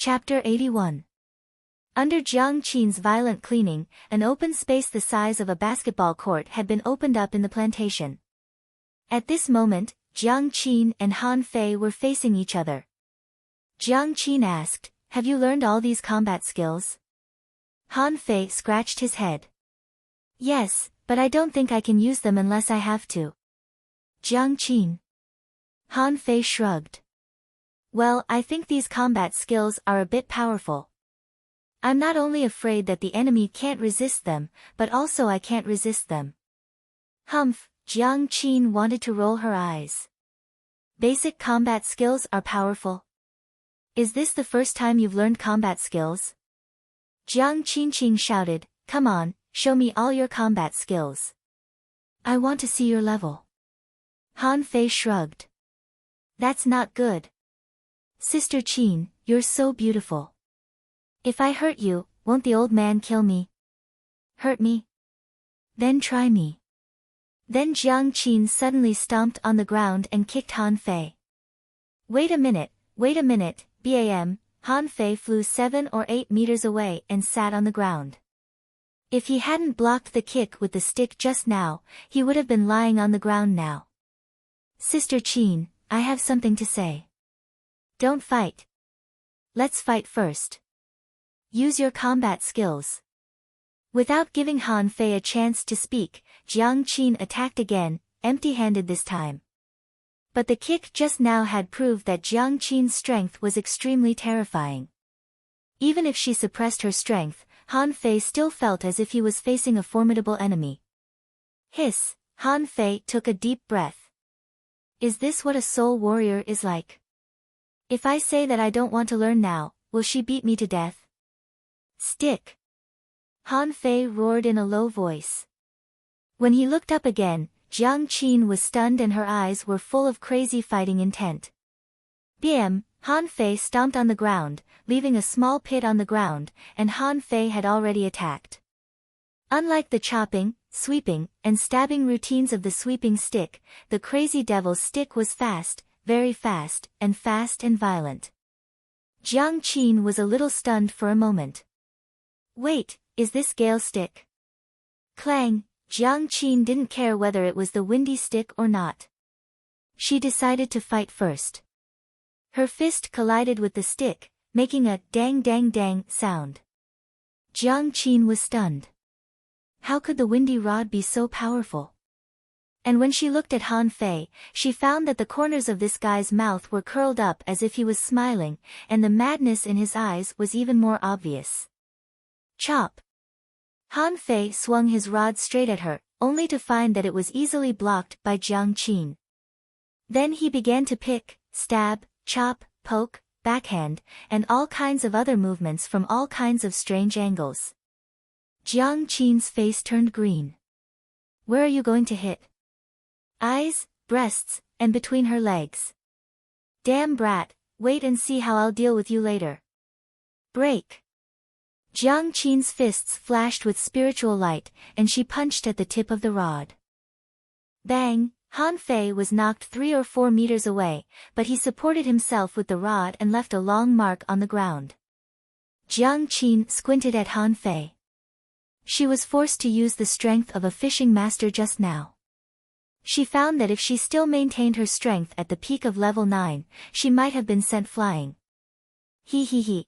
Chapter 81. Under Jiang Qin's violent cleaning, an open space the size of a basketball court had been opened up in the plantation. At this moment, Jiang Qin and Han Fei were facing each other. Jiang Qin asked, "Have you learned all these combat skills?" Han Fei scratched his head. "Yes, but I don't think I can use them unless I have to." Jiang Qin. Han Fei shrugged. "Well, I think these combat skills are a bit powerful. I'm not only afraid that the enemy can't resist them, but also I can't resist them." Humph, Jiang Qin wanted to roll her eyes. Basic combat skills are powerful? Is this the first time you've learned combat skills? Jiang Qin shouted, "Come on, show me all your combat skills. I want to see your level." Han Fei shrugged. "That's not good. Sister Qin, you're so beautiful. If I hurt you, won't the old man kill me?" "Hurt me? Then try me." Then Jiang Qin suddenly stomped on the ground and kicked Han Fei. Wait a minute, bam, Han Fei flew 7 or 8 meters away and sat on the ground. If he hadn't blocked the kick with the stick just now, he would have been lying on the ground now. "Sister Qin, I have something to say." "Don't fight. Let's fight first. Use your combat skills." Without giving Han Fei a chance to speak, Jiang Qin attacked again, empty-handed this time. But the kick just now had proved that Jiang Qin's strength was extremely terrifying. Even if she suppressed her strength, Han Fei still felt as if he was facing a formidable enemy. Hiss, Han Fei took a deep breath. Is this what a soul warrior is like? If I say that I don't want to learn now, will she beat me to death? Stick! Han Fei roared in a low voice. When he looked up again, Jiang Qin was stunned and her eyes were full of crazy fighting intent. Bam! Han Fei stomped on the ground, leaving a small pit on the ground, and Han Fei had already attacked. Unlike the chopping, sweeping, and stabbing routines of the sweeping stick, the crazy devil's stick was fast, very fast and violent. Jiang Qin was a little stunned for a moment. Wait, is this Gale stick? Clang! Jiang Qin didn't care whether it was the windy stick or not. She decided to fight first. Her fist collided with the stick, making a dang dang dang sound. Jiang Qin was stunned. How could the windy rod be so powerful? And when she looked at Han Fei, she found that the corners of this guy's mouth were curled up as if he was smiling, and the madness in his eyes was even more obvious. Chop! Han Fei swung his rod straight at her, only to find that it was easily blocked by Jiang Qin. Then he began to pick, stab, chop, poke, backhand, and all kinds of other movements from all kinds of strange angles. Jiang Qin's face turned green. Where are you going to hit? Eyes, breasts, and between her legs. Damn brat, wait and see how I'll deal with you later. Break! Jiang Qin's fists flashed with spiritual light, and she punched at the tip of the rod. Bang! Han Fei was knocked 3 or 4 meters away, but he supported himself with the rod and left a long mark on the ground. Jiang Qin squinted at Han Fei. She was forced to use the strength of a fishing master just now. She found that if she still maintained her strength at the peak of level 9, she might have been sent flying. He.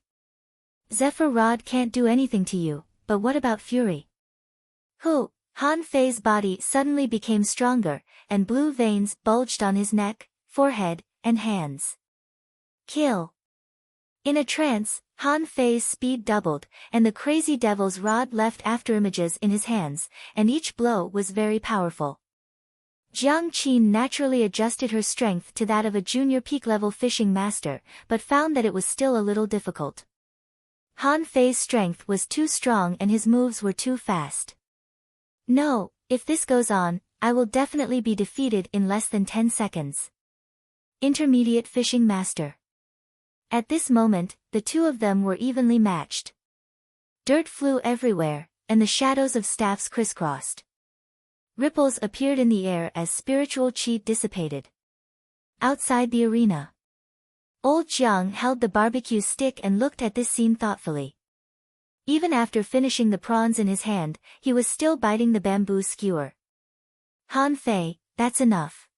Zephyr Rod can't do anything to you, but what about Fury? Who? Han Fei's body suddenly became stronger, and blue veins bulged on his neck, forehead, and hands. Kill! In a trance, Han Fei's speed doubled, and the crazy devil's rod left afterimages in his hands, and each blow was very powerful. Jiang Qin naturally adjusted her strength to that of a junior peak-level fishing master, but found that it was still a little difficult. Han Fei's strength was too strong and his moves were too fast. No, if this goes on, I will definitely be defeated in less than 10 seconds. Intermediate fishing master. At this moment, the two of them were evenly matched. Dirt flew everywhere, and the shadows of staffs crisscrossed. Ripples appeared in the air as spiritual chi dissipated. Outside the arena, Old Jiang held the barbecue stick and looked at this scene thoughtfully. Even after finishing the prawns in his hand, he was still biting the bamboo skewer. Han Fei, that's enough.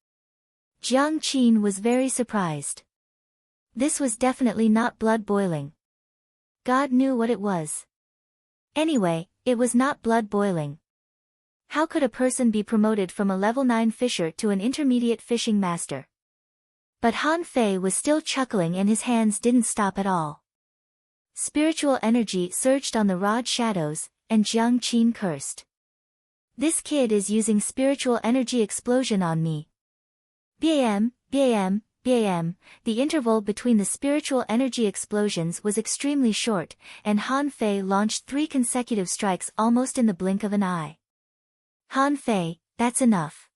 Jiang Qin was very surprised. This was definitely not blood boiling. God knew what it was. Anyway, it was not blood boiling. How could a person be promoted from a level 9 fisher to an intermediate fishing master? But Han Fei was still chuckling and his hands didn't stop at all. Spiritual energy surged on the rod shadows, and Jiang Qin cursed. This kid is using spiritual energy explosion on me. Bam, bam, bam. The interval between the spiritual energy explosions was extremely short, and Han Fei launched 3 consecutive strikes almost in the blink of an eye. Han Fei, that's enough.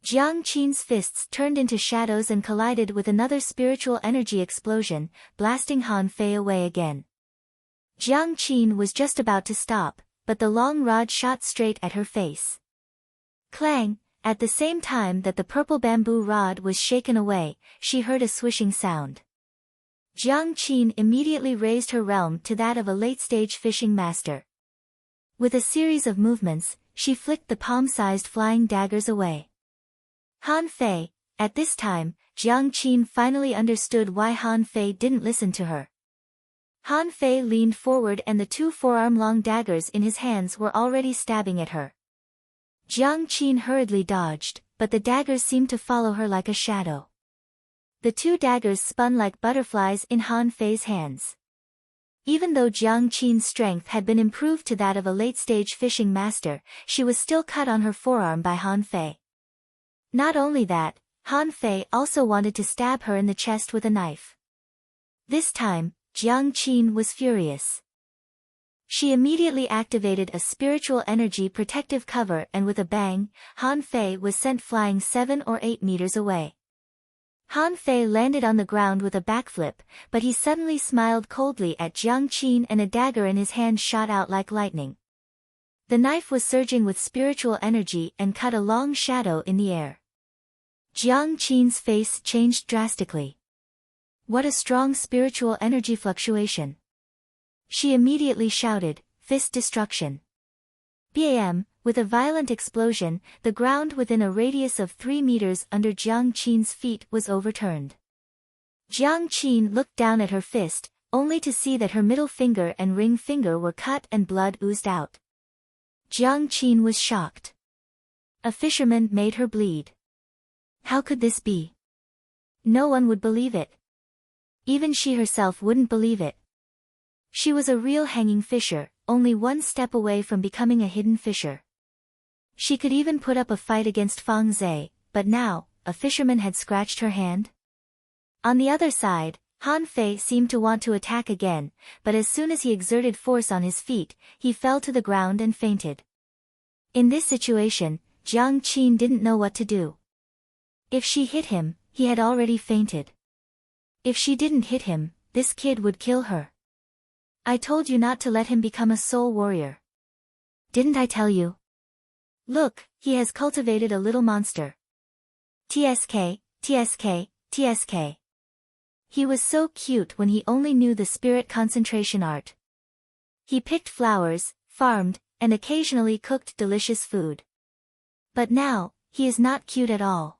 Jiang Qin's fists turned into shadows and collided with another spiritual energy explosion, blasting Han Fei away again. Jiang Qin was just about to stop, but the long rod shot straight at her face. Clang! At the same time that the purple bamboo rod was shaken away, she heard a swishing sound. Jiang Qin immediately raised her realm to that of a late-stage fishing master. With a series of movements, she flicked the palm-sized flying daggers away. Han Fei, at this time, Jiang Qin finally understood why Han Fei didn't listen to her. Han Fei leaned forward and the 2 forearm-long daggers in his hands were already stabbing at her. Jiang Qin hurriedly dodged, but the daggers seemed to follow her like a shadow. The 2 daggers spun like butterflies in Han Fei's hands. Even though Jiang Qin's strength had been improved to that of a late-stage fishing master, she was still cut on her forearm by Han Fei. Not only that, Han Fei also wanted to stab her in the chest with a knife. This time, Jiang Qin was furious. She immediately activated a spiritual energy protective cover and with a bang, Han Fei was sent flying 7 or 8 meters away. Han Fei landed on the ground with a backflip, but he suddenly smiled coldly at Jiang Qin and a dagger in his hand shot out like lightning. The knife was surging with spiritual energy and cut a long shadow in the air. Jiang Qin's face changed drastically. What a strong spiritual energy fluctuation. She immediately shouted, "Fist destruction." Bam! With a violent explosion, the ground within a radius of 3 meters under Jiang Qin's feet was overturned. Jiang Qin looked down at her fist, only to see that her middle finger and ring finger were cut and blood oozed out. Jiang Qin was shocked. A fisherman made her bleed. How could this be? No one would believe it. Even she herself wouldn't believe it. She was a real hanging fisher, only 1 step away from becoming a hidden fisher. She could even put up a fight against Fang Zhe, but now, a fisherman had scratched her hand? On the other side, Han Fei seemed to want to attack again, but as soon as he exerted force on his feet, he fell to the ground and fainted. In this situation, Jiang Qin didn't know what to do. If she hit him, he had already fainted. If she didn't hit him, this kid would kill her. I told you not to let him become a soul warrior. Didn't I tell you? Look, he has cultivated a little monster. TSK, TSK, TSK. He was so cute when he only knew the spirit concentration art. He picked flowers, farmed, and occasionally cooked delicious food. But now, he is not cute at all.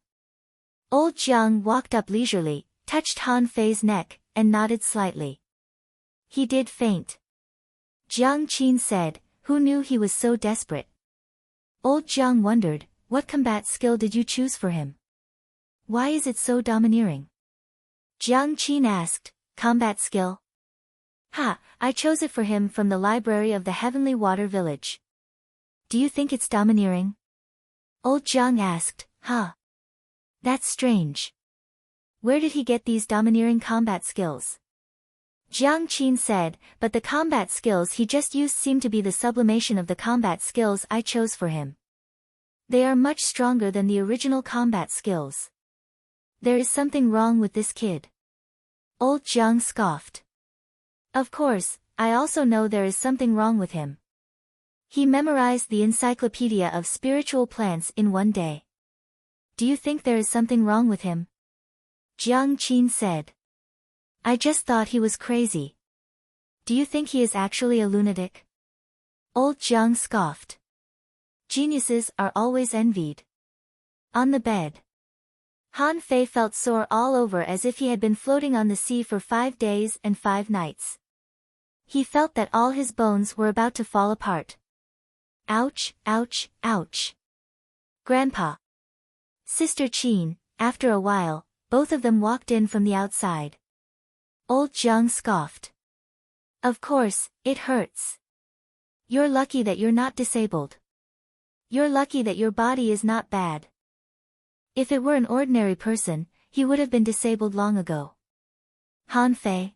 Old Jiang walked up leisurely, touched Han Fei's neck, and nodded slightly. He did faint. Jiang Qin said, "Who knew he was so desperate?" Old Jiang wondered, "What combat skill did you choose for him? Why is it so domineering?" Jiang Qin asked, "Combat skill? Ha, I chose it for him from the library of the Heavenly Water Village. Do you think it's domineering?" Old Jiang asked, "Huh? That's strange. Where did he get these domineering combat skills?" Jiang Qin said, "But the combat skills he just used seem to be the sublimation of the combat skills I chose for him. They are much stronger than the original combat skills. There is something wrong with this kid." Old Jiang scoffed. "Of course, I also know there is something wrong with him. He memorized the Encyclopedia of Spiritual Plants in 1 day. Do you think there is something wrong with him?" Jiang Qin said. I just thought he was crazy. Do you think he is actually a lunatic? Old Jiang scoffed. Geniuses are always envied. On the bed. Han Fei felt sore all over as if he had been floating on the sea for 5 days and 5 nights. He felt that all his bones were about to fall apart. Ouch, ouch, ouch. Grandpa. Sister Qin, after a while, both of them walked in from the outside. Old Jiang scoffed. Of course, it hurts. You're lucky that you're not disabled. You're lucky that your body is not bad. If it were an ordinary person, he would have been disabled long ago. Han Fei.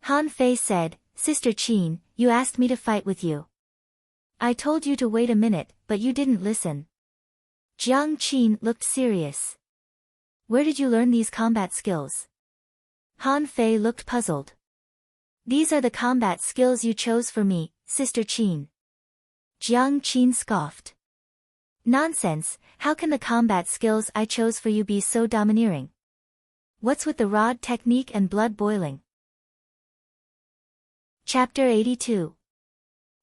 Han Fei said, Sister Qin, you asked me to fight with you. I told you to wait a minute, but you didn't listen. Jiang Qin looked serious. Where did you learn these combat skills? Han Fei looked puzzled. These are the combat skills you chose for me, Sister Qin. Jiang Qin scoffed. Nonsense, how can the combat skills I chose for you be so domineering? What's with the rod technique and blood boiling? Chapter 82.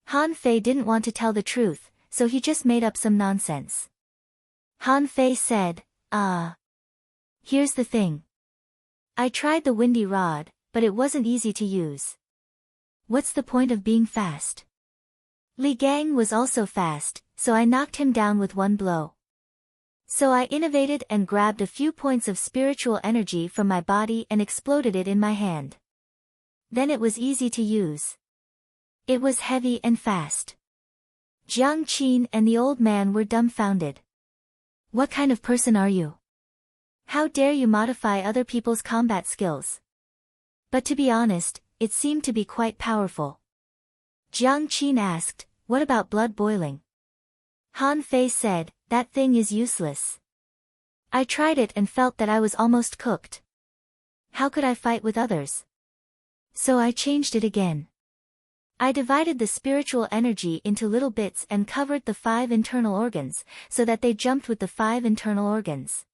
Han Fei didn't want to tell the truth, so he just made up some nonsense. Han Fei said, here's the thing. I tried the windy rod, but it wasn't easy to use. What's the point of being fast? Li Gang was also fast, so I knocked him down with one blow. So I innovated and grabbed a few points of spiritual energy from my body and exploded it in my hand. Then it was easy to use. It was heavy and fast. Jiang Qin and the old man were dumbfounded. What kind of person are you? How dare you modify other people's combat skills? But to be honest, it seemed to be quite powerful. Jiang Qin asked, what about blood boiling? Han Fei said, that thing is useless. I tried it and felt that I was almost cooked. How could I fight with others? So I changed it again. I divided the spiritual energy into little bits and covered the 5 internal organs, so that they jumped with the 5 internal organs.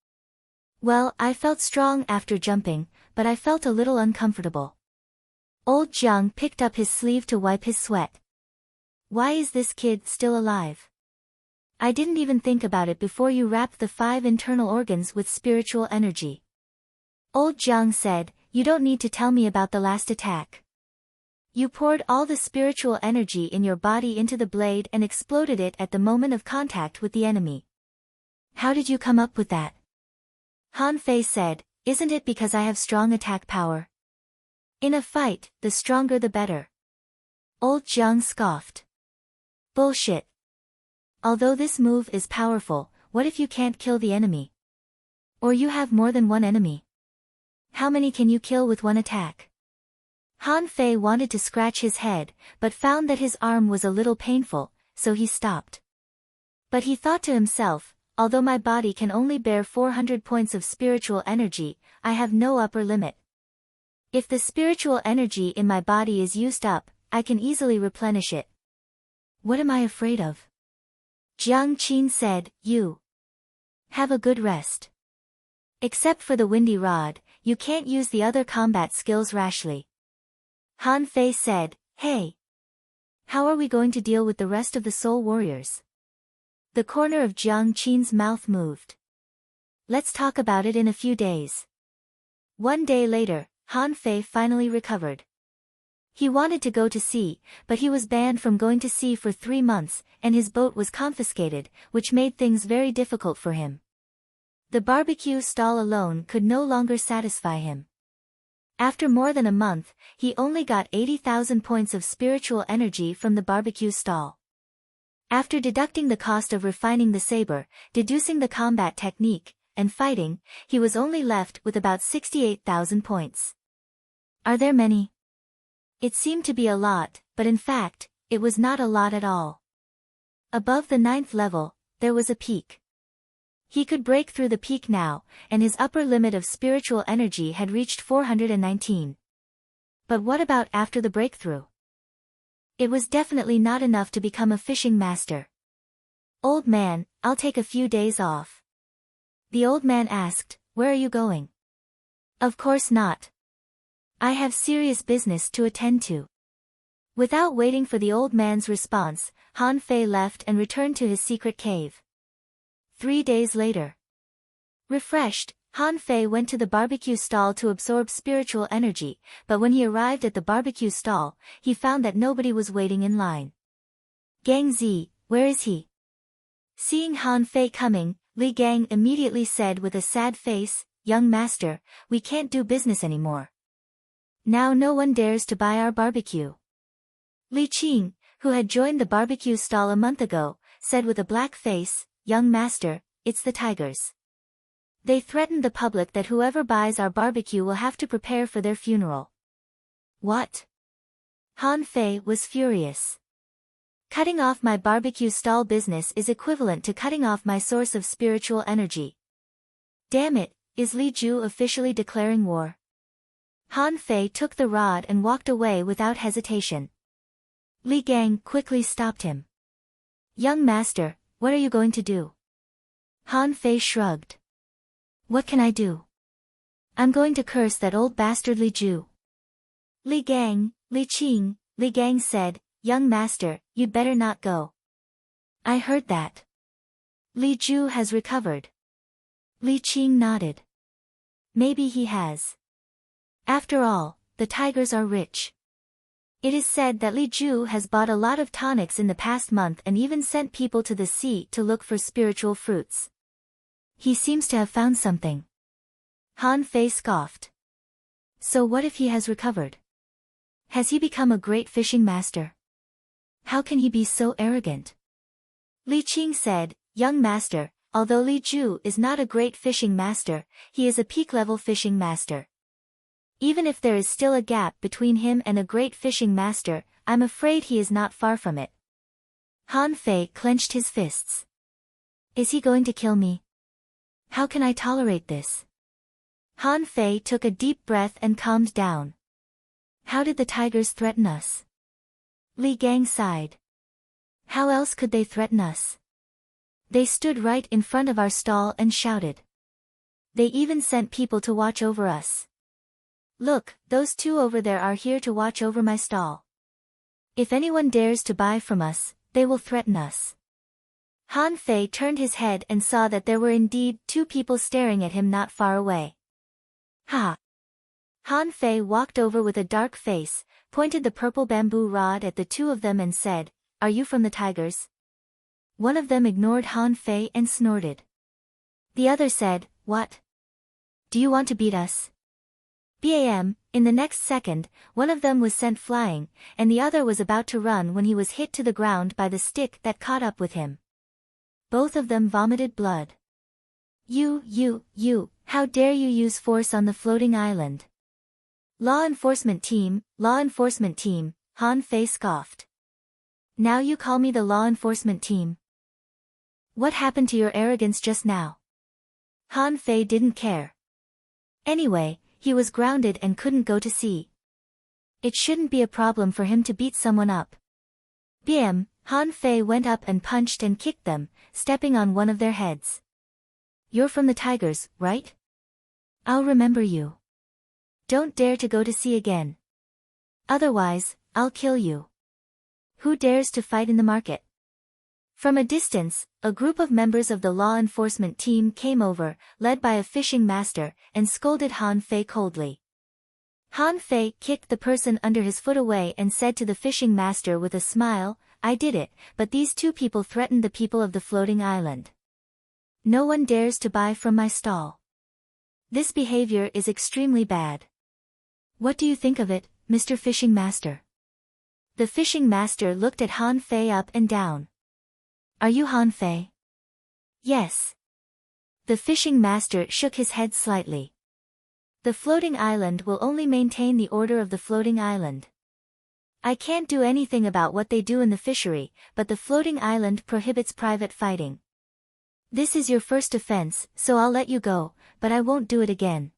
Well, I felt strong after jumping, but I felt a little uncomfortable. Old Jiang picked up his sleeve to wipe his sweat. Why is this kid still alive? I didn't even think about it before you wrapped the 5 internal organs with spiritual energy. Old Jiang said, you don't need to tell me about the last attack. You poured all the spiritual energy in your body into the blade and exploded it at the moment of contact with the enemy. How did you come up with that? Han Fei said, isn't it because I have strong attack power? In a fight, the stronger the better. Old Jiang scoffed. Bullshit. Although this move is powerful, what if you can't kill the enemy? Or you have more than one enemy? How many can you kill with one attack? Han Fei wanted to scratch his head, but found that his arm was a little painful, so he stopped. But he thought to himself, although my body can only bear 400 points of spiritual energy, I have no upper limit. If the spiritual energy in my body is used up, I can easily replenish it. What am I afraid of? Jiang Qin said, you have a good rest. Except for the windy rod, you can't use the other combat skills rashly. Han Fei said, hey. How are we going to deal with the rest of the soul warriors? The corner of Jiang Qin's mouth moved. Let's talk about it in a few days. 1 day later, Han Fei finally recovered. He wanted to go to sea, but he was banned from going to sea for 3 months, and his boat was confiscated, which made things very difficult for him. The barbecue stall alone could no longer satisfy him. After more than a month, he only got 80,000 points of spiritual energy from the barbecue stall. After deducting the cost of refining the saber, deducing the combat technique, and fighting, he was only left with about 68,000 points. Are there many? It seemed to be a lot, but in fact, it was not a lot at all. Above the 9th level, there was a peak. He could break through the peak now, and his upper limit of spiritual energy had reached 419. But what about after the breakthrough? It was definitely not enough to become a fishing master. Old man, I'll take a few days off. The old man asked, where are you going? Of course not. I have serious business to attend to. Without waiting for the old man's response, Han Fei left and returned to his secret cave. 3 days later. Refreshed, Han Fei went to the barbecue stall to absorb spiritual energy, but when he arrived at the barbecue stall, he found that nobody was waiting in line. Gang Zi, where is he? Seeing Han Fei coming, Li Gang immediately said with a sad face, "Young master, we can't do business anymore. Now no one dares to buy our barbecue." Li Qing, who had joined the barbecue stall a month ago, said with a black face, "Young master, it's the tigers. They threatened the public that whoever buys our barbecue will have to prepare for their funeral." What? Han Fei was furious. Cutting off my barbecue stall business is equivalent to cutting off my source of spiritual energy. Damn it, is Li Ju officially declaring war? Han Fei took the rod and walked away without hesitation. Li Gang quickly stopped him. "Young master, what are you going to do?" Han Fei shrugged. "What can I do? I'm going to curse that old bastard Li Ju." Li Gang, Li Qing, Li Gang said, "Young master, you'd better not go." "I heard that. Li Ju has recovered." Li Qing nodded. "Maybe he has. After all, the tigers are rich. It is said that Li Ju has bought a lot of tonics in the past month and even sent people to the sea to look for spiritual fruits. He seems to have found something." Han Fei scoffed. "So what if he has recovered? Has he become a great fishing master? How can he be so arrogant?" Li Qing said, "Young master, although Li Ju is not a great fishing master, he is a peak-level fishing master. Even if there is still a gap between him and a great fishing master, I'm afraid he is not far from it." Han Fei clenched his fists. "Is he going to kill me? How can I tolerate this?" Han Fei took a deep breath and calmed down. "How did the tigers threaten us?" Li Gang sighed. "How else could they threaten us? They stood right in front of our stall and shouted. They even sent people to watch over us. Look, those two over there are here to watch over my stall. If anyone dares to buy from us, they will threaten us." Han Fei turned his head and saw that there were indeed 2 people staring at him not far away. "Ha!" Han Fei walked over with a dark face, pointed the purple bamboo rod at the 2 of them and said, "Are you from the tigers?" One of them ignored Han Fei and snorted. The other said, "What? Do you want to beat us?" Bam! In the next second, one of them was sent flying, and the other was about to run when he was hit to the ground by the stick that caught up with him. Both of them vomited blood. You, how dare you use force on the floating island?" Law enforcement team, Han Fei scoffed. "Now you call me the law enforcement team? What happened to your arrogance just now?" Han Fei didn't care. Anyway, he was grounded and couldn't go to sea. It shouldn't be a problem for him to beat someone up. Bam! Han Fei went up and punched and kicked them, stepping on one of their heads. "You're from the tigers, right? I'll remember you. Don't dare to go to sea again. Otherwise, I'll kill you. Who dares to fight in the market?" From a distance, a group of members of the law enforcement team came over, led by a fishing master, and scolded Han Fei coldly. Han Fei kicked the person under his foot away and said to the fishing master with a smile, "I did it, but these 2 people threatened the people of the floating island. No one dares to buy from my stall. This behavior is extremely bad. What do you think of it, Mr. Fishing Master?" The fishing master looked at Han Fei up and down. "Are you Han Fei?" "Yes." The fishing master shook his head slightly. "The floating island will only maintain the order of the floating island. I can't do anything about what they do in the fishery, but the floating island prohibits private fighting. This is your first offense, so I'll let you go, but I won't do it again."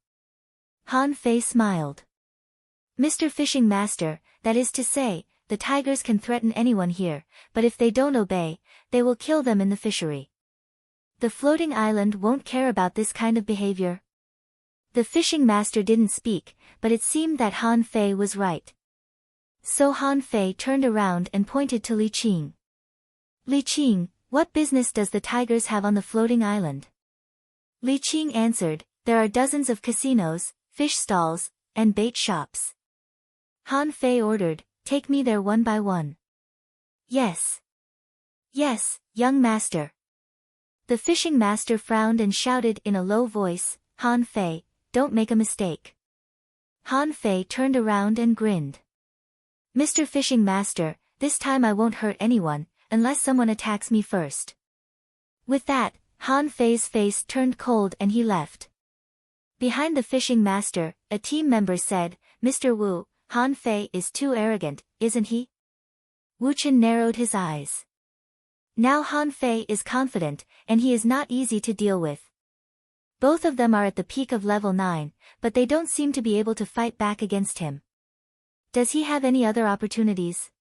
Han Fei smiled. "Mr. Fishing Master, that is to say, the tigers can threaten anyone here, but if they don't obey, they will kill them in the fishery. The floating island won't care about this kind of behavior." The fishing master didn't speak, but it seemed that Han Fei was right. So Han Fei turned around and pointed to Li Qing. Li Qing, what business does the tigers have on the floating island? Li Qing answered, there are dozens of casinos, fish stalls, and bait shops. Han Fei ordered, take me there one by one. Yes. Yes, young master. The fishing master frowned and shouted in a low voice, Han Fei, don't make a mistake. Han Fei turned around and grinned. Mr. Fishing Master, this time I won't hurt anyone, unless someone attacks me first. With that, Han Fei's face turned cold and he left. Behind the fishing master, a team member said, Mr. Wu, Han Fei is too arrogant, isn't he? Wu Chen narrowed his eyes. Now Han Fei is confident, and he is not easy to deal with. Both of them are at the peak of level 9, but they don't seem to be able to fight back against him. Does he have any other opportunities?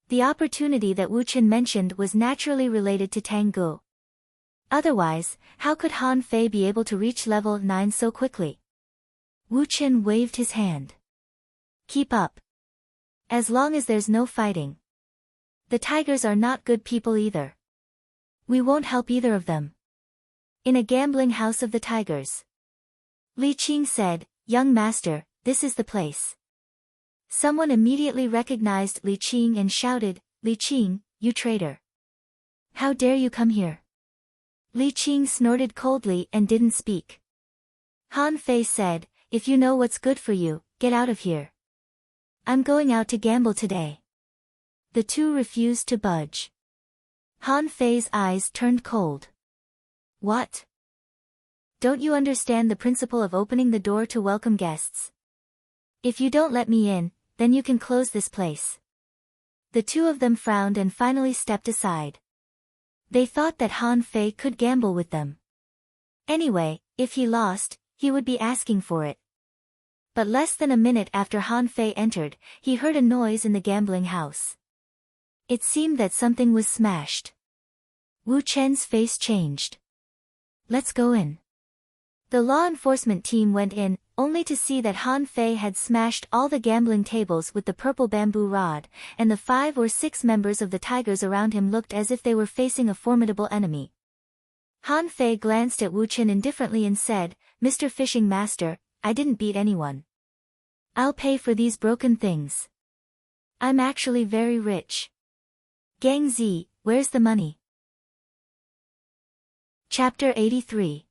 The opportunity that Wu Chen mentioned was naturally related to Tang Gu. Otherwise, how could Han Fei be able to reach level 9 so quickly? Wu Chen waved his hand. Keep up. As long as there's no fighting. The tigers are not good people either. We won't help either of them. In a gambling house of the tigers. Li Qing said, young master, this is the place. Someone immediately recognized Li Qing and shouted, Li Qing, you traitor. How dare you come here? Li Qing snorted coldly and didn't speak. Han Fei said, if you know what's good for you, get out of here. I'm going out to gamble today. The two refused to budge. Han Fei's eyes turned cold. What? Don't you understand the principle of opening the door to welcome guests? If you don't let me in, then you can close this place. The two of them frowned and finally stepped aside. They thought that Han Fei could gamble with them. Anyway, if he lost, he would be asking for it. But less than a minute after Han Fei entered, he heard a noise in the gambling house. It seemed that something was smashed. Wu Chen's face changed. Let's go in. The law enforcement team went in, only to see that Han Fei had smashed all the gambling tables with the purple bamboo rod, and the 5 or 6 members of the tigers around him looked as if they were facing a formidable enemy. Han Fei glanced at Wu Chen indifferently and said, Mr. Fishing Master, I didn't beat anyone. I'll pay for these broken things. I'm actually very rich. Gang Zi, where's the money? Chapter 83.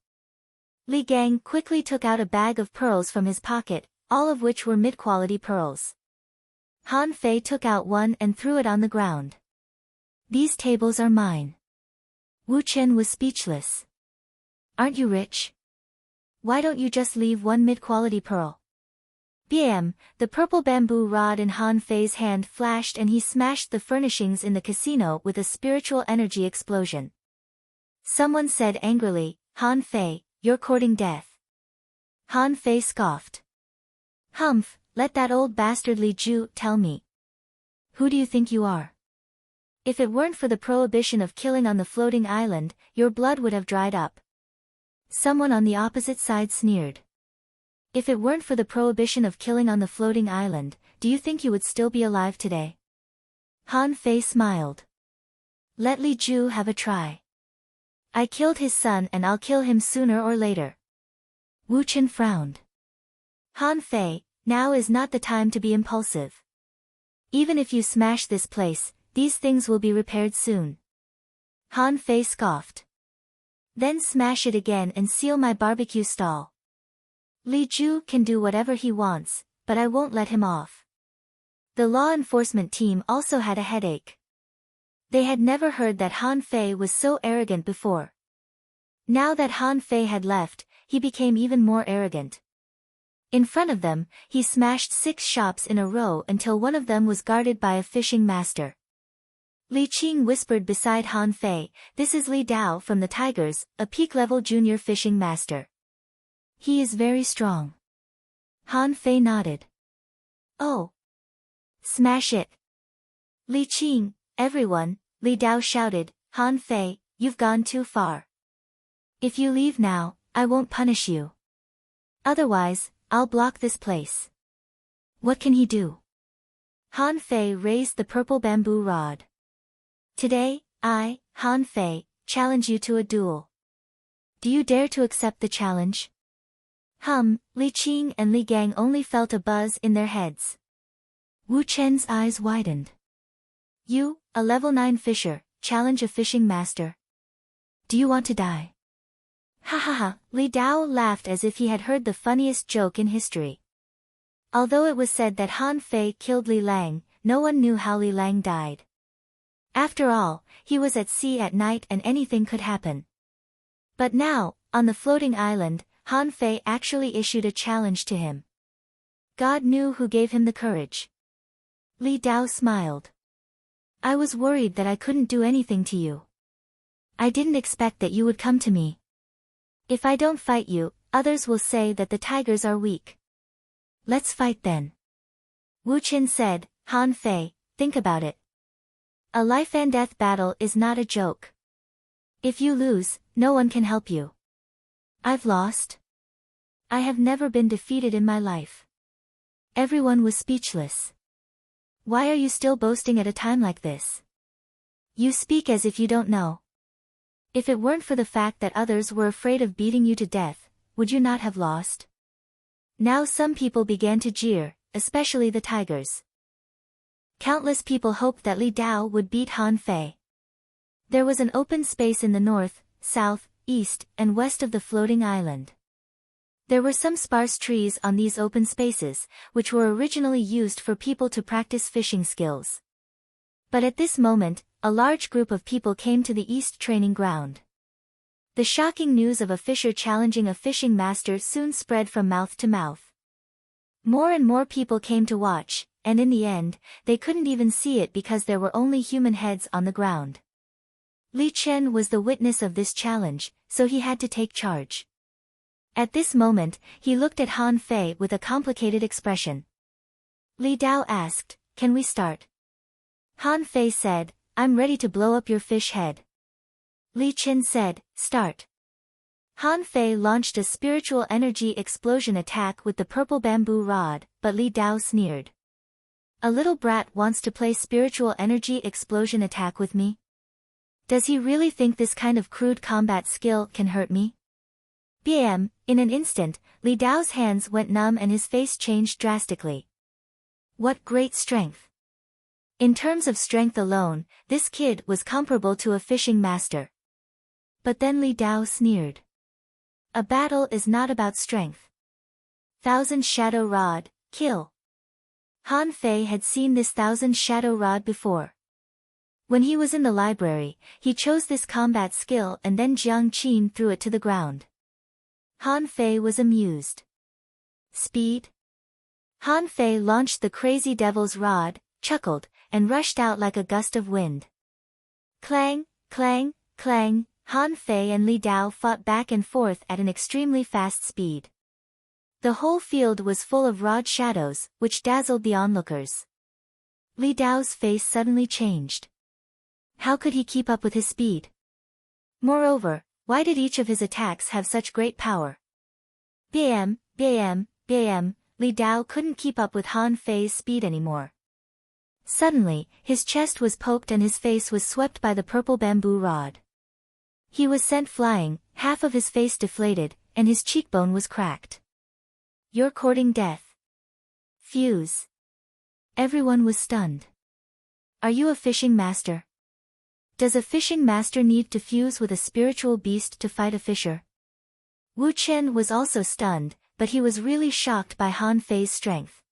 Li Gang quickly took out a bag of pearls from his pocket, all of which were mid-quality pearls. Han Fei took out one and threw it on the ground. These tables are mine. Wu Chen was speechless. Aren't you rich? Why don't you just leave one mid-quality pearl? Bam! The purple bamboo rod in Han Fei's hand flashed and he smashed the furnishings in the casino with a spiritual energy explosion. Someone said angrily, Han Fei, you're courting death. Han Fei scoffed. Humph, let that old bastard Li Ju tell me. Who do you think you are? If it weren't for the prohibition of killing on the floating island, your blood would have dried up. Someone on the opposite side sneered. If it weren't for the prohibition of killing on the floating island, do you think you would still be alive today? Han Fei smiled. Let Li Ju have a try. I killed his son and I'll kill him sooner or later. Wu Chen frowned. Han Fei, now is not the time to be impulsive. Even if you smash this place, these things will be repaired soon. Han Fei scoffed. Then smash it again and seal my barbecue stall. Li Ju can do whatever he wants, but I won't let him off. The law enforcement team also had a headache. They had never heard that Han Fei was so arrogant before. Now that Han Fei had left, he became even more arrogant. In front of them, he smashed 6 shops in a row until one of them was guarded by a fishing master. Li Qing whispered beside Han Fei, this is Li Dao from the Tigers, a peak-level junior fishing master. He is very strong. Han Fei nodded. Oh. Smash it. Li Qing, everyone, Li Dao shouted, Han Fei, you've gone too far. If you leave now, I won't punish you. Otherwise, I'll block this place. What can he do? Han Fei raised the purple bamboo rod. Today, I, Han Fei, challenge you to a duel. Do you dare to accept the challenge? Li Qing and Li Gang only felt a buzz in their heads. Wu Chen's eyes widened. You, a level 9 fisher, challenge a fishing master? Do you want to die? Ha ha ha, Li Dao laughed as if he had heard the funniest joke in history. Although it was said that Han Fei killed Li Lang, no one knew how Li Lang died. After all, he was at sea at night and anything could happen. But now, on the floating island, Han Fei actually issued a challenge to him. God knew who gave him the courage. Li Dao smiled. I was worried that I couldn't do anything to you. I didn't expect that you would come to me. If I don't fight you, others will say that the tigers are weak. Let's fight then. Wu Qin said, Han Fei, think about it. A life and death battle is not a joke. If you lose, no one can help you. I've lost. I have never been defeated in my life. Everyone was speechless. Why are you still boasting at a time like this? You speak as if you don't know. If it weren't for the fact that others were afraid of beating you to death, would you not have lost? Now some people began to jeer, especially the tigers. Countless people hoped that Li Dao would beat Han Fei. There was an open space in the north, south, east, and west of the floating island. There were some sparse trees on these open spaces, which were originally used for people to practice fishing skills. But at this moment, a large group of people came to the east training ground. The shocking news of a fisher challenging a fishing master soon spread from mouth to mouth. More and more people came to watch, and in the end, they couldn't even see it because there were only human heads on the ground. Li Chen was the witness of this challenge, so he had to take charge. At this moment, he looked at Han Fei with a complicated expression. Li Dao asked, "Can we start?" Han Fei said, "I'm ready to blow up your fish head." Li Chen said, "Start." Han Fei launched a spiritual energy explosion attack with the purple bamboo rod, but Li Dao sneered. A little brat wants to play spiritual energy explosion attack with me? Does he really think this kind of crude combat skill can hurt me? Bam! In an instant, Li Dao's hands went numb and his face changed drastically. What great strength! In terms of strength alone, this kid was comparable to a fishing master. But then Li Dao sneered. A battle is not about strength. Thousand Shadow Rod, kill. Han Fei had seen this Thousand Shadow Rod before. When he was in the library, he chose this combat skill and then Jiang Qin threw it to the ground. Han Fei was amused. Speed? Han Fei launched the Crazy Devil's Rod, chuckled, and rushed out like a gust of wind. Clang, clang, clang, Han Fei and Li Dao fought back and forth at an extremely fast speed. The whole field was full of rod shadows, which dazzled the onlookers. Li Dao's face suddenly changed. How could he keep up with his speed? Moreover, why did each of his attacks have such great power? Bam, bam, bam, Li Dao couldn't keep up with Han Fei's speed anymore. Suddenly, his chest was poked and his face was swept by the purple bamboo rod. He was sent flying, half of his face deflated, and his cheekbone was cracked. You're courting death. Fuse. Everyone was stunned. Are you a fishing master? Does a fishing master need to fuse with a spiritual beast to fight a fisher? Wu Chen was also stunned, but he was really shocked by Han Fei's strength.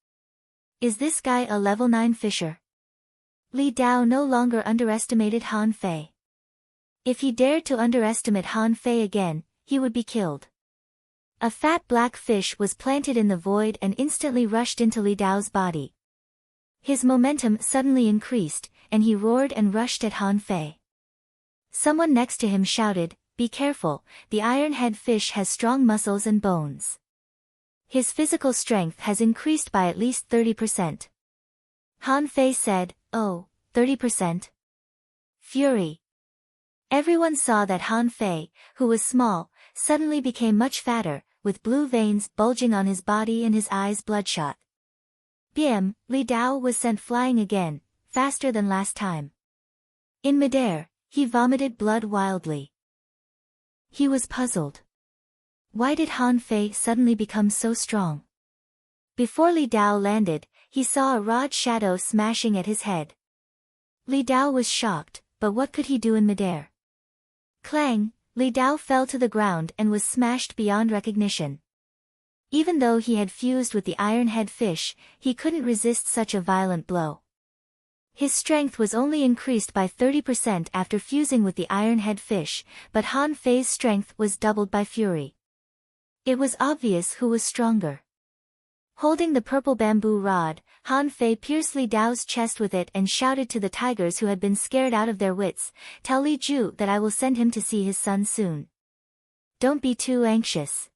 Is this guy a level 9 fisher? Li Dao no longer underestimated Han Fei. If he dared to underestimate Han Fei again, he would be killed. A fat black fish was planted in the void and instantly rushed into Li Dao's body. His momentum suddenly increased, and he roared and rushed at Han Fei. Someone next to him shouted, "Be careful, the iron-head fish has strong muscles and bones. His physical strength has increased by at least 30%. Han Fei said, "Oh, 30%? Fury." Everyone saw that Han Fei, who was small, suddenly became much fatter, with blue veins bulging on his body and his eyes bloodshot. Biem, Li Dao was sent flying again, faster than last time. In midair, he vomited blood wildly. He was puzzled. Why did Han Fei suddenly become so strong? Before Li Dao landed, he saw a rod shadow smashing at his head. Li Dao was shocked, but what could he do in midair? Clang! Li Dao fell to the ground and was smashed beyond recognition. Even though he had fused with the iron-head fish, he couldn't resist such a violent blow. His strength was only increased by 30% after fusing with the iron-head fish, but Han Fei's strength was doubled by fury. It was obvious who was stronger. Holding the purple bamboo rod, Han Fei pierced Li Dao's chest with it and shouted to the tigers who had been scared out of their wits, "Tell Li Ju that I will send him to see his son soon. Don't be too anxious."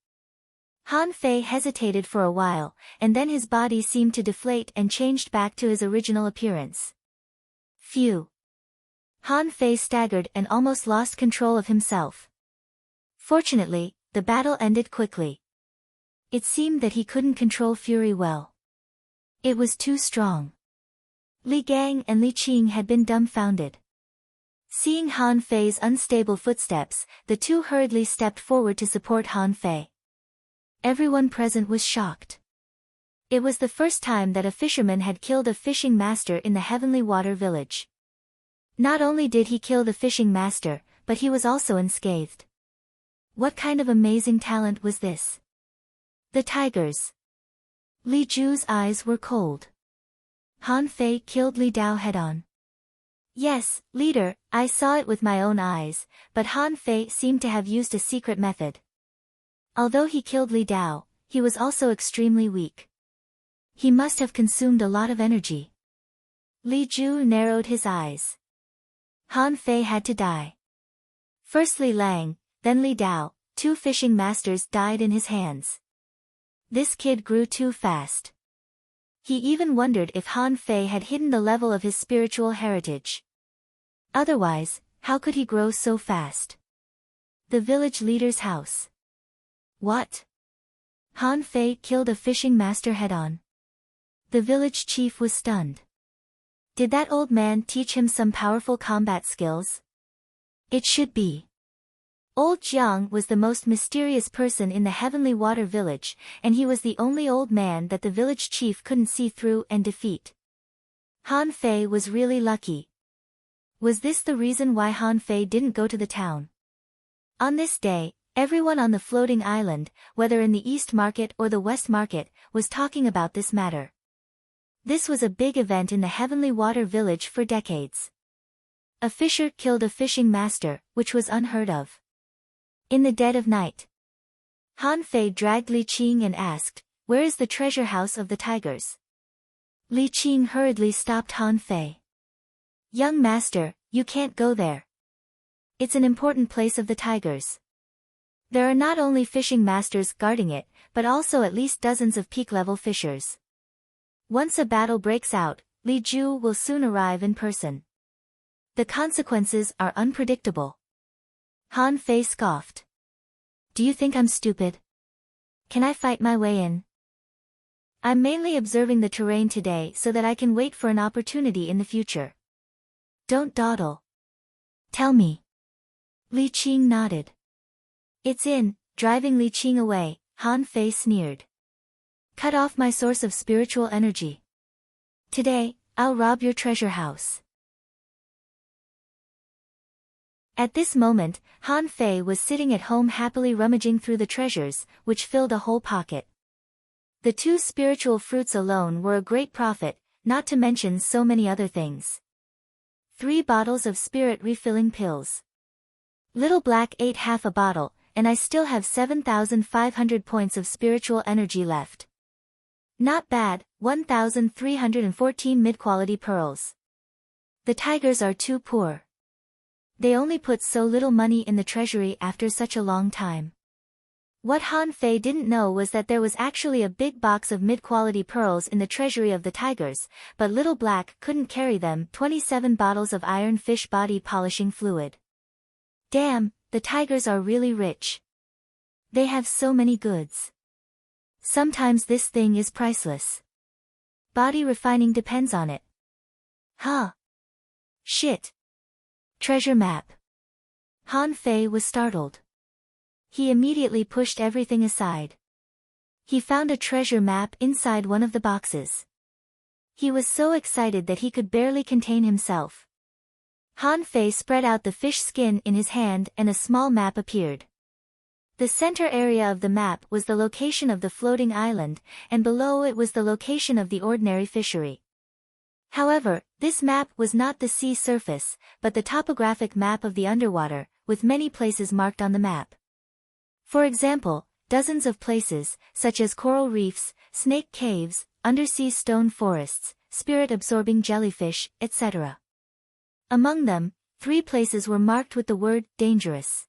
Han Fei hesitated for a while, and then his body seemed to deflate and changed back to his original appearance. Phew! Han Fei staggered and almost lost control of himself. Fortunately, the battle ended quickly. It seemed that he couldn't control fury well. It was too strong. Li Gang and Li Qing had been dumbfounded. Seeing Han Fei's unstable footsteps, the two hurriedly stepped forward to support Han Fei. Everyone present was shocked. It was the first time that a fisherman had killed a fishing master in the Heavenly Water Village. Not only did he kill the fishing master, but he was also unscathed. What kind of amazing talent was this? The tigers. Li Ju's eyes were cold. Han Fei killed Li Dao head-on. Yes, leader, I saw it with my own eyes, but Han Fei seemed to have used a secret method. Although he killed Li Dao, he was also extremely weak. He must have consumed a lot of energy. Li Ju narrowed his eyes. Han Fei had to die. First Li Lang, then Li Dao, two fishing masters died in his hands. This kid grew too fast. He even wondered if Han Fei had hidden the level of his spiritual heritage. Otherwise, how could he grow so fast? The village leader's house. What? Han Fei killed a fishing master head-on. The village chief was stunned. Did that old man teach him some powerful combat skills? It should be. Old Jiang was the most mysterious person in the Heavenly Water Village, and he was the only old man that the village chief couldn't see through and defeat. Han Fei was really lucky. Was this the reason why Han Fei didn't go to the town? On this day, everyone on the floating island, whether in the East Market or the West Market, was talking about this matter. This was a big event in the Heavenly Water Village for decades. A fisher killed a fishing master, which was unheard of. In the dead of night, Han Fei dragged Li Qing and asked, "Where is the treasure house of the tigers?" Li Qing hurriedly stopped Han Fei. "Young master, you can't go there. It's an important place of the tigers. There are not only fishing masters guarding it, but also at least dozens of peak-level fishers. Once a battle breaks out, Li Ju will soon arrive in person. The consequences are unpredictable." Han Fei scoffed. "Do you think I'm stupid? Can I fight my way in? I'm mainly observing the terrain today so that I can wait for an opportunity in the future. Don't dawdle. Tell me." Li Qing nodded. "It's in." Driving Li Qing away, Han Fei sneered. "Cut off my source of spiritual energy. Today, I'll rob your treasure house." At this moment, Han Fei was sitting at home happily rummaging through the treasures, which filled a whole pocket. The 2 spiritual fruits alone were a great profit, not to mention so many other things. 3 bottles of spirit refilling pills. Little Black ate half a bottle, and I still have 7,500 points of spiritual energy left. Not bad, 1,314 mid-quality pearls. The tigers are too poor. They only put so little money in the treasury after such a long time. What Han Fei didn't know was that there was actually a big box of mid-quality pearls in the treasury of the tigers, but Little Black couldn't carry them. 27 bottles of iron fish body polishing fluid. Damn, the tigers are really rich. They have so many goods. Sometimes this thing is priceless. Body refining depends on it. Huh. Shit. Treasure map. Han Fei was startled. He immediately pushed everything aside. He found a treasure map inside one of the boxes. He was so excited that he could barely contain himself. Han Fei spread out the fish skin in his hand and a small map appeared. The center area of the map was the location of the floating island, and below it was the location of the ordinary fishery. However, this map was not the sea surface, but the topographic map of the underwater, with many places marked on the map. For example, dozens of places, such as coral reefs, snake caves, undersea stone forests, spirit-absorbing jellyfish, etc. Among them, 3 places were marked with the word dangerous.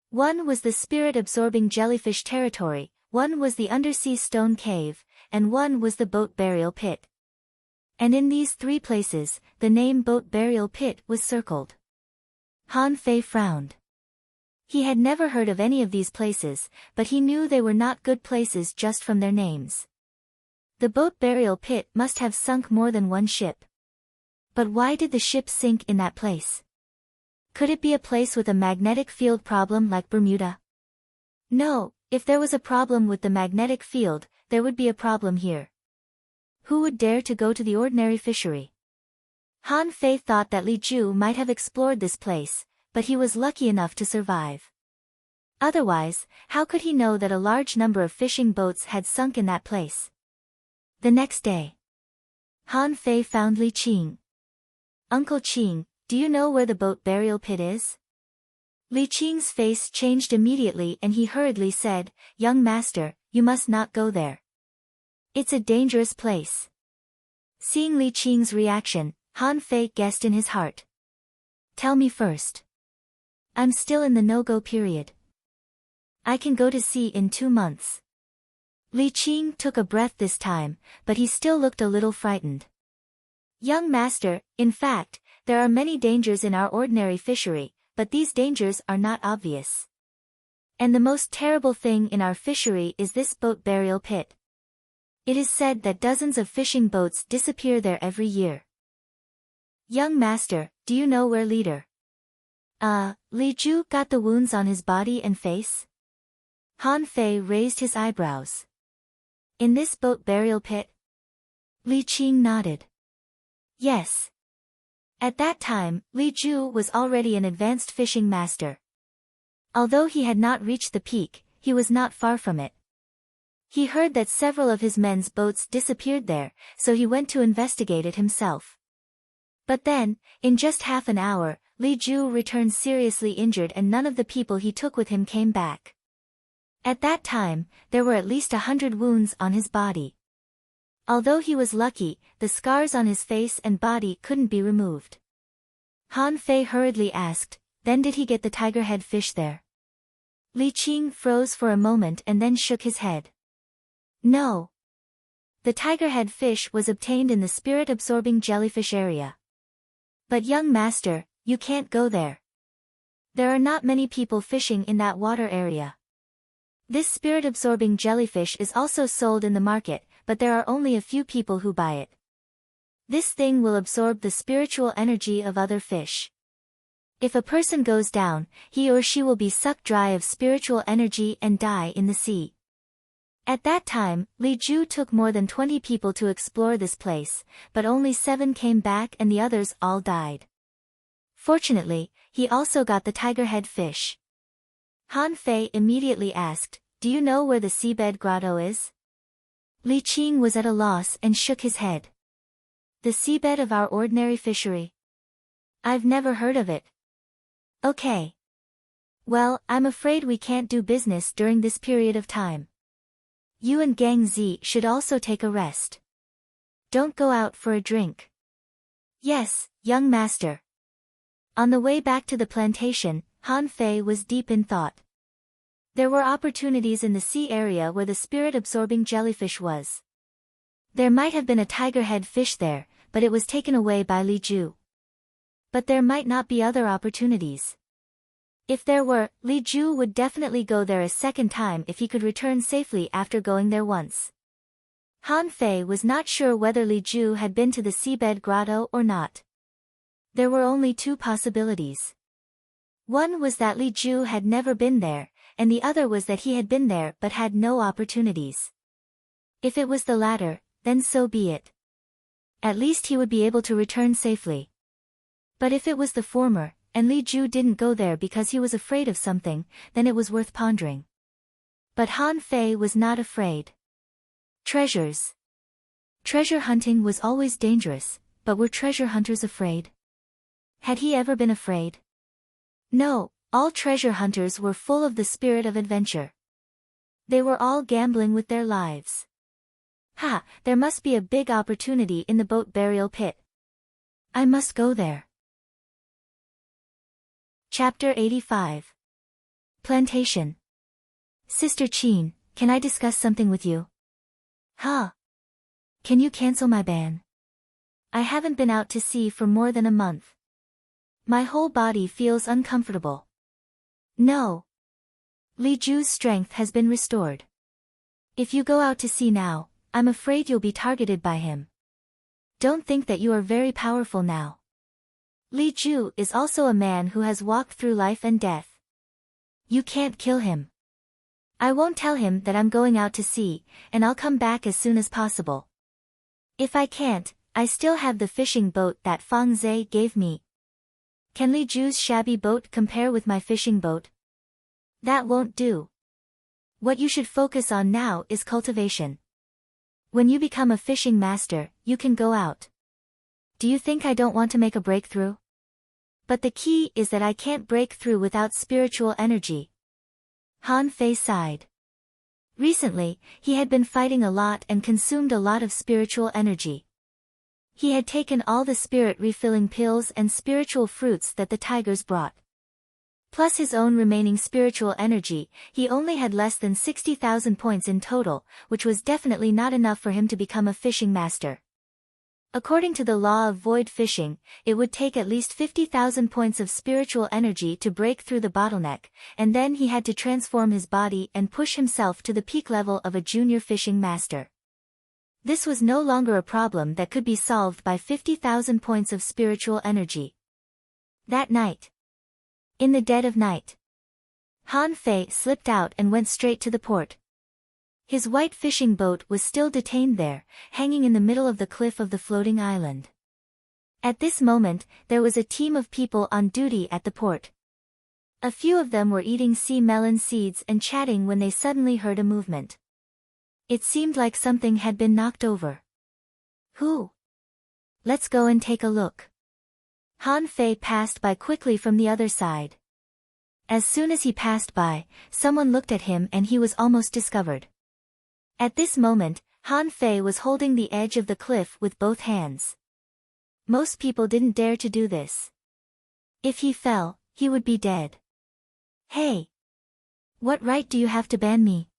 One was the spirit-absorbing jellyfish territory, one was the undersea stone cave, and one was the boat burial pit. And in these 3 places, the name boat burial pit was circled. Han Fei frowned. He had never heard of any of these places, but he knew they were not good places just from their names. The boat burial pit must have sunk more than one ship. But why did the ship sink in that place? Could it be a place with a magnetic field problem like Bermuda? No, if there was a problem with the magnetic field, there would be a problem here. Who would dare to go to the ordinary fishery? Han Fei thought that Li Ju might have explored this place, but he was lucky enough to survive. Otherwise, how could he know that a large number of fishing boats had sunk in that place? The next day, Han Fei found Li Qing. Uncle Qing, do you know where the boat burial pit is? Li Qing's face changed immediately and he hurriedly said, "Young master, you must not go there. It's a dangerous place." Seeing Li Qing's reaction, Han Fei guessed in his heart. "Tell me first. I'm still in the no-go period. I can go to sea in 2 months." Li Qing took a breath this time, but he still looked a little frightened. "Young master, in fact, there are many dangers in our ordinary fishery, but these dangers are not obvious. And the most terrible thing in our fishery is this boat burial pit. It is said that dozens of fishing boats disappear there every year." "Young master, do you know where leader Li Ju got the wounds on his body and face?" Han Fei raised his eyebrows. "In this boat burial pit?" Li Qing nodded. "Yes." At that time, Li Ju was already an advanced fishing master. Although he had not reached the peak, he was not far from it. He heard that several of his men's boats disappeared there, so he went to investigate it himself. But then, in just half an hour, Li Ju returned seriously injured and none of the people he took with him came back. At that time, there were at least 100 wounds on his body. Although he was lucky, the scars on his face and body couldn't be removed. Han Fei hurriedly asked, "Then did he get the tigerhead fish there?" Li Qing froze for a moment and then shook his head. "No. The tigerhead fish was obtained in the spirit-absorbing jellyfish area. But young master, you can't go there. There are not many people fishing in that water area. This spirit-absorbing jellyfish is also sold in the market, but there are only a few people who buy it. This thing will absorb the spiritual energy of other fish. If a person goes down, he or she will be sucked dry of spiritual energy and die in the sea." At that time, Li Ju took more than 20 people to explore this place, but only 7 came back and the others all died. Fortunately, he also got the tigerhead fish. Han Fei immediately asked, "Do you know where the seabed grotto is?" Li Qing was at a loss and shook his head. "The seabed of our ordinary fishery? I've never heard of it." "Okay. Well, I'm afraid we can't do business during this period of time. You and Gang Zi should also take a rest. Don't go out for a drink." "Yes, young master." On the way back to the plantation, Han Fei was deep in thought. There were opportunities in the sea area where the spirit-absorbing jellyfish was. There might have been a tigerhead fish there, but it was taken away by Li Ju. But there might not be other opportunities. If there were, Li Ju would definitely go there a second time if he could return safely after going there once. Han Fei was not sure whether Li Ju had been to the seabed grotto or not. There were only two possibilities. One was that Li Ju had never been there, and the other was that he had been there but had no opportunities. If it was the latter, then so be it. At least he would be able to return safely. But if it was the former, and Li Ju didn't go there because he was afraid of something, then it was worth pondering. But Han Fei was not afraid. Treasures. Treasure hunting was always dangerous, but were treasure hunters afraid? Had he ever been afraid? No, all treasure hunters were full of the spirit of adventure. They were all gambling with their lives. Ha, there must be a big opportunity in the boat burial pit. I must go there. Chapter 85. Plantation. Sister Qin, can I discuss something with you? Huh? Can you cancel my ban? I haven't been out to sea for more than a month. My whole body feels uncomfortable. No. Li Ju's strength has been restored. If you go out to sea now, I'm afraid you'll be targeted by him. Don't think that you are very powerful now. Li Ju is also a man who has walked through life and death. You can't kill him. I won't tell him that I'm going out to sea, and I'll come back as soon as possible. If I can't, I still have the fishing boat that Fang Zhe gave me. Can Li Ju's shabby boat compare with my fishing boat? That won't do. What you should focus on now is cultivation. When you become a fishing master, you can go out. Do you think I don't want to make a breakthrough? But the key is that I can't break through without spiritual energy. Han Fei sighed. Recently, he had been fighting a lot and consumed a lot of spiritual energy. He had taken all the spirit refilling pills and spiritual fruits that the tigers brought. Plus his own remaining spiritual energy, he only had less than 60,000 points in total, which was definitely not enough for him to become a fishing master. According to the law of void fishing, it would take at least 50,000 points of spiritual energy to break through the bottleneck, and then he had to transform his body and push himself to the peak level of a junior fishing master. This was no longer a problem that could be solved by 50,000 points of spiritual energy. That night. In the dead of night. Han Fei slipped out and went straight to the port. His white fishing boat was still detained there, hanging in the middle of the cliff of the floating island. At this moment, there was a team of people on duty at the port. A few of them were eating sea melon seeds and chatting when they suddenly heard a movement. It seemed like something had been knocked over. Who? Let's go and take a look. Han Fei passed by quickly from the other side. As soon as he passed by, someone looked at him and he was almost discovered. At this moment, Han Fei was holding the edge of the cliff with both hands. Most people didn't dare to do this. If he fell, he would be dead. Hey! What right do you have to ban me?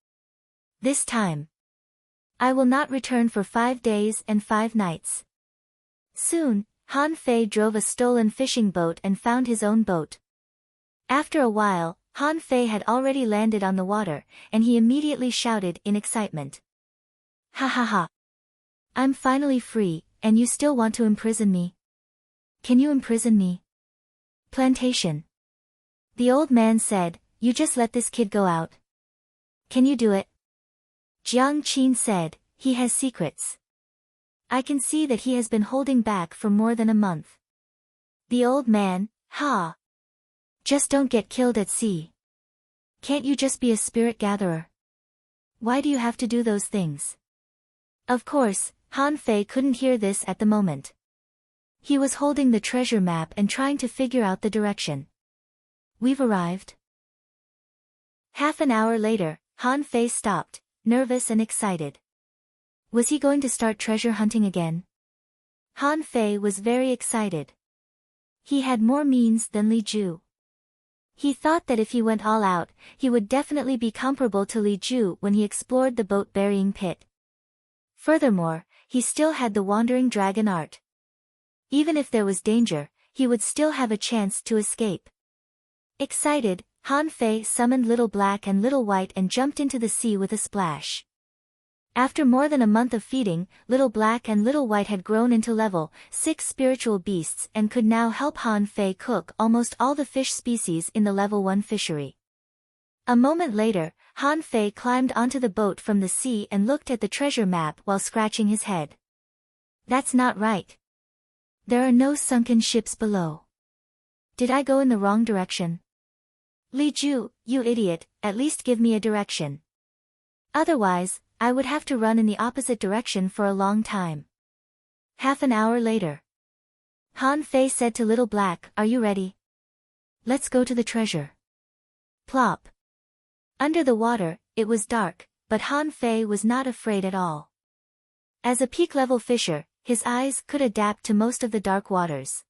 This time. I will not return for 5 days and 5 nights. Soon, Han Fei drove a stolen fishing boat and found his own boat. After a while, Han Fei had already landed on the water, and he immediately shouted in excitement. Ha ha ha! I'm finally free, and you still want to imprison me? Can you imprison me? Plantation. The old man said, you just let this kid go out. Can you do it? Jiang Qin said, he has secrets. I can see that he has been holding back for more than a month. The old man, ha! Just don't get killed at sea. Can't you just be a spirit gatherer? Why do you have to do those things? Of course, Han Fei couldn't hear this at the moment. He was holding the treasure map and trying to figure out the direction. We've arrived. Half an hour later, Han Fei stopped, nervous and excited. Was he going to start treasure hunting again? Han Fei was very excited. He had more means than Li Ju. He thought that if he went all out, he would definitely be comparable to Li Ju when he explored the boat-burying pit. Furthermore, he still had the wandering dragon art. Even if there was danger, he would still have a chance to escape. Excited, Han Fei summoned Little Black and Little White and jumped into the sea with a splash. After more than a month of feeding, Little Black and Little White had grown into level 6 spiritual beasts and could now help Han Fei cook almost all the fish species in the level 1 fishery. A moment later, Han Fei climbed onto the boat from the sea and looked at the treasure map while scratching his head. That's not right. There are no sunken ships below. Did I go in the wrong direction? Li Ju, you idiot, at least give me a direction. Otherwise, I would have to run in the opposite direction for a long time. Half an hour later. Han Fei said to Little Black, "Are you ready? Let's go to the treasure." Plop. Under the water, it was dark, but Han Fei was not afraid at all. As a peak-level fisher, his eyes could adapt to most of the dark waters.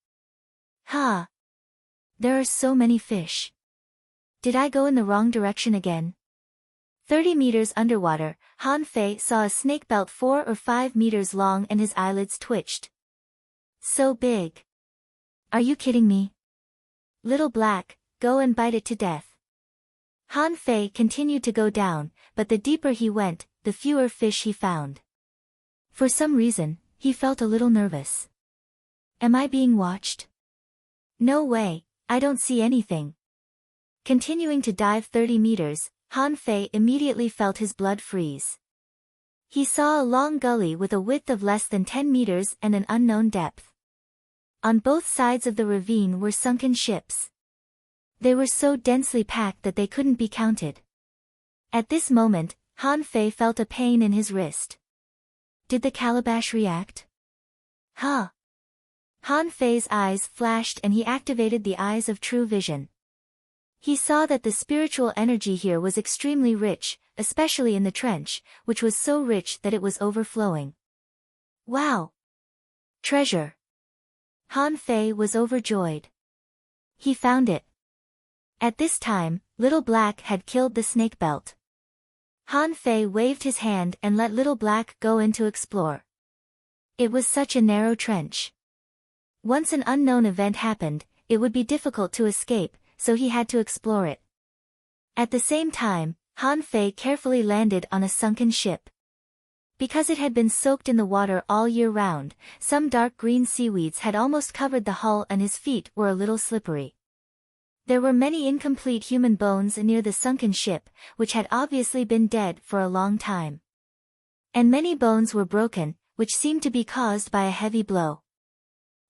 Ha! There are so many fish. Did I go in the wrong direction again? 30 meters underwater, Han Fei saw a snake belt 4 or 5 meters long and his eyelids twitched. So big. Are you kidding me? Little Black, go and bite it to death. Han Fei continued to go down, but the deeper he went, the fewer fish he found. For some reason, he felt a little nervous. Am I being watched? No way, I don't see anything. Continuing to dive 30 meters, Han Fei immediately felt his blood freeze. He saw a long gully with a width of less than 10 meters and an unknown depth. On both sides of the ravine were sunken ships. They were so densely packed that they couldn't be counted. At this moment, Han Fei felt a pain in his wrist. Did the calabash react? Huh? Han Fei's eyes flashed and he activated the eyes of true vision. He saw that the spiritual energy here was extremely rich, especially in the trench, which was so rich that it was overflowing. Wow! Treasure! Han Fei was overjoyed. He found it. At this time, Little Black had killed the snake belt. Han Fei waved his hand and let Little Black go in to explore. It was such a narrow trench. Once an unknown event happened, it would be difficult to escape, so he had to explore it. At the same time, Han Fei carefully landed on a sunken ship. Because it had been soaked in the water all year round, some dark green seaweeds had almost covered the hull and his feet were a little slippery. There were many incomplete human bones near the sunken ship, which had obviously been dead for a long time. And many bones were broken, which seemed to be caused by a heavy blow.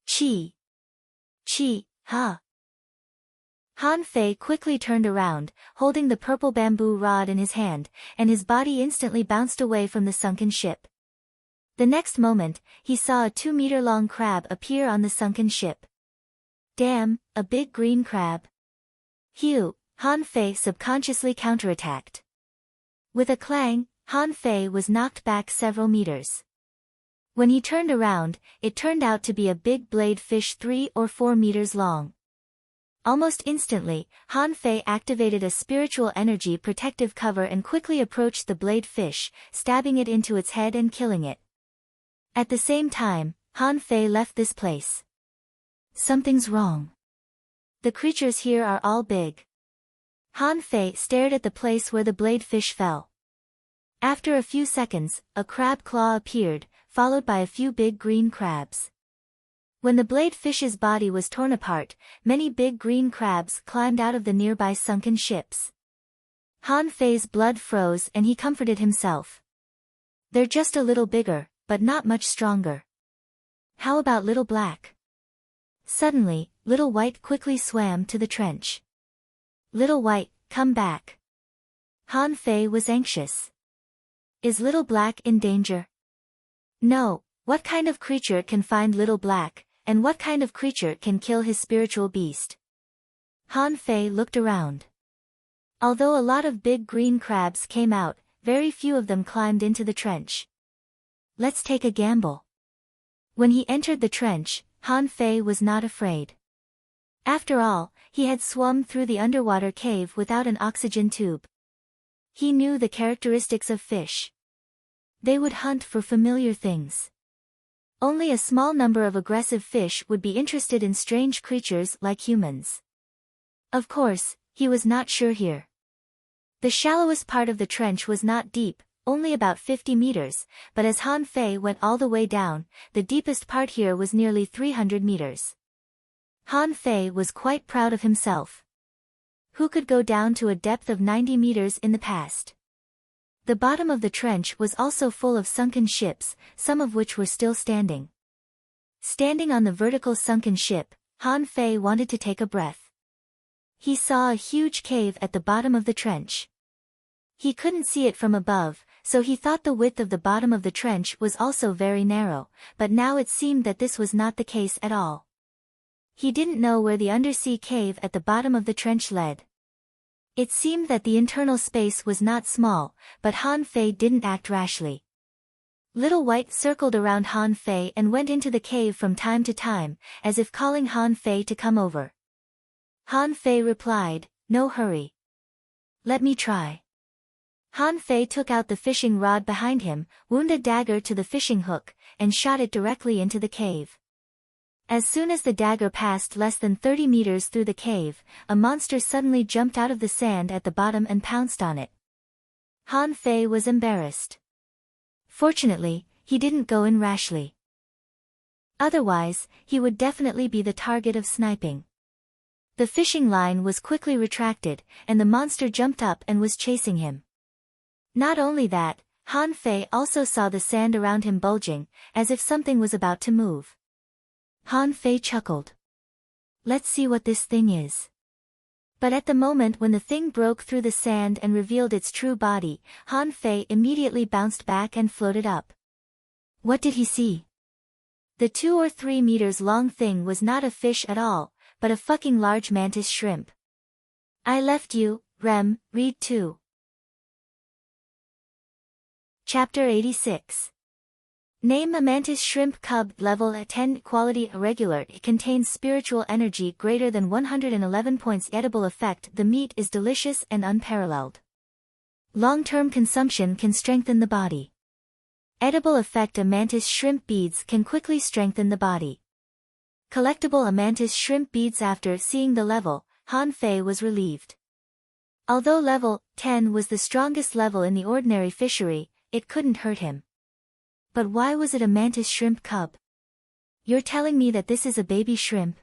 Chi! Chi, ha! Han Fei quickly turned around, holding the purple bamboo rod in his hand, and his body instantly bounced away from the sunken ship. The next moment, he saw a 2-meter-long crab appear on the sunken ship. Damn, a big green crab. Phew, Han Fei subconsciously counterattacked. With a clang, Han Fei was knocked back several meters. When he turned around, it turned out to be a big blade fish 3 or 4 meters long. Almost instantly, Han Fei activated a spiritual energy protective cover and quickly approached the blade fish, stabbing it into its head and killing it. At the same time, Han Fei left this place. Something's wrong. The creatures here are all big. Han Fei stared at the place where the blade fish fell. After a few seconds, a crab claw appeared, followed by a few big green crabs. When the blade fish's body was torn apart, many big green crabs climbed out of the nearby sunken ships. Han Fei's blood froze and he comforted himself. They're just a little bigger, but not much stronger. How about Little Black? Suddenly, Little White quickly swam to the trench. Little White, come back. Han Fei was anxious. Is Little Black in danger? No, what kind of creature can find Little Black, and what kind of creature can kill his spiritual beast? Han Fei looked around. Although a lot of big green crabs came out, very few of them climbed into the trench. Let's take a gamble. When he entered the trench, Han Fei was not afraid. After all, he had swum through the underwater cave without an oxygen tube. He knew the characteristics of fish. They would hunt for familiar things. Only a small number of aggressive fish would be interested in strange creatures like humans. Of course, he was not sure here. The shallowest part of the trench was not deep, only about 50 meters, but as Han Fei went all the way down, the deepest part here was nearly 300 meters. Han Fei was quite proud of himself. Who could go down to a depth of 90 meters in the past? The bottom of the trench was also full of sunken ships, some of which were still standing. Standing on the vertical sunken ship, Han Fei wanted to take a breath. He saw a huge cave at the bottom of the trench. He couldn't see it from above, so he thought the width of the bottom of the trench was also very narrow, but now it seemed that this was not the case at all. He didn't know where the undersea cave at the bottom of the trench led. It seemed that the internal space was not small, but Han Fei didn't act rashly. Little White circled around Han Fei and went into the cave from time to time, as if calling Han Fei to come over. Han Fei replied, "No hurry. Let me try." Han Fei took out the fishing rod behind him, wound a dagger to the fishing hook, and shot it directly into the cave. As soon as the dagger passed less than 30 meters through the cave, a monster suddenly jumped out of the sand at the bottom and pounced on it. Han Fei was embarrassed. Fortunately, he didn't go in rashly. Otherwise, he would definitely be the target of sniping. The fishing line was quickly retracted, and the monster jumped up and was chasing him. Not only that, Han Fei also saw the sand around him bulging, as if something was about to move. Han Fei chuckled. "Let's see what this thing is." But at the moment when the thing broke through the sand and revealed its true body, Han Fei immediately bounced back and floated up. What did he see? The 2 or 3 meters long thing was not a fish at all, but a fucking large mantis shrimp. I left you, Rem, read 2. Chapter 86. Name a mantis shrimp cub. Level 10. Quality irregular. It contains spiritual energy greater than 111 points. Edible effect. The meat is delicious and unparalleled. Long-term consumption can strengthen the body. Edible effect. A mantis shrimp beads can quickly strengthen the body. Collectible. A mantis shrimp beads. After seeing the level, Han Fei was relieved. Although level 10 was the strongest level in the ordinary fishery, it couldn't hurt him. But why was it a mantis shrimp cub? You're telling me that this is a baby shrimp?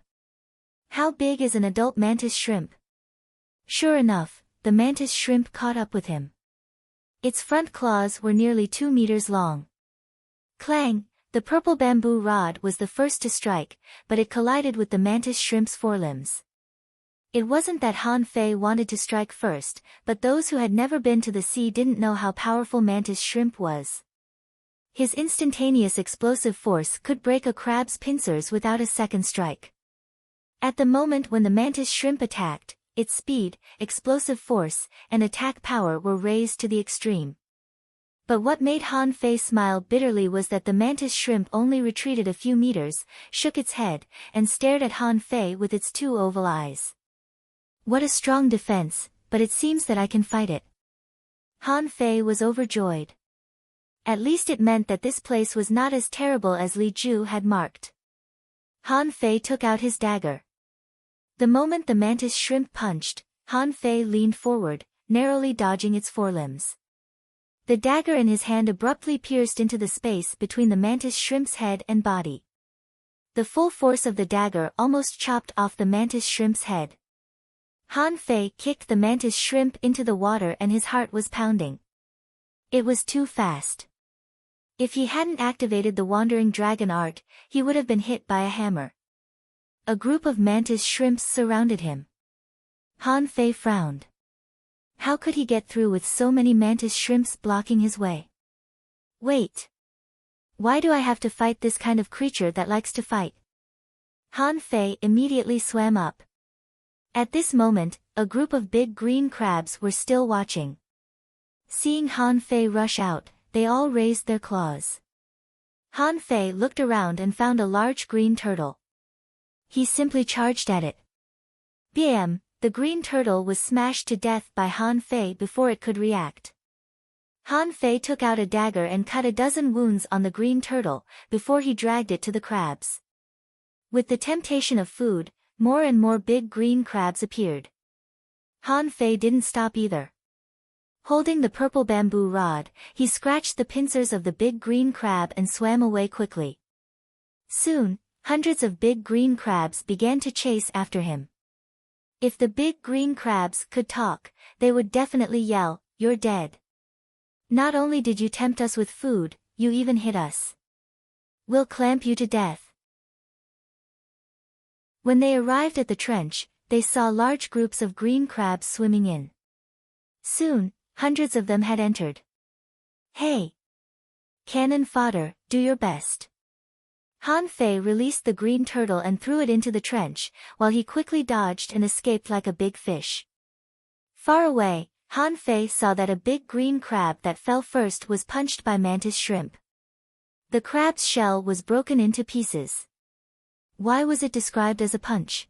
How big is an adult mantis shrimp? Sure enough, the mantis shrimp caught up with him. Its front claws were nearly 2 meters long. Clang! The purple bamboo rod was the first to strike, but it collided with the mantis shrimp's forelimbs. It wasn't that Han Fei wanted to strike first, but those who had never been to the sea didn't know how powerful mantis shrimp was. His instantaneous explosive force could break a crab's pincers without a second strike. At the moment when the mantis shrimp attacked, its speed, explosive force, and attack power were raised to the extreme. But what made Han Fei smile bitterly was that the mantis shrimp only retreated a few meters, shook its head, and stared at Han Fei with its 2 oval eyes. What a strong defense, but it seems that I can fight it. Han Fei was overjoyed. At least it meant that this place was not as terrible as Li Ju had marked. Han Fei took out his dagger. The moment the mantis shrimp punched, Han Fei leaned forward, narrowly dodging its forelimbs. The dagger in his hand abruptly pierced into the space between the mantis shrimp's head and body. The full force of the dagger almost chopped off the mantis shrimp's head. Han Fei kicked the mantis shrimp into the water and his heart was pounding. It was too fast. If he hadn't activated the wandering dragon art, he would have been hit by a hammer. A group of mantis shrimps surrounded him. Han Fei frowned. How could he get through with so many mantis shrimps blocking his way? Wait. Why do I have to fight this kind of creature that likes to fight? Han Fei immediately swam up. At this moment, a group of big green crabs were still watching. Seeing Han Fei rush out, they all raised their claws. Han Fei looked around and found a large green turtle. He simply charged at it. Bam! The green turtle was smashed to death by Han Fei before it could react. Han Fei took out a dagger and cut a dozen wounds on the green turtle, before he dragged it to the crabs. With the temptation of food, more and more big green crabs appeared. Han Fei didn't stop either. Holding the purple bamboo rod, he scratched the pincers of the big green crab and swam away quickly. Soon, hundreds of big green crabs began to chase after him. If the big green crabs could talk, they would definitely yell, "You're dead. Not only did you tempt us with food, you even hit us. We'll clamp you to death." When they arrived at the trench, they saw large groups of green crabs swimming in. Soon, hundreds of them had entered. "Hey! Cannon fodder, do your best." Han Fei released the green turtle and threw it into the trench, while he quickly dodged and escaped like a big fish. Far away, Han Fei saw that a big green crab that fell first was punched by mantis shrimp. The crab's shell was broken into pieces. Why was it described as a punch?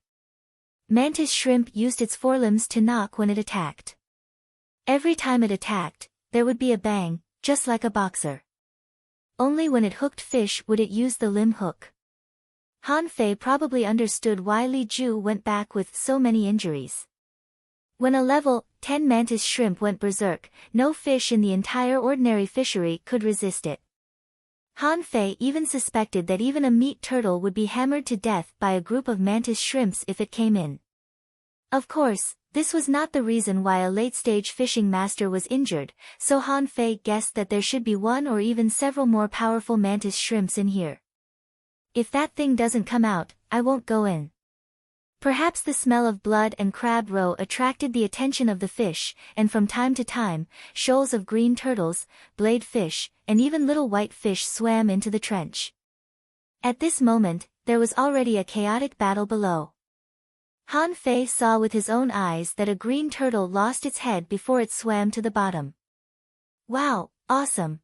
Mantis shrimp used its forelimbs to knock when it attacked. Every time it attacked, there would be a bang, just like a boxer. Only when it hooked fish would it use the limb hook. Han Fei probably understood why Li Ju went back with so many injuries. When a level 10 mantis shrimp went berserk, no fish in the entire ordinary fishery could resist it. Han Fei even suspected that even a meat turtle would be hammered to death by a group of mantis shrimps if it came in. Of course, this was not the reason why a late-stage fishing master was injured, so Han Fei guessed that there should be one or even several more powerful mantis shrimps in here. If that thing doesn't come out, I won't go in. Perhaps the smell of blood and crab roe attracted the attention of the fish, and from time to time, shoals of green turtles, blade fish, and even little white fish swam into the trench. At this moment, there was already a chaotic battle below. Han Fei saw with his own eyes that a green turtle lost its head before it swam to the bottom. Wow, awesome!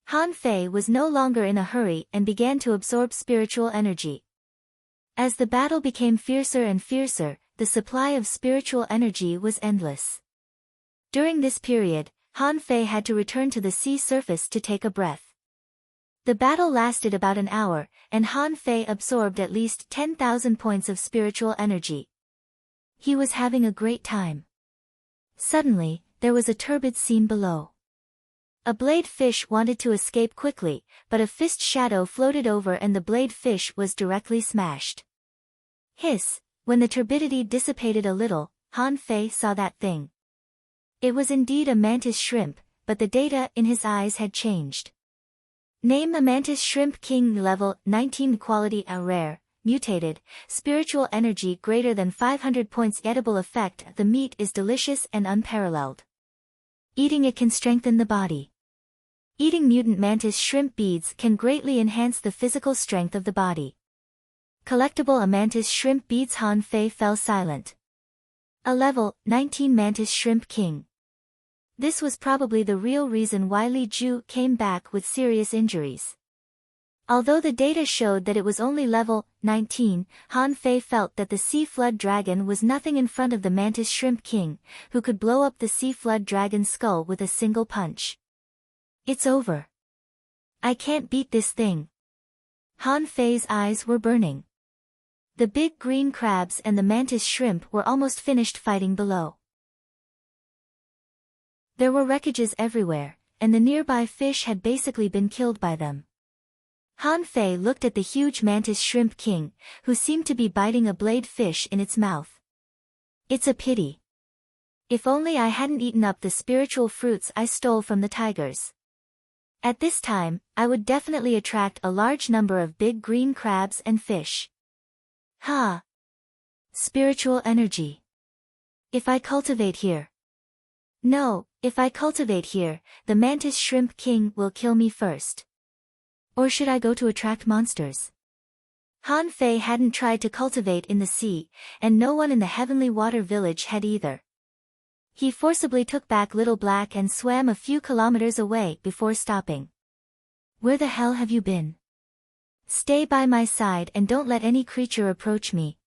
Han Fei was no longer in a hurry and began to absorb spiritual energy. As the battle became fiercer and fiercer, the supply of spiritual energy was endless. During this period, Han Fei had to return to the sea surface to take a breath. The battle lasted about an hour, and Han Fei absorbed at least 10,000 points of spiritual energy. He was having a great time. Suddenly, there was a turbid scene below. A blade fish wanted to escape quickly, but a fist shadow floated over and the blade fish was directly smashed. Hiss! When the turbidity dissipated a little, Han Fei saw that thing. It was indeed a mantis shrimp, but the data in his eyes had changed. Name: a mantis shrimp king, level 19, quality a rare, mutated, spiritual energy greater than 500 points, edible effect: the meat is delicious and unparalleled. Eating it can strengthen the body. Eating mutant mantis shrimp beads can greatly enhance the physical strength of the body. Collectible: a mantis shrimp beads. Han Fei fell silent. A level 19 mantis shrimp king. This was probably the real reason why Li Ju came back with serious injuries. Although the data showed that it was only level 19, Han Fei felt that the sea flood dragon was nothing in front of the mantis shrimp king, who could blow up the sea flood dragon's skull with a single punch. It's over. I can't beat this thing. Han Fei's eyes were burning. The big green crabs and the mantis shrimp were almost finished fighting below. There were wreckages everywhere, and the nearby fish had basically been killed by them. Han Fei looked at the huge mantis shrimp king, who seemed to be biting a blade fish in its mouth. It's a pity. If only I hadn't eaten up the spiritual fruits I stole from the tigers. At this time, I would definitely attract a large number of big green crabs and fish. Ha! Spiritual energy. If I cultivate here. No, if I cultivate here, the mantis shrimp king will kill me first. Or should I go to attract monsters? Han Fei hadn't tried to cultivate in the sea, and no one in the heavenly water village had either. He forcibly took back Little Black and swam a few kilometers away before stopping. Where the hell have you been? Stay by my side and don't let any creature approach me.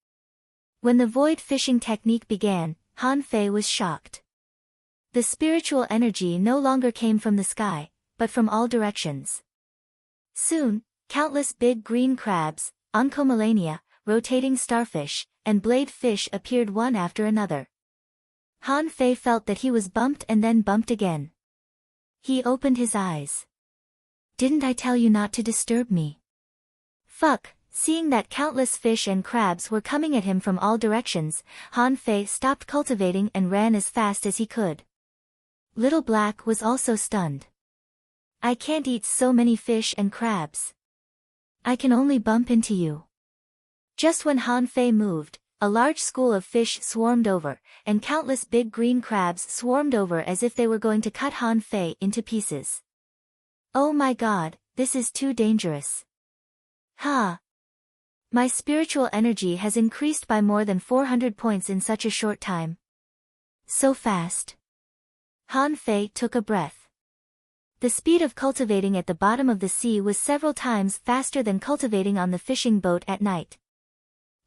When the void fishing technique began, Han Fei was shocked. The spiritual energy no longer came from the sky, but from all directions. Soon, countless big green crabs, oncomelania, rotating starfish, and blade fish appeared one after another. Han Fei felt that he was bumped and then bumped again. He opened his eyes. Didn't I tell you not to disturb me? Fuck! Seeing that countless fish and crabs were coming at him from all directions, Han Fei stopped cultivating and ran as fast as he could. Little Black was also stunned. I can't eat so many fish and crabs. I can only bump into you. Just when Han Fei moved, a large school of fish swarmed over, and countless big green crabs swarmed over as if they were going to cut Han Fei into pieces. Oh my god, this is too dangerous. Ha! My spiritual energy has increased by more than 400 points in such a short time. So fast. Han Fei took a breath. The speed of cultivating at the bottom of the sea was several times faster than cultivating on the fishing boat at night.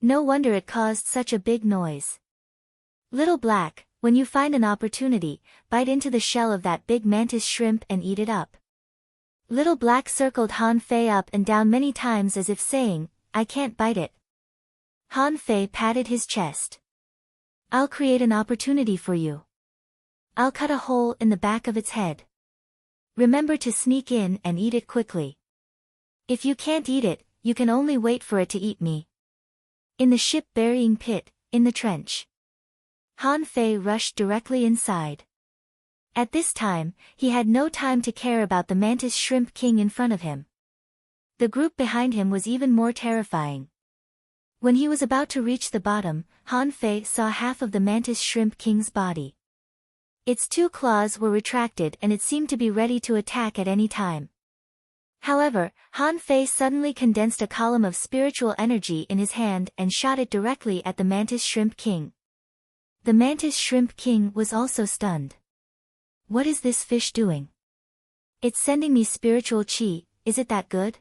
No wonder it caused such a big noise. Little Black, when you find an opportunity, bite into the shell of that big mantis shrimp and eat it up. Little Black circled Han Fei up and down many times as if saying, I can't bite it. Han Fei patted his chest. I'll create an opportunity for you. I'll cut a hole in the back of its head. Remember to sneak in and eat it quickly. If you can't eat it, you can only wait for it to eat me. In the ship burying pit, in the trench. Han Fei rushed directly inside. At this time, he had no time to care about the mantis shrimp king in front of him. The group behind him was even more terrifying. When he was about to reach the bottom, Han Fei saw half of the mantis shrimp king's body. Its two claws were retracted and it seemed to be ready to attack at any time. However, Han Fei suddenly condensed a column of spiritual energy in his hand and shot it directly at the mantis shrimp king. The mantis shrimp king was also stunned. What is this fish doing? It's sending me spiritual chi, is it that good?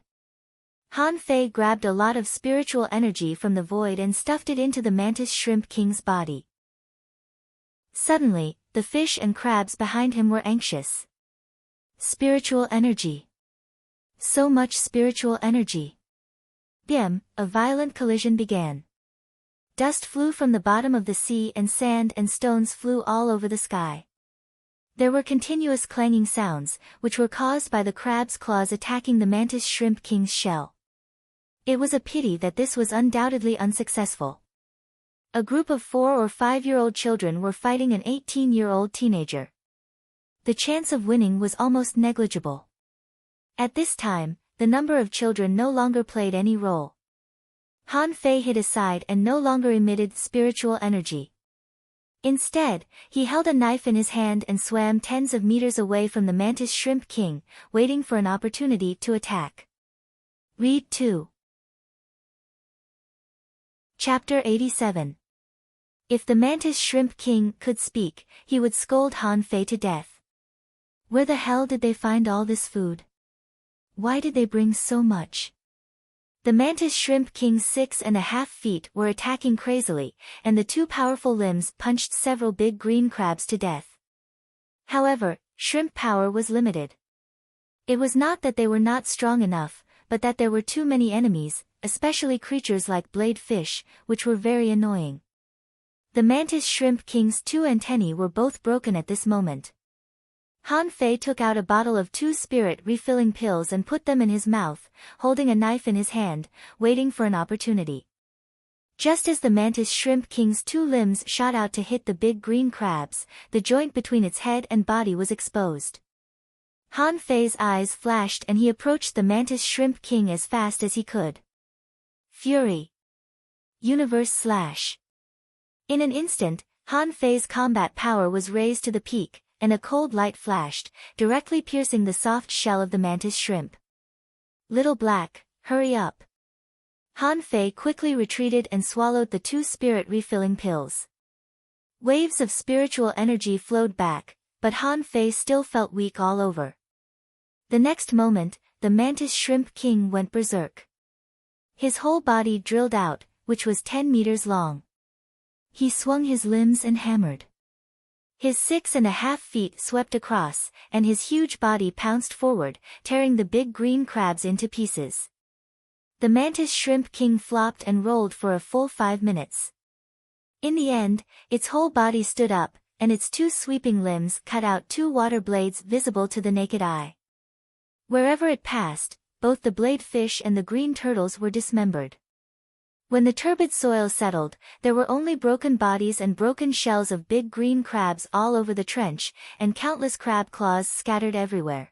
Han Fei grabbed a lot of spiritual energy from the void and stuffed it into the mantis shrimp king's body. Suddenly, the fish and crabs behind him were anxious. Spiritual energy. So much spiritual energy. Bim, a violent collision began. Dust flew from the bottom of the sea and sand and stones flew all over the sky. There were continuous clanging sounds, which were caused by the crab's claws attacking the mantis shrimp king's shell. It was a pity that this was undoubtedly unsuccessful. A group of 4 or 5-year-old children were fighting an 18-year-old teenager. The chance of winning was almost negligible. At this time, the number of children no longer played any role. Han Fei hid aside and no longer emitted spiritual energy. Instead, he held a knife in his hand and swam tens of meters away from the mantis shrimp king, waiting for an opportunity to attack. Read 2. Chapter 87. If the mantis shrimp king could speak, he would scold Han Fei to death. Where the hell did they find all this food? Why did they bring so much? The mantis shrimp king's 6.5 feet were attacking crazily, and the two powerful limbs punched several big green crabs to death. However, shrimp power was limited. It was not that they were not strong enough, but that there were too many enemies, especially creatures like blade fish, which were very annoying. The mantis shrimp king's 2 antennae were both broken at this moment. Han Fei took out a bottle of 2 spirit refilling pills and put them in his mouth, holding a knife in his hand, waiting for an opportunity. Just as the mantis shrimp king's 2 limbs shot out to hit the big green crabs, the joint between its head and body was exposed. Han Fei's eyes flashed and he approached the mantis shrimp king as fast as he could. Fury. Universe Slash. In an instant, Han Fei's combat power was raised to the peak, and a cold light flashed, directly piercing the soft shell of the mantis shrimp. Little Black, hurry up. Han Fei quickly retreated and swallowed the 2 spirit refilling pills. Waves of spiritual energy flowed back, but Han Fei still felt weak all over. The next moment, the mantis shrimp king went berserk. His whole body drilled out, which was 10 meters long. He swung his limbs and hammered. His 6.5 feet swept across, and his huge body pounced forward, tearing the big green crabs into pieces. The mantis shrimp king flopped and rolled for a full 5 minutes. In the end, its whole body stood up, and its two sweeping limbs cut out two water blades visible to the naked eye. Wherever it passed, both the blade fish and the green turtles were dismembered. When the turbid soil settled, there were only broken bodies and broken shells of big green crabs all over the trench, and countless crab claws scattered everywhere.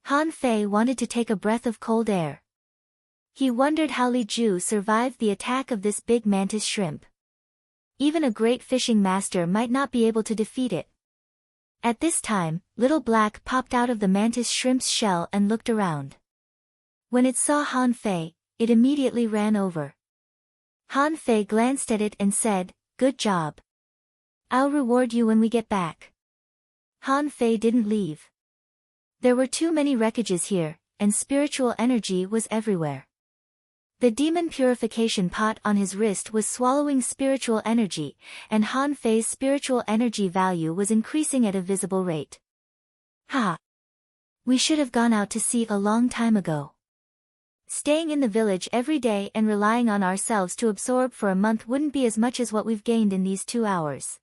Han Fei wanted to take a breath of cold air. He wondered how Li Ju survived the attack of this big mantis shrimp. Even a great fishing master might not be able to defeat it. At this time, Little Black popped out of the mantis shrimp's shell and looked around. When it saw Han Fei, it immediately ran over. Han Fei glanced at it and said, "Good job. I'll reward you when we get back." Han Fei didn't leave. There were too many wreckages here, and spiritual energy was everywhere. The demon purification pot on his wrist was swallowing spiritual energy, and Han Fei's spiritual energy value was increasing at a visible rate. Ha! We should have gone out to sea a long time ago. Staying in the village every day and relying on ourselves to absorb for a month wouldn't be as much as what we've gained in these 2 hours.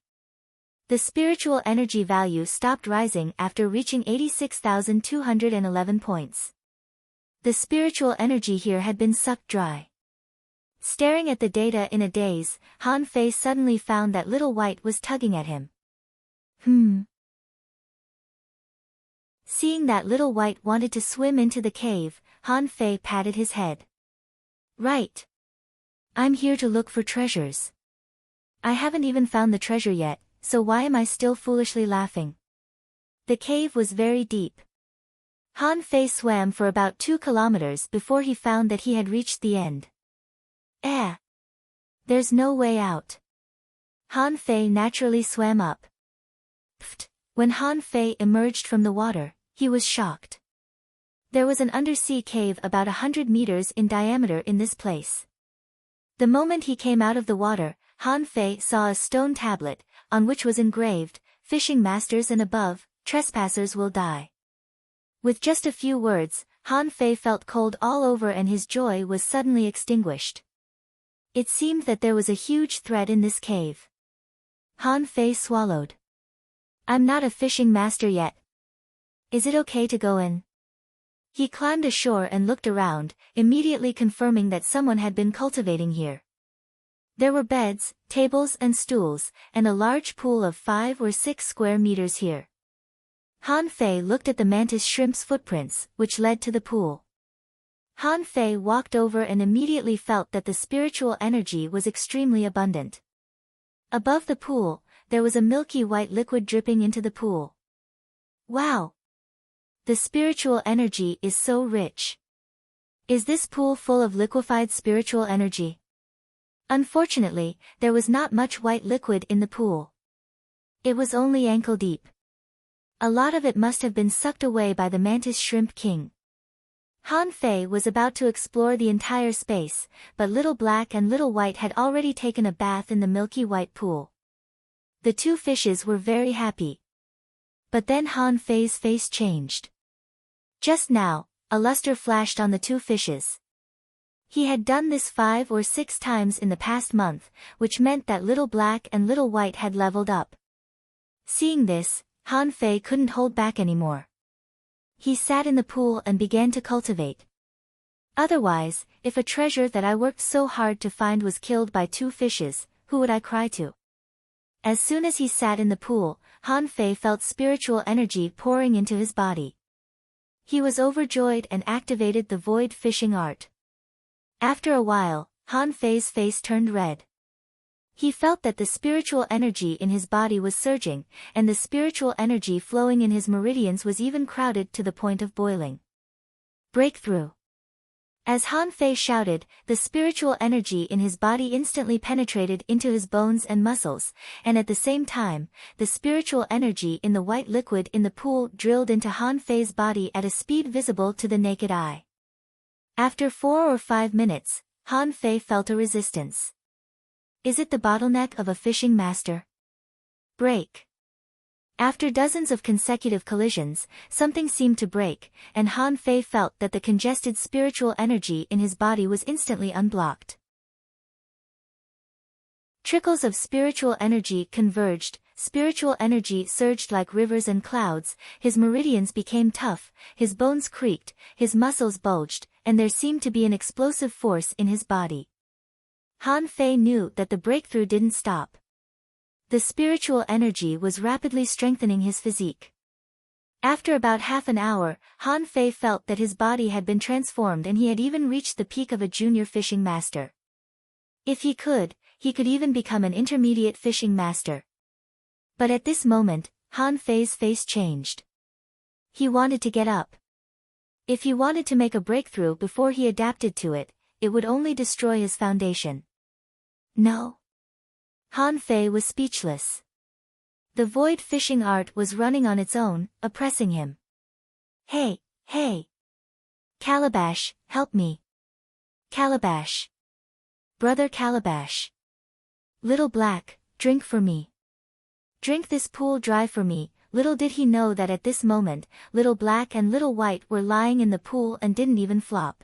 The spiritual energy value stopped rising after reaching 86,211 points. The spiritual energy here had been sucked dry. Staring at the data in a daze, Han Fei suddenly found that Little White was tugging at him. Seeing that Little White wanted to swim into the cave, Han Fei patted his head. "Right. I'm here to look for treasures. I haven't even found the treasure yet, so why am I still foolishly laughing?" The cave was very deep. Han Fei swam for about 2 kilometers before he found that he had reached the end. There's no way out. Han Fei naturally swam up. Pfft! When Han Fei emerged from the water, he was shocked. There was an undersea cave about 100 meters in diameter in this place. The moment he came out of the water, Han Fei saw a stone tablet, on which was engraved, "Fishing masters and above, trespassers will die." With just a few words, Han Fei felt cold all over and his joy was suddenly extinguished. It seemed that there was a huge threat in this cave. Han Fei swallowed. "I'm not a fishing master yet. Is it okay to go in?" He climbed ashore and looked around, immediately confirming that someone had been cultivating here. There were beds, tables and stools, and a large pool of 5 or 6 square meters here. Han Fei looked at the mantis shrimp's footprints, which led to the pool. Han Fei walked over and immediately felt that the spiritual energy was extremely abundant. Above the pool, there was a milky white liquid dripping into the pool. Wow! The spiritual energy is so rich. Is this pool full of liquefied spiritual energy? Unfortunately, there was not much white liquid in the pool. It was only ankle deep. A lot of it must have been sucked away by the mantis shrimp king. Han Fei was about to explore the entire space, but Little Black and Little White had already taken a bath in the milky white pool. The 2 fishes were very happy. But then Han Fei's face changed. Just now, a luster flashed on the 2 fishes. He had done this 5 or 6 times in the past month, which meant that Little Black and Little White had leveled up. Seeing this, Han Fei couldn't hold back anymore. He sat in the pool and began to cultivate. Otherwise, if a treasure that I worked so hard to find was killed by 2 fishes, who would I cry to? As soon as he sat in the pool, Han Fei felt spiritual energy pouring into his body. He was overjoyed and activated the void fishing art. After a while, Han Fei's face turned red. He felt that the spiritual energy in his body was surging, and the spiritual energy flowing in his meridians was even crowded to the point of boiling. Breakthrough! As Han Fei shouted, the spiritual energy in his body instantly penetrated into his bones and muscles, and at the same time, the spiritual energy in the white liquid in the pool drilled into Han Fei's body at a speed visible to the naked eye. After 4 or 5 minutes, Han Fei felt a resistance. Is it the bottleneck of a fishing master? Break. After dozens of consecutive collisions, something seemed to break, and Han Fei felt that the congested spiritual energy in his body was instantly unblocked. Trickles of spiritual energy converged, spiritual energy surged like rivers and clouds, his meridians became tough, his bones creaked, his muscles bulged, and there seemed to be an explosive force in his body. Han Fei knew that the breakthrough didn't stop. The spiritual energy was rapidly strengthening his physique. After about half an hour, Han Fei felt that his body had been transformed and he had even reached the peak of a junior fishing master. If he could even become an intermediate fishing master. But at this moment, Han Fei's face changed. He wanted to get up. If he wanted to make a breakthrough before he adapted to it, it would only destroy his foundation. No. Han Fei was speechless. The void fishing art was running on its own, oppressing him. Hey, hey! Calabash, help me! Calabash! Brother Calabash! Little Black, drink for me. Drink this pool dry for me. Little did he know that at this moment, Little Black and Little White were lying in the pool and didn't even flop.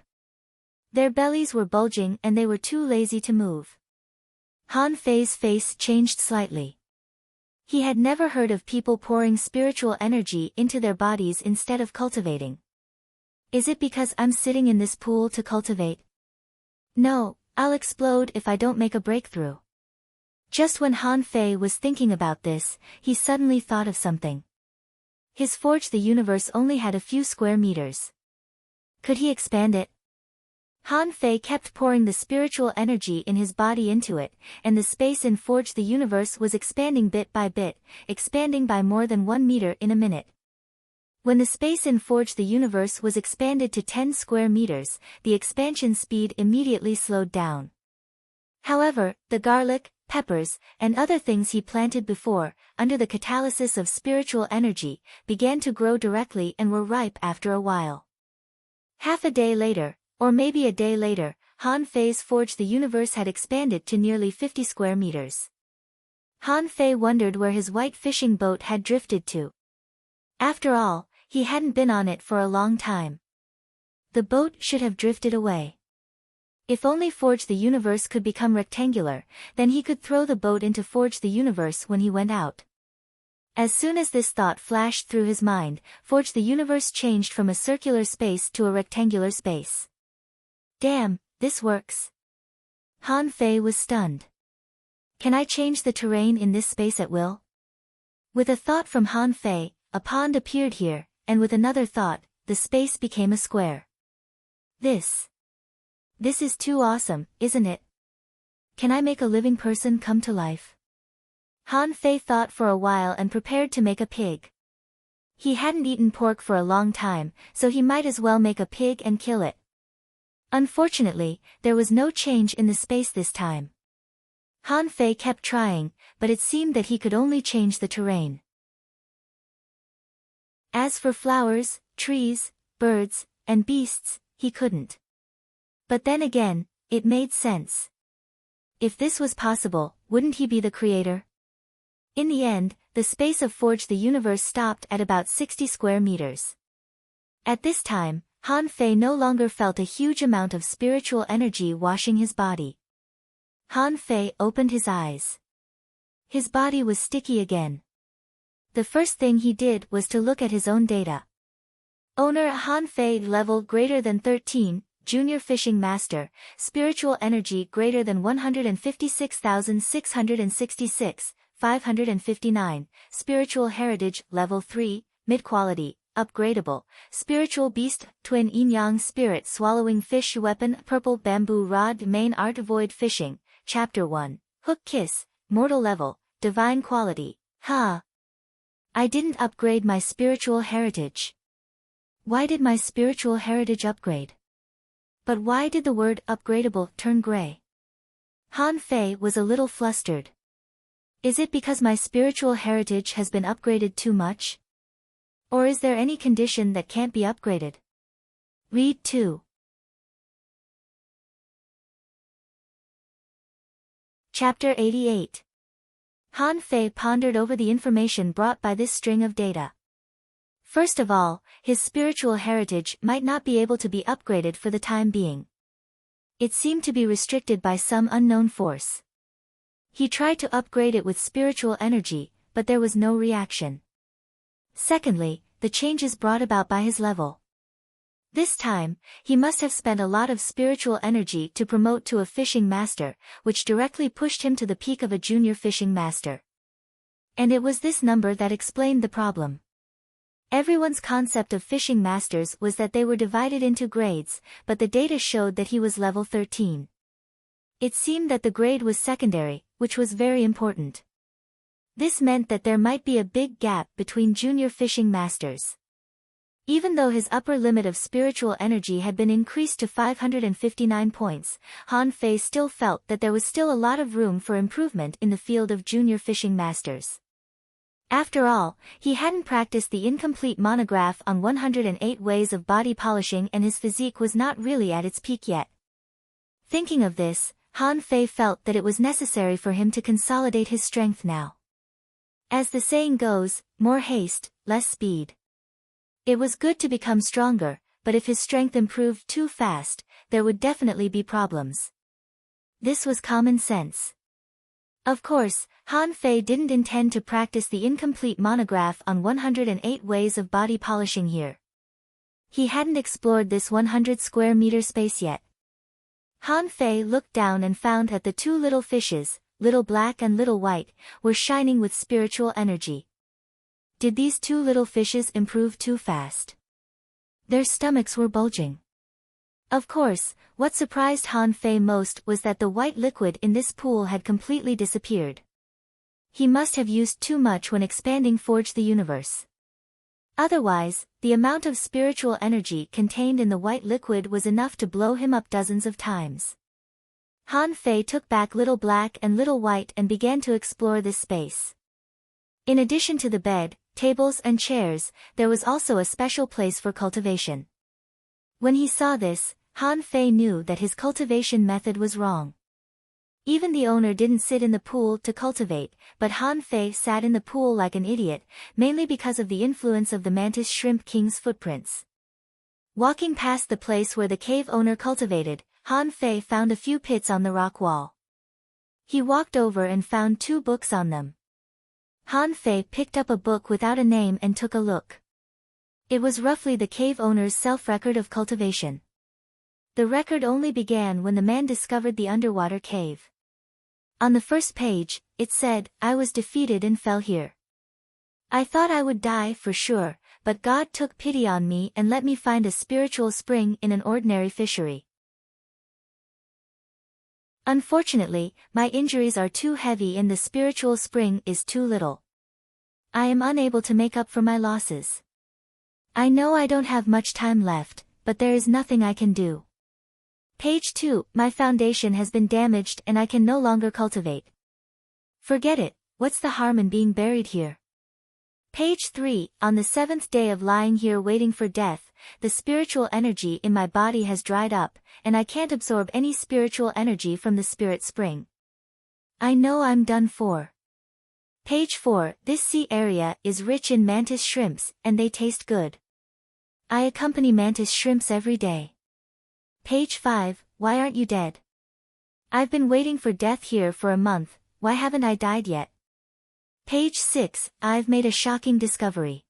Their bellies were bulging and they were too lazy to move. Han Fei's face changed slightly. He had never heard of people pouring spiritual energy into their bodies instead of cultivating. Is it because I'm sitting in this pool to cultivate? No, I'll explode if I don't make a breakthrough. Just when Han Fei was thinking about this, he suddenly thought of something. His Forge the Universe only had a few square meters. Could he expand it? Han Fei kept pouring the spiritual energy in his body into it, and the space in Forge the Universe was expanding bit by bit, expanding by more than 1 meter in a minute. When the space in Forge the Universe was expanded to 10 square meters, the expansion speed immediately slowed down. However, the garlic, peppers, and other things he planted before, under the catalysis of spiritual energy, began to grow directly and were ripe after a while. Half a day later, or maybe a day later, Han Fei's Forge the Universe had expanded to nearly 50 square meters. Han Fei wondered where his white fishing boat had drifted to. After all, he hadn't been on it for a long time. The boat should have drifted away. If only Forge the Universe could become rectangular, then he could throw the boat into Forge the Universe when he went out. As soon as this thought flashed through his mind, Forge the Universe changed from a circular space to a rectangular space. Damn, this works. Han Fei was stunned. Can I change the terrain in this space at will? With a thought from Han Fei, a pond appeared here, and with another thought, the space became a square. This is too awesome, isn't it? Can I make a living person come to life? Han Fei thought for a while and prepared to make a pig. He hadn't eaten pork for a long time, so he might as well make a pig and kill it. Unfortunately, there was no change in the space this time. Han Fei kept trying, but it seemed that he could only change the terrain. As for flowers, trees, birds, and beasts, he couldn't. But then again, it made sense. If this was possible, wouldn't he be the creator? In the end, the space of Forge the Universe stopped at about 60 square meters. At this time, Han Fei no longer felt a huge amount of spiritual energy washing his body. Han Fei opened his eyes. His body was sticky again. The first thing he did was to look at his own data. Owner Han Fei level greater than 13, Junior Fishing Master, Spiritual Energy greater than 156,666, 559, Spiritual Heritage level 3, Mid-Quality, Upgradable, Spiritual Beast, Twin Yin-Yang Spirit Swallowing Fish Weapon Purple Bamboo Rod Main Art Void Fishing, Chapter 1, Hook Kiss, Mortal Level, Divine Quality, I didn't upgrade my spiritual heritage. Why did my spiritual heritage upgrade? But why did the word upgradable turn gray? Han Fei was a little flustered. Is it because my spiritual heritage has been upgraded too much? Or is there any condition that can't be upgraded? Read 2. Chapter 88. Han Fei pondered over the information brought by this string of data. First of all, his spiritual heritage might not be able to be upgraded for the time being. It seemed to be restricted by some unknown force. He tried to upgrade it with spiritual energy, but there was no reaction. Secondly, the changes brought about by his level. This time, he must have spent a lot of spiritual energy to promote to a fishing master, which directly pushed him to the peak of a junior fishing master. And it was this number that explained the problem. Everyone's concept of fishing masters was that they were divided into grades, but the data showed that he was level 13. It seemed that the grade was secondary, which was very important. This meant that there might be a big gap between junior fishing masters. Even though his upper limit of spiritual energy had been increased to 559 points, Han Fei still felt that there was still a lot of room for improvement in the field of junior fishing masters. After all, he hadn't practiced the incomplete monograph on 108 ways of body polishing and his physique was not really at its peak yet. Thinking of this, Han Fei felt that it was necessary for him to consolidate his strength now. As the saying goes, more haste, less speed. It was good to become stronger, but if his strength improved too fast, there would definitely be problems. This was common sense. Of course, Han Fei didn't intend to practice the incomplete monograph on 108 ways of body polishing here. He hadn't explored this 100 square meter space yet. Han Fei looked down and found that the two little fishes, Little Black and Little White, were shining with spiritual energy. Did these two little fishes improve too fast? Their stomachs were bulging. Of course, what surprised Han Fei most was that the white liquid in this pool had completely disappeared. He must have used too much when expanding Forge the Universe. Otherwise, the amount of spiritual energy contained in the white liquid was enough to blow him up dozens of times. Han Fei took back Little Black and Little White and began to explore this space. In addition to the bed, tables and chairs, there was also a special place for cultivation. When he saw this, Han Fei knew that his cultivation method was wrong. Even the owner didn't sit in the pool to cultivate, but Han Fei sat in the pool like an idiot, mainly because of the influence of the Mantis Shrimp King's footprints. Walking past the place where the cave owner cultivated, Han Fei found a few pits on the rock wall. He walked over and found 2 books on them. Han Fei picked up a book without a name and took a look. It was roughly the cave owner's self-record of cultivation. The record only began when the man discovered the underwater cave. On the first page, it said, "I was defeated and fell here. I thought I would die for sure, but God took pity on me and let me find a spiritual spring in an ordinary fishery. Unfortunately, my injuries are too heavy and the spiritual spring is too little. I am unable to make up for my losses. I know I don't have much time left, but there is nothing I can do. Page 2, my foundation has been damaged and I can no longer cultivate. Forget it, what's the harm in being buried here? Page 3, on the 7th day of lying here waiting for death, the spiritual energy in my body has dried up, and I can't absorb any spiritual energy from the spirit spring. I know I'm done for. Page 4, this sea area is rich in mantis shrimps, and they taste good. I accompany mantis shrimps every day. Page 5, why aren't you dead? I've been waiting for death here for a month, why haven't I died yet? Page 6, I've made a shocking discovery.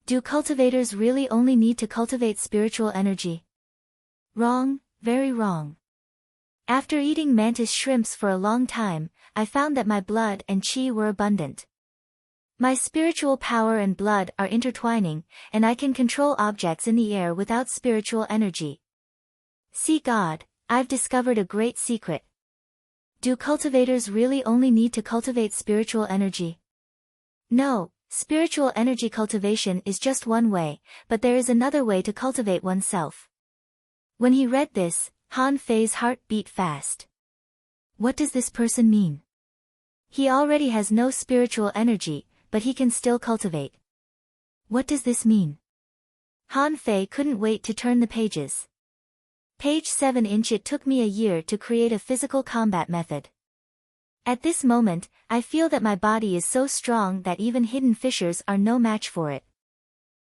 Do cultivators really only need to cultivate spiritual energy? Wrong, very wrong. After eating mantis shrimps for a long time, I found that my blood and chi were abundant. My spiritual power and blood are intertwining, and I can control objects in the air without spiritual energy. See God, I've discovered a great secret. Do cultivators really only need to cultivate spiritual energy? No, spiritual energy cultivation is just one way, but there is another way to cultivate oneself. When he read this, Han Fei's heart beat fast. What does this person mean? He already has no spiritual energy, but he can still cultivate. What does this mean? Han Fei couldn't wait to turn the pages. Page 7 inch. It took me a year to create a physical combat method. At this moment, I feel that my body is so strong that even hidden fissures are no match for it.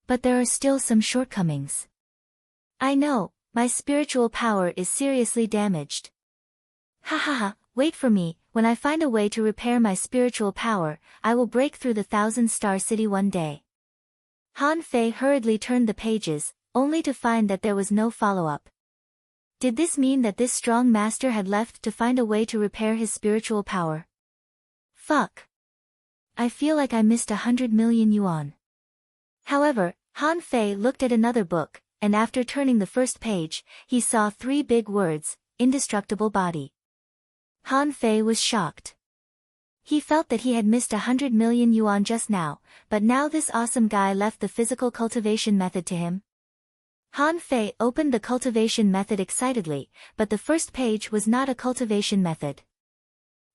But there are still some shortcomings. I know, my spiritual power is seriously damaged. Ha ha ha, wait for me, when I find a way to repair my spiritual power, I will break through the 1,000-star city one day. Han Fei hurriedly turned the pages, only to find that there was no follow-up. Did this mean that this strong master had left to find a way to repair his spiritual power? Fuck. I feel like I missed 100 million yuan. However, Han Fei looked at another book, and after turning the first page, he saw 3 big words, indestructible body. Han Fei was shocked. He felt that he had missed 100 million yuan just now, but now this awesome guy left the physical cultivation method to him. Han Fei opened the cultivation method excitedly, but the first page was not a cultivation method.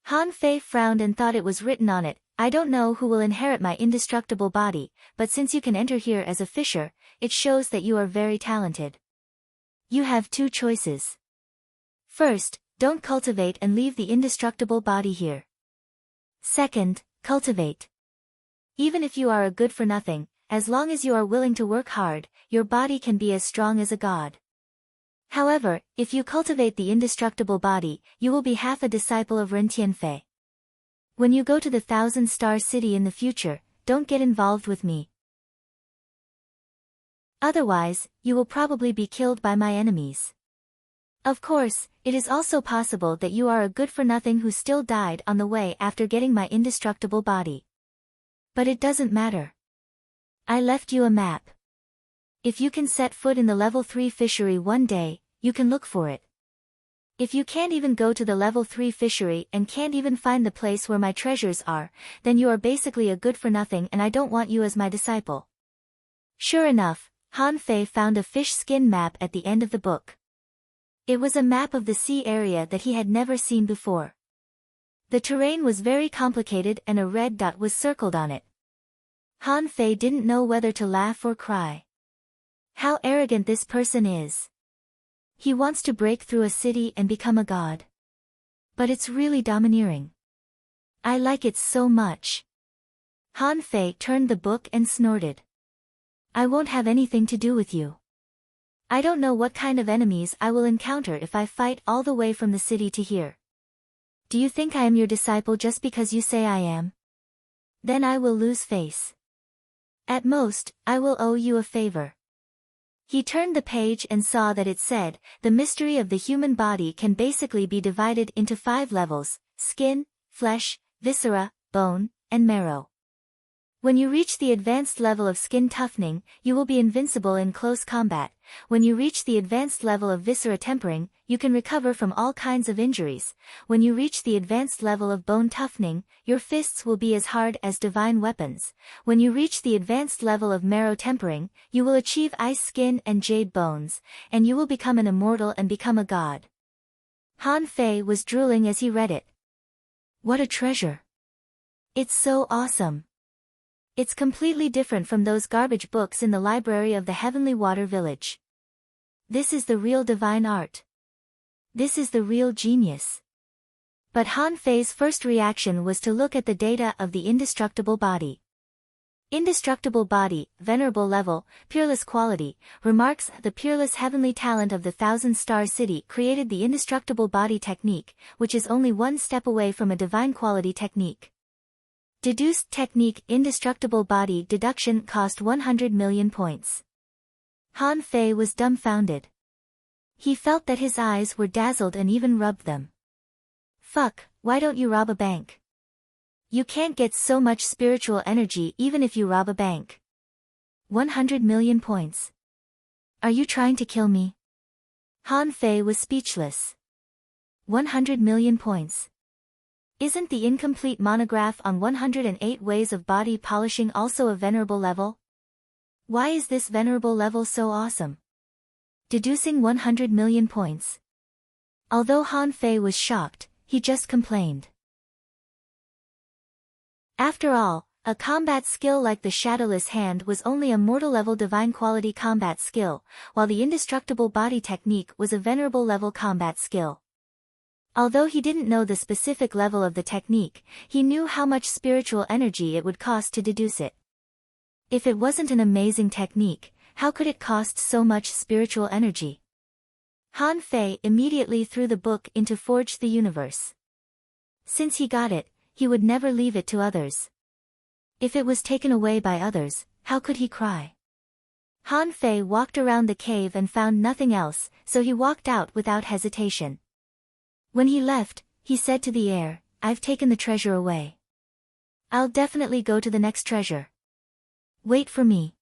Han Fei frowned and thought it was written on it, I don't know who will inherit my indestructible body, but since you can enter here as a fisher, it shows that you are very talented. You have 2 choices. First, don't cultivate and leave the indestructible body here. Second, cultivate. Even if you are a good for nothing, as long as you are willing to work hard, your body can be as strong as a god. However, if you cultivate the indestructible body, you will be half a disciple of Ren Tianfei. When you go to the 1,000-star city in the future, don't get involved with me. Otherwise, you will probably be killed by my enemies. Of course, it is also possible that you are a good-for-nothing who still died on the way after getting my indestructible body. But it doesn't matter. I left you a map. If you can set foot in the level 3 fishery one day, you can look for it. If you can't even go to the level 3 fishery and can't even find the place where my treasures are, then you are basically a good-for-nothing and I don't want you as my disciple. Sure enough, Han Fei found a fish skin map at the end of the book. It was a map of the sea area that he had never seen before. The terrain was very complicated and a red dot was circled on it. Han Fei didn't know whether to laugh or cry. How arrogant this person is. He wants to break through a city and become a god. But it's really domineering. I like it so much. Han Fei turned the book and snorted. I won't have anything to do with you. I don't know what kind of enemies I will encounter if I fight all the way from the city to here. Do you think I am your disciple just because you say I am? Then I will lose face. At most, I will owe you a favor. He turned the page and saw that it said, the mystery of the human body can basically be divided into 5 levels, skin, flesh, viscera, bone, and marrow. When you reach the advanced level of skin toughening, you will be invincible in close combat. When you reach the advanced level of viscera tempering, you can recover from all kinds of injuries. When you reach the advanced level of bone toughening, your fists will be as hard as divine weapons. When you reach the advanced level of marrow tempering, you will achieve ice skin and jade bones, and you will become an immortal and become a god. Han Fei was drooling as he read it. What a treasure! It's so awesome! It's completely different from those garbage books in the library of the Heavenly Water Village. This is the real divine art. This is the real genius. But Han Fei's first reaction was to look at the data of the indestructible body. Indestructible body, venerable level, peerless quality, remarks, the peerless heavenly talent of the 1,000-star city created the indestructible body technique, which is only one step away from a divine quality technique. Deduced technique indestructible body deduction cost 100 million points. Han Fei was dumbfounded. He felt that his eyes were dazzled and even rubbed them. Fuck, why don't you rob a bank? You can't get so much spiritual energy even if you rob a bank. 100 million points. Are you trying to kill me? Han Fei was speechless. 100 million points. Isn't the incomplete monograph on 108 ways of body polishing also a venerable level? Why is this venerable level so awesome? Deducing 100 million points. Although Han Fei was shocked, he just complained. After all, a combat skill like the Shadowless Hand was only a mortal level divine quality combat skill, while the indestructible body technique was a venerable level combat skill. Although he didn't know the specific level of the technique, he knew how much spiritual energy it would cost to deduce it. If it wasn't an amazing technique, how could it cost so much spiritual energy? Han Fei immediately threw the book into Forge the Universe. Since he got it, he would never leave it to others. If it was taken away by others, how could he cry? Han Fei walked around the cave and found nothing else, so he walked out without hesitation. When he left, he said to the air, "I've taken the treasure away. I'll definitely go to the next treasure. Wait for me.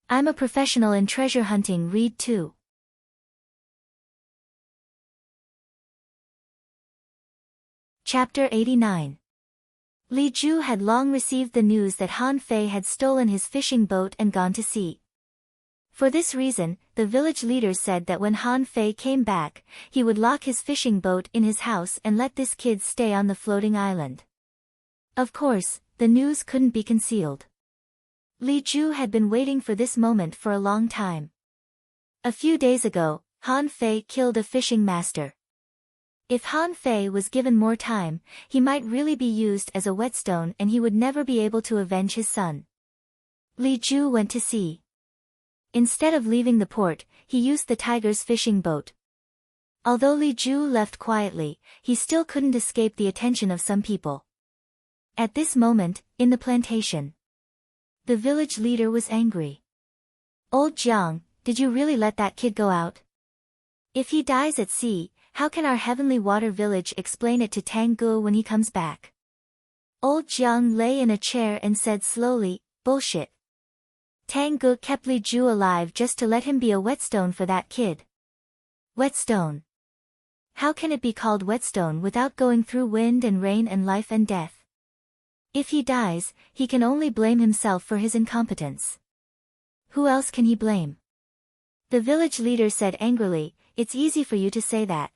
I'm a professional in treasure hunting." Read 2. Chapter 89. Li Ju had long received the news that Han Fei had stolen his fishing boat and gone to sea. For this reason, the village leaders said that when Han Fei came back, he would lock his fishing boat in his house and let this kid stay on the floating island. Of course, the news couldn't be concealed. Li Ju had been waiting for this moment for a long time. A few days ago, Han Fei killed a fishing master. If Han Fei was given more time, he might really be used as a whetstone and he would never be able to avenge his son. Li Ju went to sea. Instead of leaving the port, he used the tiger's fishing boat. Although Li Ju left quietly, he still couldn't escape the attention of some people. At this moment, in the plantation, the village leader was angry. "Old Jiang, did you really let that kid go out? If he dies at sea, how can our heavenly water village explain it to Tang Gu when he comes back?" Old Jiang lay in a chair and said slowly, "Bullshit. Tang Gu kept Li Ju alive just to let him be a whetstone for that kid." Whetstone. How can it be called whetstone without going through wind and rain and life and death? If he dies, he can only blame himself for his incompetence. Who else can he blame? The village leader said angrily, "It's easy for you to say that.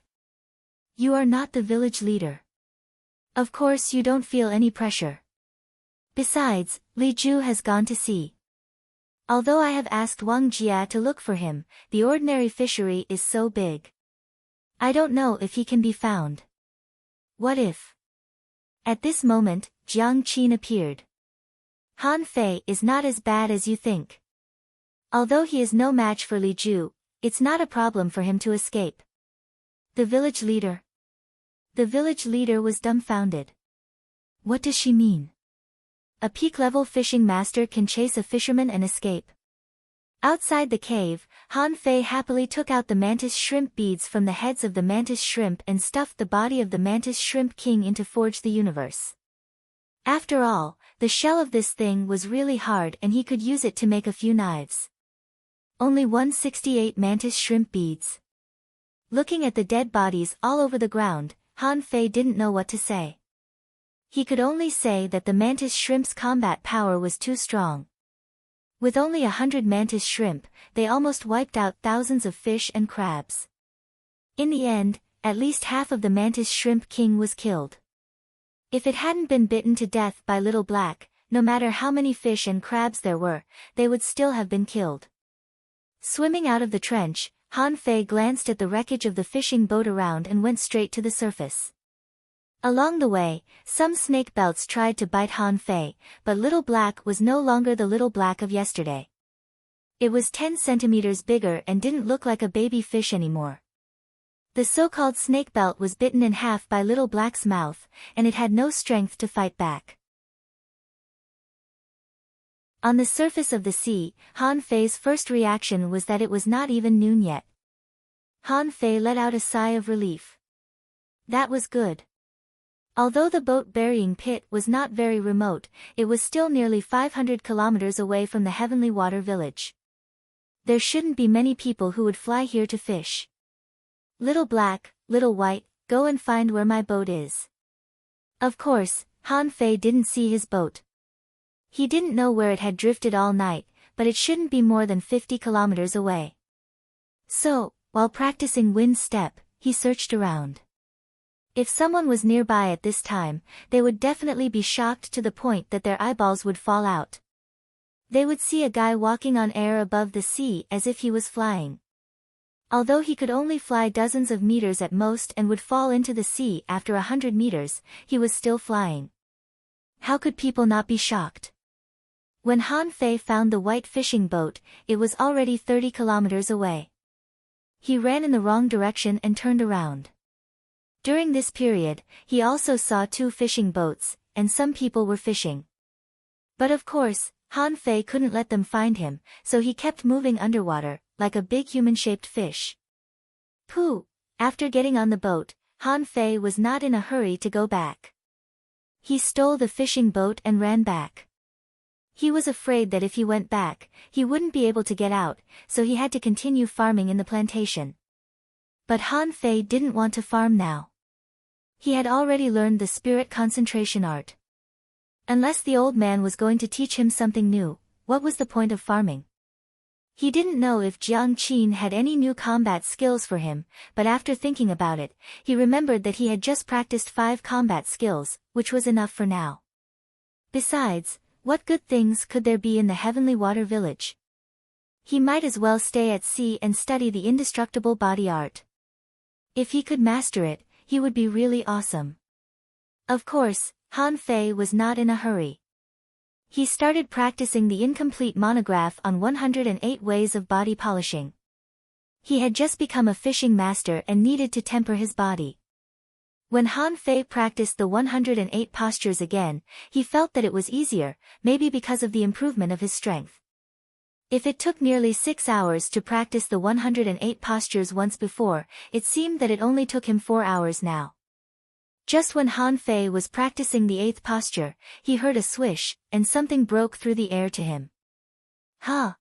You are not the village leader. Of course you don't feel any pressure. Besides, Li Ju has gone to sea. Although I have asked Wang Jia to look for him, the ordinary fishery is so big. I don't know if he can be found. What if?" At this moment, Jiang Qin appeared. "Han Fei is not as bad as you think. Although he is no match for Li Ju, it's not a problem for him to escape." The village leader. The village leader was dumbfounded. What does she mean? A peak-level fishing master can chase a fisherman and escape. Outside the cave, Han Fei happily took out the mantis shrimp beads from the heads of the mantis shrimp and stuffed the body of the mantis shrimp king into Forge the Universe. After all, the shell of this thing was really hard and he could use it to make a few knives. Only 168 mantis shrimp beads. Looking at the dead bodies all over the ground, Han Fei didn't know what to say. He could only say that the mantis shrimp's combat power was too strong. With only 100 mantis shrimp, they almost wiped out thousands of fish and crabs. In the end, at least half of the mantis shrimp king was killed. If it hadn't been bitten to death by Little Black, no matter how many fish and crabs there were, they would still have been killed. Swimming out of the trench, Han Fei glanced at the wreckage of the fishing boat around and went straight to the surface. Along the way, some snake belts tried to bite Han Fei, but Little Black was no longer the Little Black of yesterday. It was 10 centimeters bigger and didn't look like a baby fish anymore. The so-called snake belt was bitten in half by Little Black's mouth, and it had no strength to fight back. On the surface of the sea, Han Fei's first reaction was that it was not even noon yet. Han Fei let out a sigh of relief. That was good. Although the boat burying pit was not very remote, it was still nearly 500 kilometers away from the Heavenly Water Village. There shouldn't be many people who would fly here to fish. Little Black, Little White, go and find where my boat is. Of course, Han Fei didn't see his boat. He didn't know where it had drifted all night, but it shouldn't be more than 50 kilometers away. So, while practicing wind step, he searched around. If someone was nearby at this time, they would definitely be shocked to the point that their eyeballs would fall out. They would see a guy walking on air above the sea as if he was flying. Although he could only fly dozens of meters at most and would fall into the sea after 100 meters, he was still flying. How could people not be shocked? When Han Fei found the white fishing boat, it was already 30 kilometers away. He ran in the wrong direction and turned around. During this period, he also saw 2 fishing boats, and some people were fishing. But of course, Han Fei couldn't let them find him, so he kept moving underwater, like a big human-shaped fish. Pooh! After getting on the boat, Han Fei was not in a hurry to go back. He stole the fishing boat and ran back. He was afraid that if he went back, he wouldn't be able to get out, so he had to continue farming in the plantation. But Han Fei didn't want to farm now. He had already learned the spirit concentration art. Unless the old man was going to teach him something new, what was the point of farming? He didn't know if Jiang Qin had any new combat skills for him, but after thinking about it, he remembered that he had just practiced 5 combat skills, which was enough for now. Besides, what good things could there be in the Heavenly Water Village? He might as well stay at sea and study the indestructible body art. If he could master it, he would be really awesome. Of course, Han Fei was not in a hurry. He started practicing the incomplete monograph on 108 ways of body polishing. He had just become a fishing master and needed to temper his body. When Han Fei practiced the 108 postures again, he felt that it was easier, maybe because of the improvement of his strength. If it took nearly 6 hours to practice the 108 postures once before, it seemed that it only took him 4 hours now. Just when Han Fei was practicing the 8th posture, he heard a swish, and something broke through the air to him. Huh!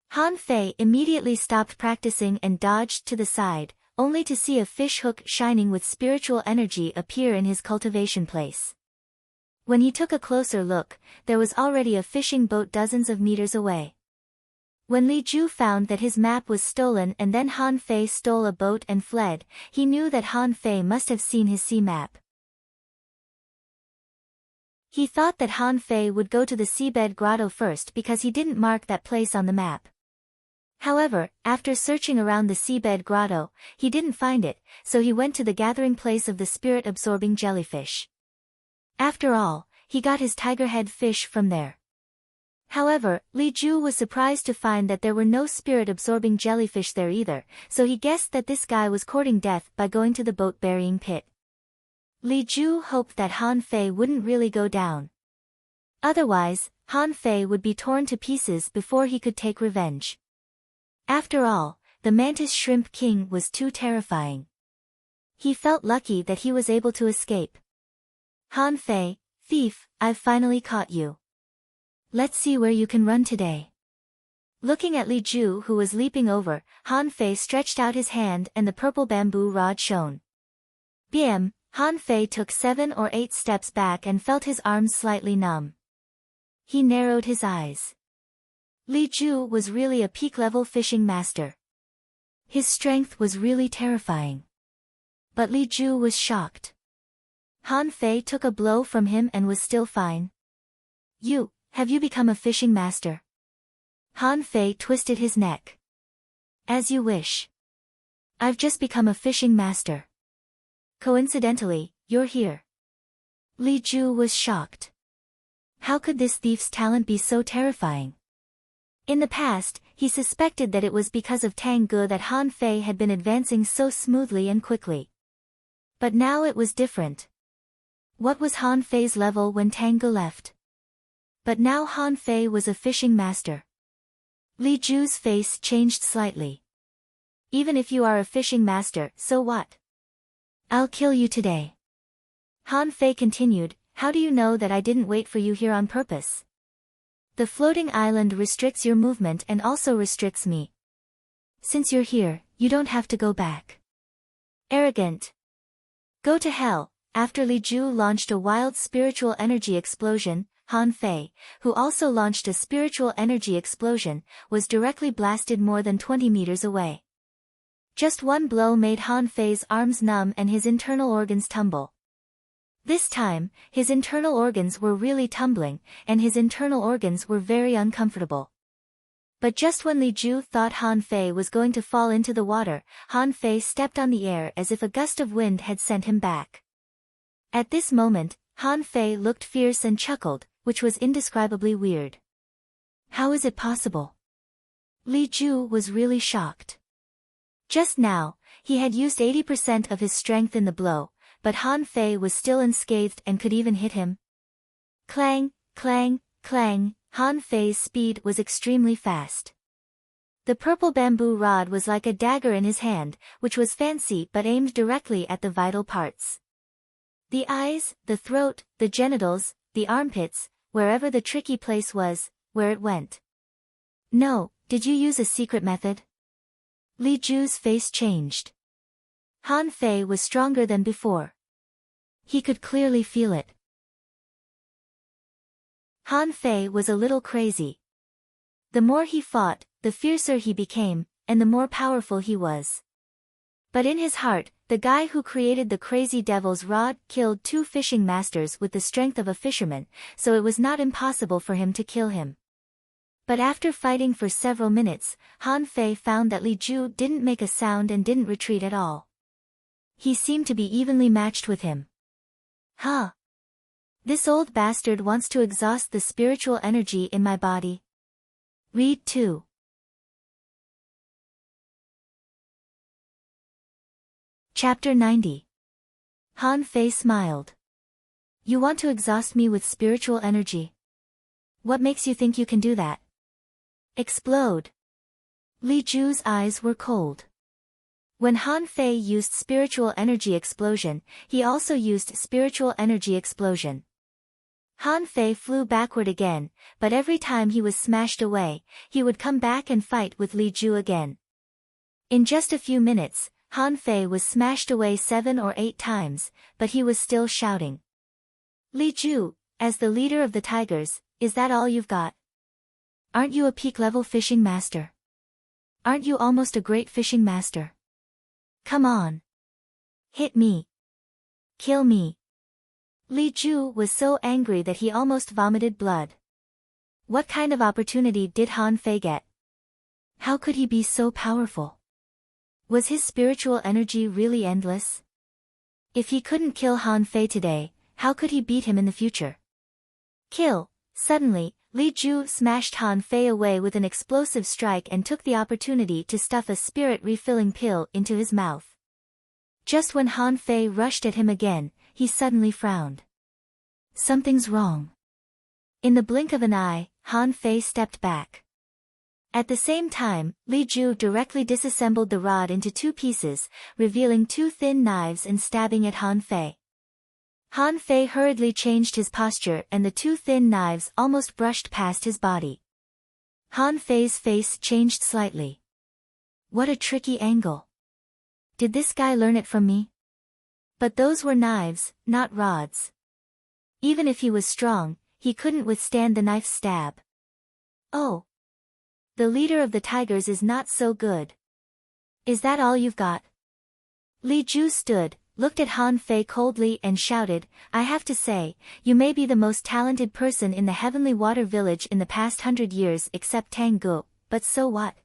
Han Fei immediately stopped practicing and dodged to the side, only to see a fish hook shining with spiritual energy appear in his cultivation place. When he took a closer look, there was already a fishing boat dozens of meters away. When Li Ju found that his map was stolen and then Han Fei stole a boat and fled, he knew that Han Fei must have seen his sea map. He thought that Han Fei would go to the seabed grotto first because he didn't mark that place on the map. However, after searching around the seabed grotto, he didn't find it, so he went to the gathering place of the spirit-absorbing jellyfish. After all, he got his tigerhead fish from there. However, Li Ju was surprised to find that there were no spirit-absorbing jellyfish there either, so he guessed that this guy was courting death by going to the boat-burying pit. Li Ju hoped that Han Fei wouldn't really go down. Otherwise, Han Fei would be torn to pieces before he could take revenge. After all, the Mantis Shrimp King was too terrifying. He felt lucky that he was able to escape. Han Fei, thief, I've finally caught you. Let's see where you can run today. Looking at Li Ju who was leaping over, Han Fei stretched out his hand and the purple bamboo rod shone. Bam! Han Fei took 7 or 8 steps back and felt his arms slightly numb. He narrowed his eyes. Li Ju was really a peak-level fishing master. His strength was really terrifying. But Li Ju was shocked. Han Fei took a blow from him and was still fine. Have you become a fishing master? Han Fei twisted his neck. As you wish. I've just become a fishing master. Coincidentally, you're here. Li Ju was shocked. How could this thief's talent be so terrifying? In the past, he suspected that it was because of Tang Ge that Han Fei had been advancing so smoothly and quickly. But now it was different. What was Han Fei's level when Tang Ge left? But now Han Fei was a fishing master. Li Ju's face changed slightly. Even if you are a fishing master, so what? I'll kill you today. Han Fei continued, how do you know that I didn't wait for you here on purpose? The floating island restricts your movement and also restricts me. Since you're here, you don't have to go back. Arrogant. Go to hell. After Li Ju launched a wild spiritual energy explosion, Han Fei, who also launched a spiritual energy explosion, was directly blasted more than 20 meters away. Just one blow made Han Fei's arms numb and his internal organs tumble. This time, his internal organs were really tumbling, and his internal organs were very uncomfortable. But just when Li Ju thought Han Fei was going to fall into the water, Han Fei stepped on the air as if a gust of wind had sent him back. At this moment, Han Fei looked fierce and chuckled, which was indescribably weird. How is it possible? Li Ju was really shocked. Just now, He had used 80% of his strength in the blow, but Han Fei was still unscathed and could even hit him. Clang, clang, clang, Han Fei's speed was extremely fast. The purple bamboo rod was like a dagger in his hand, which was fancy but aimed directly at the vital parts. The eyes, the throat, the genitals, the armpits, wherever the tricky place was, where it went. No, did you use a secret method? Li Ju's face changed. Han Fei was stronger than before. He could clearly feel it. Han Fei was a little crazy. The more he fought, the fiercer he became, and the more powerful he was. But in his heart, the guy who created the crazy devil's rod killed 2 fishing masters with the strength of a fisherman, so it was not impossible for him to kill him. But after fighting for several minutes, Han Fei found that Li Ju didn't make a sound and didn't retreat at all. He seemed to be evenly matched with him. Huh? This old bastard wants to exhaust the spiritual energy in my body. Read 2. Chapter 90. Han Fei smiled. You want to exhaust me with spiritual energy? What makes you think you can do that? Explode. Li Ju's eyes were cold. When Han Fei used spiritual energy explosion, he also used spiritual energy explosion. Han Fei flew backward again, but every time he was smashed away, he would come back and fight with Li Ju again. In just a few minutes, Han Fei was smashed away 7 or 8 times, but he was still shouting. Li Ju, as the leader of the tigers, is that all you've got? Aren't you a peak-level fishing master? Aren't you almost a great fishing master? Come on. Hit me. Kill me. Li Ju was so angry that he almost vomited blood. What kind of opportunity did Han Fei get? How could he be so powerful? Was his spiritual energy really endless? If he couldn't kill Han Fei today, how could he beat him in the future? Kill! Suddenly, Li Ju smashed Han Fei away with an explosive strike and took the opportunity to stuff a spirit-refilling pill into his mouth. Just when Han Fei rushed at him again, he suddenly frowned. Something's wrong. In the blink of an eye, Han Fei stepped back. At the same time, Li Ju directly disassembled the rod into 2 pieces, revealing 2 thin knives and stabbing at Han Fei. Han Fei hurriedly changed his posture and the 2 thin knives almost brushed past his body. Han Fei's face changed slightly. What a tricky angle. Did this guy learn it from me? But those were knives, not rods. Even if he was strong, he couldn't withstand the knife's stab. Oh. The leader of the tigers is not so good. Is that all you've got? Li Ju stood, looked at Han Fei coldly and shouted, I have to say, you may be the most talented person in the Heavenly Water Village in the past 100 years except Tang Gu, but so what?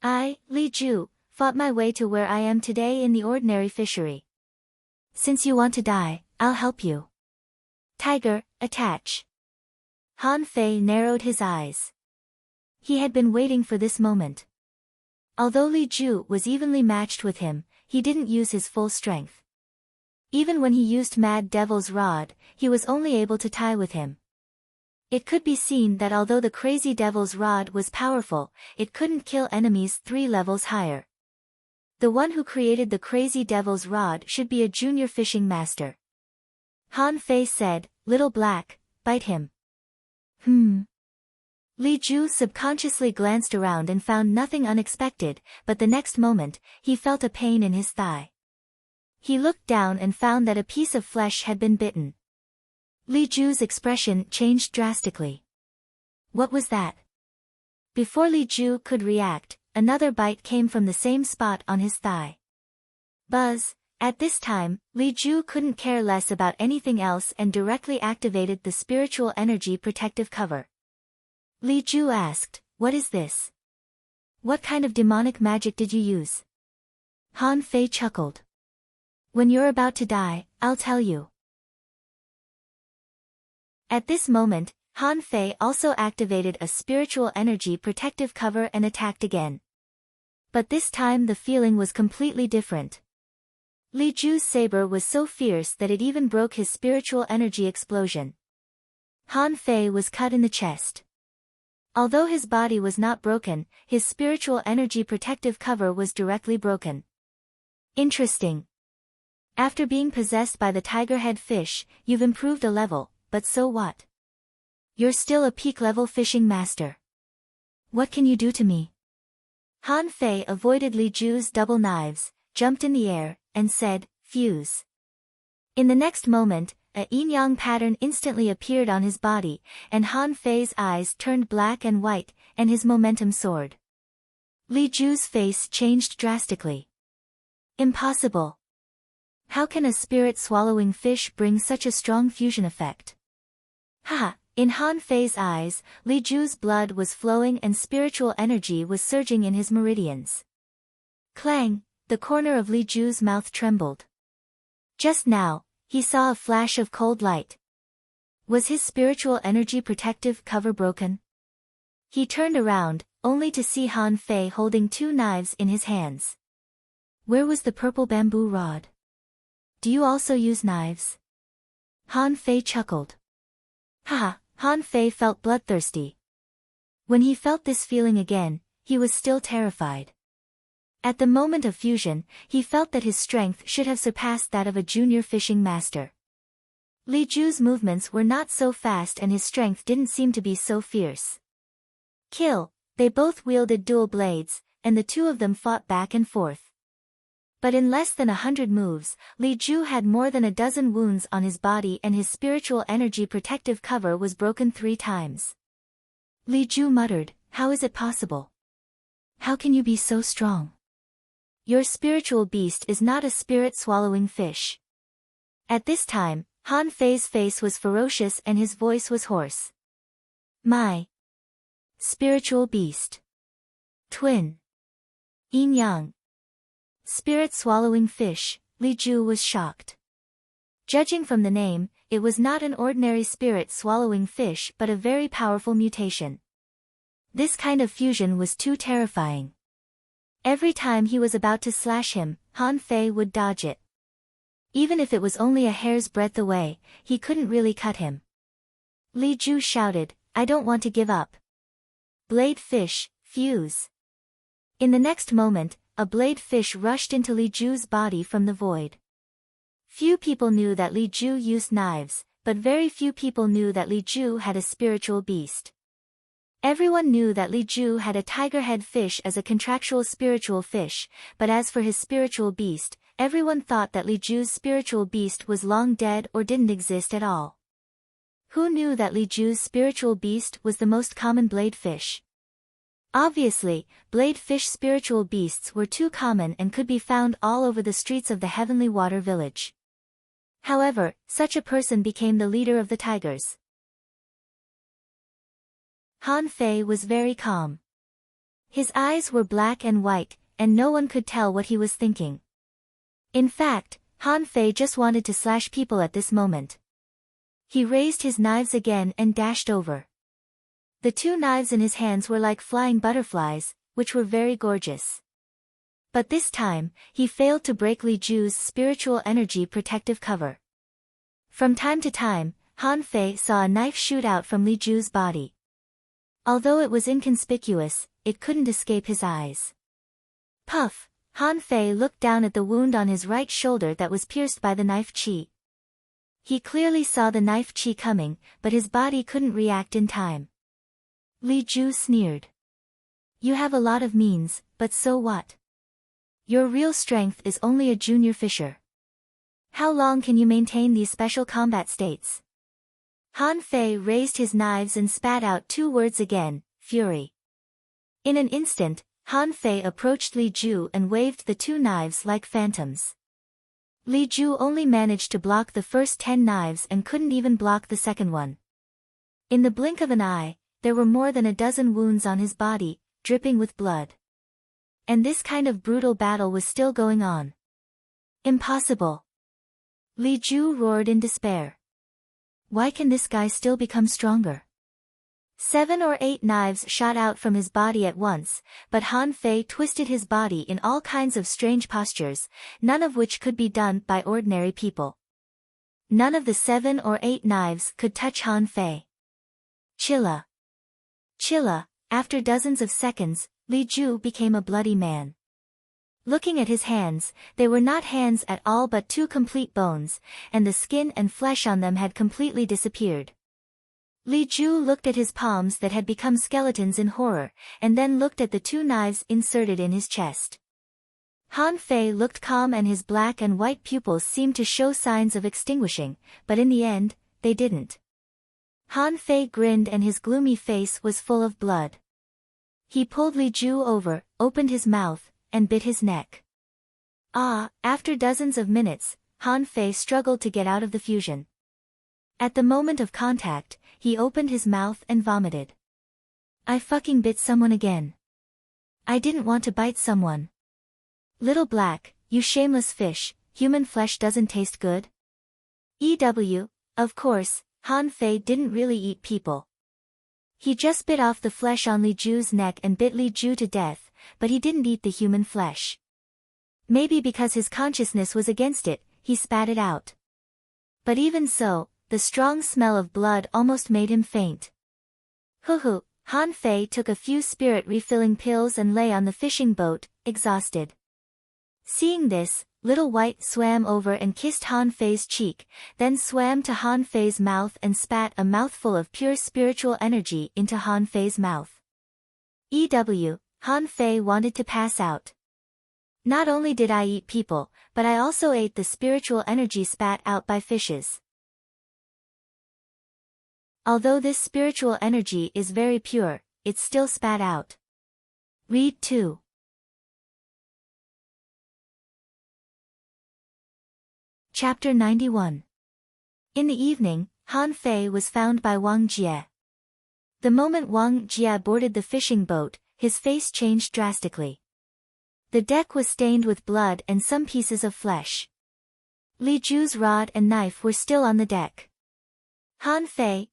I, Li Ju, fought my way to where I am today in the ordinary fishery. Since you want to die, I'll help you. Tiger, attach. Han Fei narrowed his eyes. He had been waiting for this moment. Although Li Ju was evenly matched with him, he didn't use his full strength. Even when he used Mad Devil's rod, he was only able to tie with him. It could be seen that although the Crazy Devil's rod was powerful, it couldn't kill enemies 3 levels higher. The one who created the Crazy Devil's rod should be a junior fishing master. Han Fei said, Little Black, bite him. Li Ju subconsciously glanced around and found nothing unexpected, but the next moment, he felt a pain in his thigh. He looked down and found that a piece of flesh had been bitten. Li Ju's expression changed drastically. What was that? Before Li Ju could react, another bite came from the same spot on his thigh. Buzz! At this time, Li Ju couldn't care less about anything else and directly activated the spiritual energy protective cover. Li Ju asked, What is this? What kind of demonic magic did you use? Han Fei chuckled. When you're about to die, I'll tell you. At this moment, Han Fei also activated a spiritual energy protective cover and attacked again. But this time the feeling was completely different. Li Ju's saber was so fierce that it even broke his spiritual energy explosion. Han Fei was cut in the chest. Although his body was not broken, his spiritual energy protective cover was directly broken. Interesting. After being possessed by the tiger-head fish, you've improved a level, but so what? You're still a peak-level fishing master. What can you do to me? Han Fei avoided Li Ju's double knives, jumped in the air, and said, "Fuse." In the next moment, a yin-yang pattern instantly appeared on his body, and Han Fei's eyes turned black and white, and his momentum soared. Li Ju's face changed drastically. Impossible. How can a spirit-swallowing fish bring such a strong fusion effect? Haha! In Han Fei's eyes, Li Ju's blood was flowing and spiritual energy was surging in his meridians. Clang! The corner of Li Ju's mouth trembled. Just now, he saw a flash of cold light. Was his spiritual energy protective cover broken? He turned around, only to see Han Fei holding two knives in his hands. Where was the purple bamboo rod? Do you also use knives? Han Fei chuckled. Haha! Han Fei felt bloodthirsty. When he felt this feeling again, he was still terrified. At the moment of fusion, he felt that his strength should have surpassed that of a junior fishing master. Li Ju's movements were not so fast and his strength didn't seem to be so fierce. Kill! They both wielded dual blades, and the two of them fought back and forth. But in less than 100 moves, Li Ju had more than a dozen wounds on his body and his spiritual energy protective cover was broken 3 times. Li Ju muttered, "How is it possible? How can you be so strong? Your spiritual beast is not a spirit-swallowing fish." At this time, Han Fei's face was ferocious and his voice was hoarse. My spiritual beast. Twin. Yin-yang. Spirit-swallowing fish, Li Ju was shocked. Judging from the name, it was not an ordinary spirit-swallowing fish but a very powerful mutation. This kind of fusion was too terrifying. Every time he was about to slash him, Han Fei would dodge it. Even if it was only a hair's breadth away, he couldn't really cut him. Li Ju shouted, "I don't want to give up. Blade fish, fuse." In the next moment, a blade fish rushed into Li Ju's body from the void. Few people knew that Li Ju used knives, but very few people knew that Li Ju had a spiritual beast. Everyone knew that Li Ju had a tiger-head fish as a contractual spiritual fish, but as for his spiritual beast, everyone thought that Li Ju's spiritual beast was long dead or didn't exist at all. Who knew that Li Ju's spiritual beast was the most common blade fish? Obviously, blade fish spiritual beasts were too common and could be found all over the streets of the Heavenly Water Village. However, such a person became the leader of the tigers. Han Fei was very calm. His eyes were black and white, and no one could tell what he was thinking. In fact, Han Fei just wanted to slash people at this moment. He raised his knives again and dashed over. The two knives in his hands were like flying butterflies, which were very gorgeous. But this time, he failed to break Li Ju's spiritual energy protective cover. From time to time, Han Fei saw a knife shoot out from Li Ju's body. Although it was inconspicuous, it couldn't escape his eyes. Puff! Han Fei looked down at the wound on his right shoulder that was pierced by the knife chi. He clearly saw the knife chi coming, but his body couldn't react in time. Li Ju sneered. "You have a lot of means, but so what? Your real strength is only a junior fisher. How long can you maintain these special combat states?" Han Fei raised his knives and spat out 2 words again, fury. In an instant, Han Fei approached Li Ju and waved the 2 knives like phantoms. Li Ju only managed to block the first 10 knives and couldn't even block the second one. In the blink of an eye, there were more than a dozen wounds on his body, dripping with blood. And this kind of brutal battle was still going on. Impossible! Li Ju roared in despair. Why can this guy still become stronger? 7 or 8 knives shot out from his body at once, but Han Fei twisted his body in all kinds of strange postures, none of which could be done by ordinary people. None of the 7 or 8 knives could touch Han Fei. Chilla. Chilla, after dozens of seconds, Li Ju became a bloody man. Looking at his hands, they were not hands at all but 2 complete bones, and the skin and flesh on them had completely disappeared. Li Ju looked at his palms that had become skeletons in horror, and then looked at the 2 knives inserted in his chest. Han Fei looked calm and his black and white pupils seemed to show signs of extinguishing, but in the end, they didn't. Han Fei grinned and his gloomy face was full of blood. He pulled Li Ju over, opened his mouth, and bit his neck. After dozens of minutes, Han Fei struggled to get out of the fusion. At the moment of contact, he opened his mouth and vomited. I fucking bit someone again. I didn't want to bite someone. Little Black, you shameless fish, human flesh doesn't taste good? Of course, Han Fei didn't really eat people. He just bit off the flesh on Li Ju's neck and bit Li Ju to death, but he didn't eat the human flesh. Maybe because his consciousness was against it, he spat it out. But even so, the strong smell of blood almost made him faint. Hoo. Han Fei took a few spirit-refilling pills and lay on the fishing boat, exhausted. Seeing this, Little White swam over and kissed Han Fei's cheek, then swam to Han Fei's mouth and spat a mouthful of pure spiritual energy into Han Fei's mouth. Han Fei wanted to pass out. Not only did I eat people, but I also ate the spiritual energy spat out by fishes. Although this spiritual energy is very pure, it's still spat out. Read 2. Chapter 91. In the evening, Han Fei was found by Wang Jie. The moment Wang Jie boarded the fishing boat, his face changed drastically. The deck was stained with blood and some pieces of flesh. Li Ju's rod and knife were still on the deck. Han Fei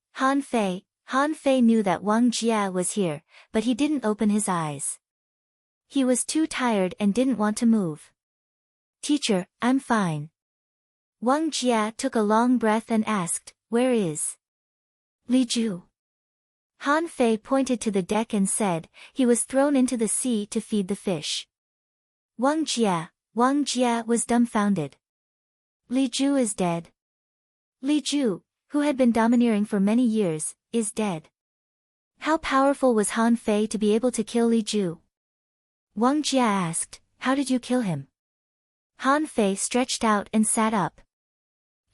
knew that Wang Jie was here, but he didn't open his eyes. He was too tired and didn't want to move. Teacher, I'm fine. Wang Jie took a long breath and asked, where is Li Ju? Han Fei pointed to the deck and said, he was thrown into the sea to feed the fish. Wang Jie was dumbfounded. Li Ju is dead. Li Ju, who had been domineering for many years, is dead. How powerful was Han Fei to be able to kill Li Ju? Wang Jie asked, how did you kill him? Han Fei stretched out and sat up.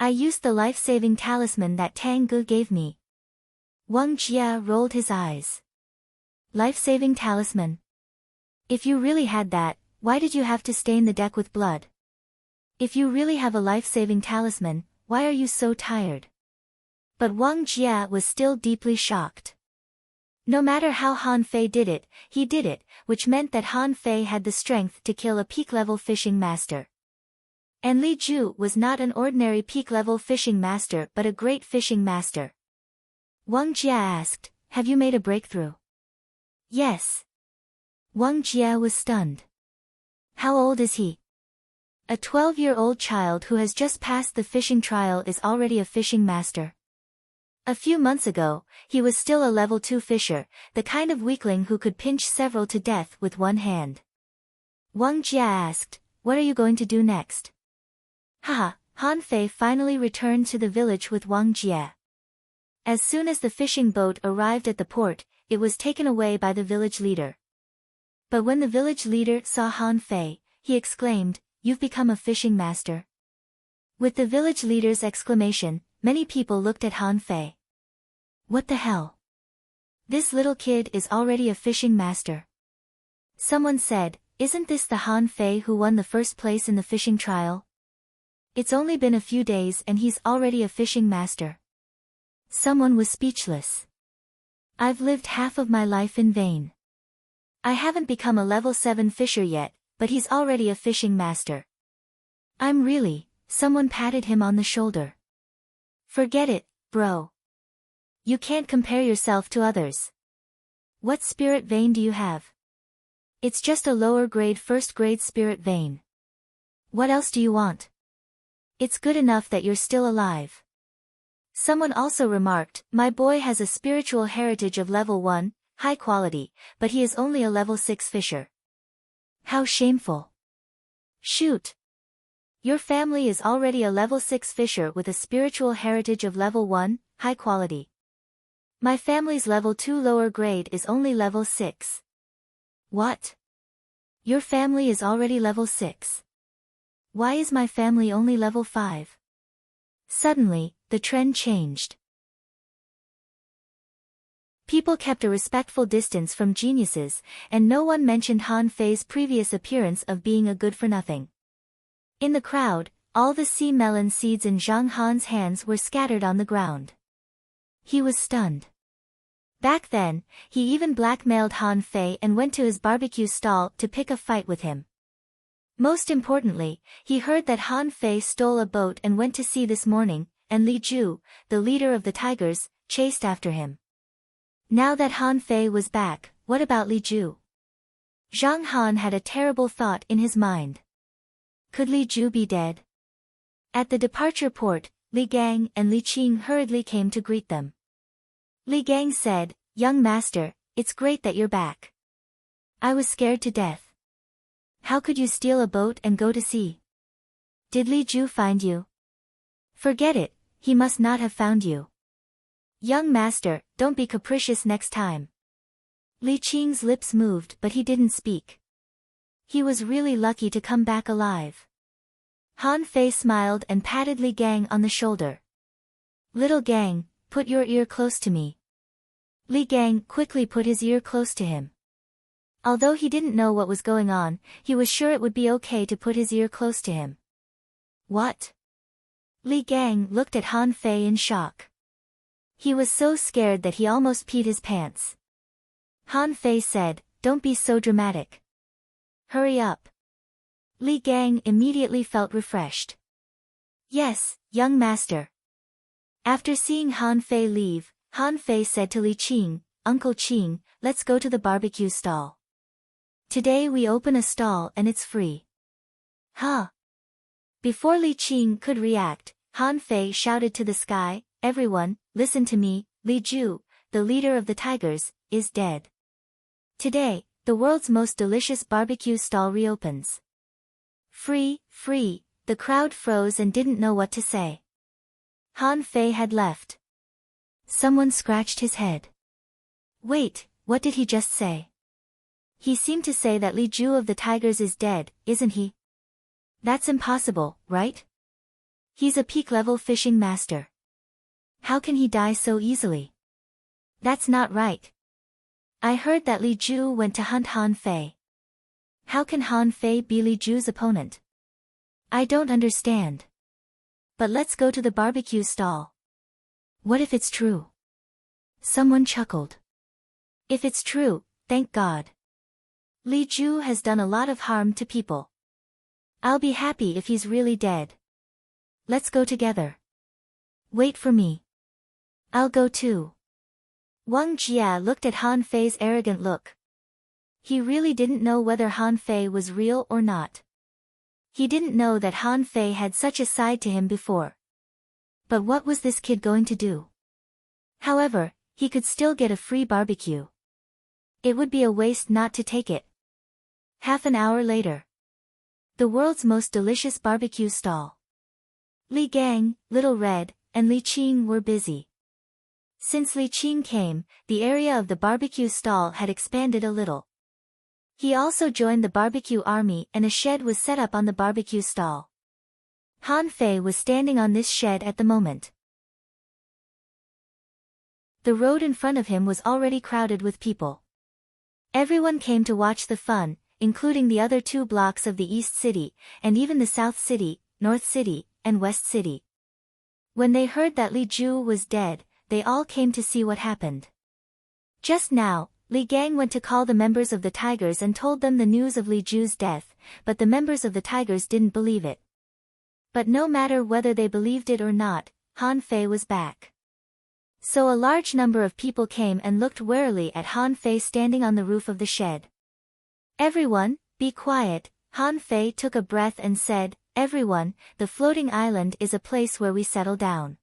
I used the life-saving talisman that Tang Ge gave me. Wang Jie rolled his eyes. Life-saving talisman? If you really had that, why did you have to stain the deck with blood? If you really have a life-saving talisman, why are you so tired? But Wang Jie was still deeply shocked. No matter how Han Fei did it, he did it, which meant that Han Fei had the strength to kill a peak-level fishing master. And Li Ju was not an ordinary peak-level fishing master but a great fishing master. Wang Jie asked, have you made a breakthrough? Yes. Wang Jie was stunned. How old is he? A 12-year-old child who has just passed the fishing trial is already a fishing master. A few months ago, he was still a level 2 fisher, the kind of weakling who could pinch several to death with one hand. Wang Jie asked, what are you going to do next? Han Fei finally returned to the village with Wang Jie. As soon as the fishing boat arrived at the port, it was taken away by the village leader. But when the village leader saw Han Fei, he exclaimed, you've become a fishing master. With the village leader's exclamation, many people looked at Han Fei. What the hell? This little kid is already a fishing master. Someone said, isn't this the Han Fei who won the first place in the fishing trial? It's only been a few days and he's already a fishing master. Someone was speechless. I've lived half of my life in vain. I haven't become a level 7 fisher yet, but he's already a fishing master. Someone patted him on the shoulder. Forget it, bro. You can't compare yourself to others. What spirit vein do you have? It's just a lower grade first grade spirit vein. What else do you want? It's good enough that you're still alive. Someone also remarked, my boy has a spiritual heritage of level 1, high quality, but he is only a level 6 fisher. How shameful. Shoot. Your family is already a level 6 fisher with a spiritual heritage of level 1, high quality. My family's level 2 lower grade is only level 6. What? Your family is already level 6. Why is my family only level 5? Suddenly, the trend changed. People kept a respectful distance from geniuses, and no one mentioned Han Fei's previous appearance of being a good-for-nothing. In the crowd, all the sea melon seeds in Zhang Han's hands were scattered on the ground. He was stunned. Back then, he even blackmailed Han Fei and went to his barbecue stall to pick a fight with him. Most importantly, he heard that Han Fei stole a boat and went to sea this morning, and Li Ju, the leader of the tigers, chased after him. Now that Han Fei was back, what about Li Ju? Zhang Han had a terrible thought in his mind. Could Li Ju be dead? At the departure port, Li Gang and Li Qing hurriedly came to greet them. Li Gang said, "Young master, it's great that you're back. I was scared to death. How could you steal a boat and go to sea? Did Li Ju find you?" "Forget it, he must not have found you. Young master, don't be capricious next time." Li Qing's lips moved but he didn't speak. He was really lucky to come back alive. Han Fei smiled and patted Li Gang on the shoulder. "Little Gang, put your ear close to me." Li Gang quickly put his ear close to him. Although he didn't know what was going on, he was sure it would be okay to put his ear close to him. "What?" Li Gang looked at Han Fei in shock. He was so scared that he almost peed his pants. Han Fei said, "Don't be so dramatic. Hurry up." Li Gang immediately felt refreshed. "Yes, young master." After seeing Han Fei leave, Han Fei said to Li Qing, "Uncle Qing, let's go to the barbecue stall. Today we open a stall and it's free." "Huh?" Before Li Qing could react, Han Fei shouted to the sky, "Everyone, listen to me, Li Ju, the leader of the tigers, is dead. Today, the world's most delicious barbecue stall reopens. Free, free." The crowd froze and didn't know what to say. Han Fei had left. Someone scratched his head. Wait, what did he just say? He seemed to say that Li Ju of the tigers is dead, isn't he? That's impossible, right? He's a peak-level fishing master. How can he die so easily? That's not right. I heard that Li Ju went to hunt Han Fei. How can Han Fei be Li Ju's opponent? I don't understand. But let's go to the barbecue stall. What if it's true? Someone chuckled. If it's true, thank God. Li Ju has done a lot of harm to people. I'll be happy if he's really dead. Let's go together. Wait for me. I'll go too. Wang Jia looked at Han Fei's arrogant look. He really didn't know whether Han Fei was real or not. He didn't know that Han Fei had such a side to him before. But what was this kid going to do? However, he could still get a free barbecue. It would be a waste not to take it. Half an hour later. The world's most delicious barbecue stall. Li Gang, Little Red, and Li Qing were busy. Since Li Qing came, the area of the barbecue stall had expanded a little. He also joined the barbecue army and a shed was set up on the barbecue stall. Han Fei was standing on this shed at the moment. The road in front of him was already crowded with people. Everyone came to watch the fun, including the other 2 blocks of the East City, and even the South City, North City, and West City. When they heard that Li Ju was dead, they all came to see what happened. Just now, Li Gang went to call the members of the Tigers and told them the news of Li Ju's death, but the members of the Tigers didn't believe it. But no matter whether they believed it or not, Han Fei was back. So a large number of people came and looked warily at Han Fei standing on the roof of the shed. "Everyone, be quiet," Han Fei took a breath and said, "Everyone, the floating island is a place where we settle down.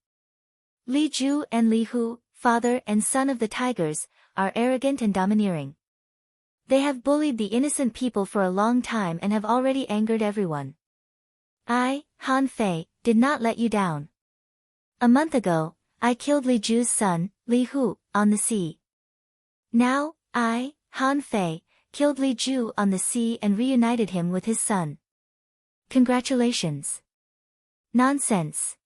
Li Ju and Li Hu, father and son of the tigers, are arrogant and domineering. They have bullied the innocent people for a long time and have already angered everyone. I, Han Fei, did not let you down. A month ago, I killed Li Ju's son, Li Hu, on the sea. Now, I, Han Fei, killed Li Ju on the sea and reunited him with his son. Congratulations." "Nonsense.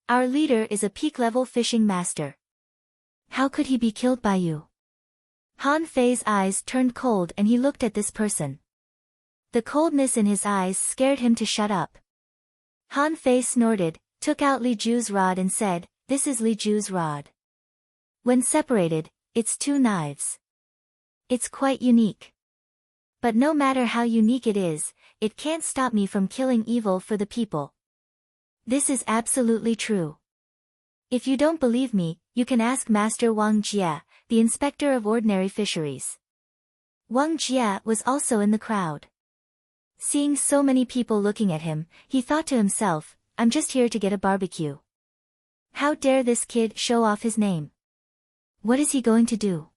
Our leader is a peak-level fishing master. How could he be killed by you?" Han Fei's eyes turned cold and he looked at this person. The coldness in his eyes scared him to shut up. Han Fei snorted, took out Li Ju's rod and said, "This is Li Ju's rod. When separated, it's 2 knives. It's quite unique. But no matter how unique it is, it can't stop me from killing evil for the people. This is absolutely true. If you don't believe me, you can ask Master Wang Jie, the inspector of ordinary fisheries." Wang Jie was also in the crowd. Seeing so many people looking at him, he thought to himself, "I'm just here to get a barbecue. How dare this kid show off his name? What is he going to do?"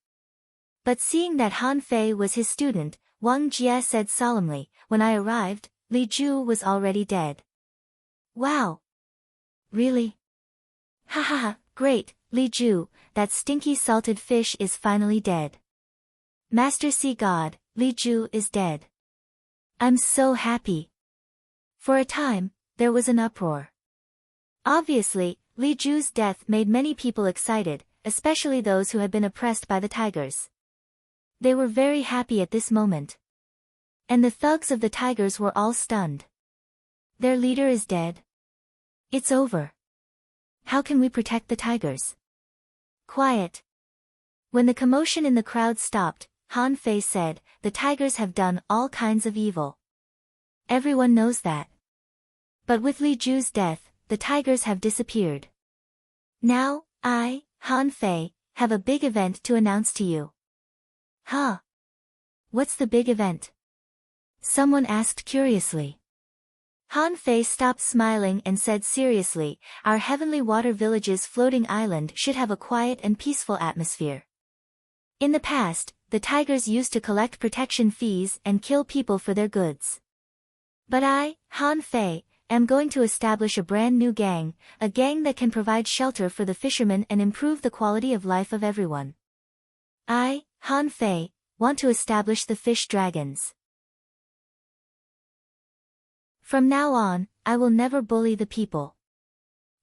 But seeing that Han Fei was his student, Wang Jie said solemnly, "When I arrived, Li Ju was already dead." "Wow. Really? Ha ha ha, great, Li Ju, that stinky salted fish is finally dead. Master Sea God, Li Ju is dead. I'm so happy." For a time, there was an uproar. Obviously, Li Ju's death made many people excited, especially those who had been oppressed by the tigers. They were very happy at this moment. And the thugs of the tigers were all stunned. Their leader is dead. It's over. How can we protect the tigers? Quiet. When the commotion in the crowd stopped, Han Fei said, "The tigers have done all kinds of evil. Everyone knows that. But with Li Ju's death, the tigers have disappeared. Now, I, Han Fei, have a big event to announce to you." "Huh? What's the big event?" someone asked curiously. Han Fei stopped smiling and said seriously, "Our Heavenly Water Village's floating island should have a quiet and peaceful atmosphere. In the past, the tigers used to collect protection fees and kill people for their goods. But I, Han Fei, am going to establish a brand new gang, a gang that can provide shelter for the fishermen and improve the quality of life of everyone. I, Han Fei, want to establish the fish dragons. From now on, I will never bully the people.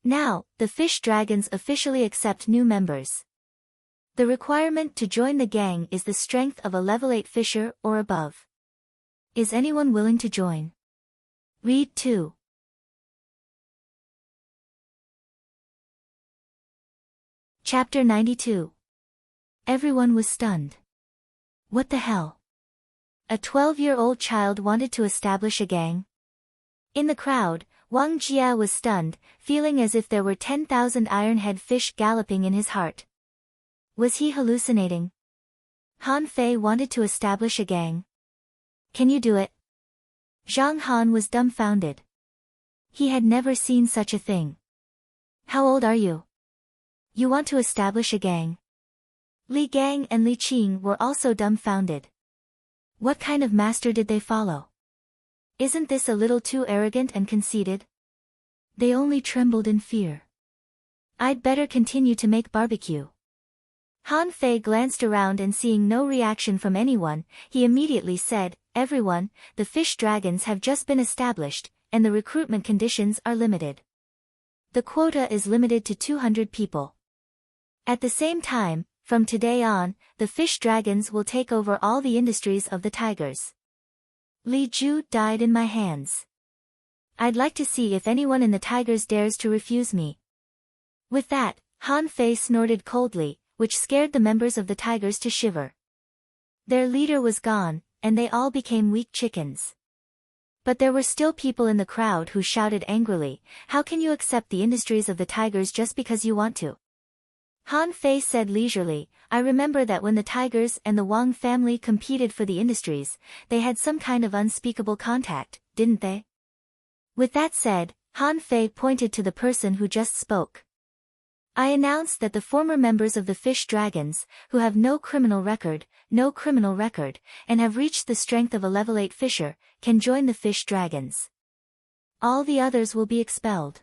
Now, the fish dragons officially accept new members. The requirement to join the gang is the strength of a level 8 fisher or above. Is anyone willing to join? Read 2. Chapter 92. Everyone was stunned. What the hell? A 12-year-old child wanted to establish a gang? In the crowd, Wang Jie was stunned, feeling as if there were 10,000 ironhead fish galloping in his heart. Was he hallucinating? Han Fei wanted to establish a gang. Can you do it? Zhang Han was dumbfounded. He had never seen such a thing. How old are you? You want to establish a gang? Li Gang and Li Qing were also dumbfounded. What kind of master did they follow? Isn't this a little too arrogant and conceited? They only trembled in fear. I'd better continue to make barbecue. Han Fei glanced around and seeing no reaction from anyone, he immediately said, "Everyone, the fish dragons have just been established, and the recruitment conditions are limited. The quota is limited to 200 people. At the same time, from today on, the fish dragons will take over all the industries of the tigers. Li Ju died in my hands. I'd like to see if anyone in the tigers dares to refuse me." With that, Han Fei snorted coldly, which scared the members of the tigers to shiver. Their leader was gone, and they all became weak chickens. But there were still people in the crowd who shouted angrily, "How can you accept the industries of the tigers just because you want to? Han Fei said leisurely, I remember that when the Tigers and the Wang family competed for the industries, they had some kind of unspeakable contact, didn't they? With that said, Han Fei pointed to the person who just spoke. I announced that the former members of the Fish Dragons, who have no criminal record, and have reached the strength of a level 8 fisher, can join the Fish Dragons. All the others will be expelled.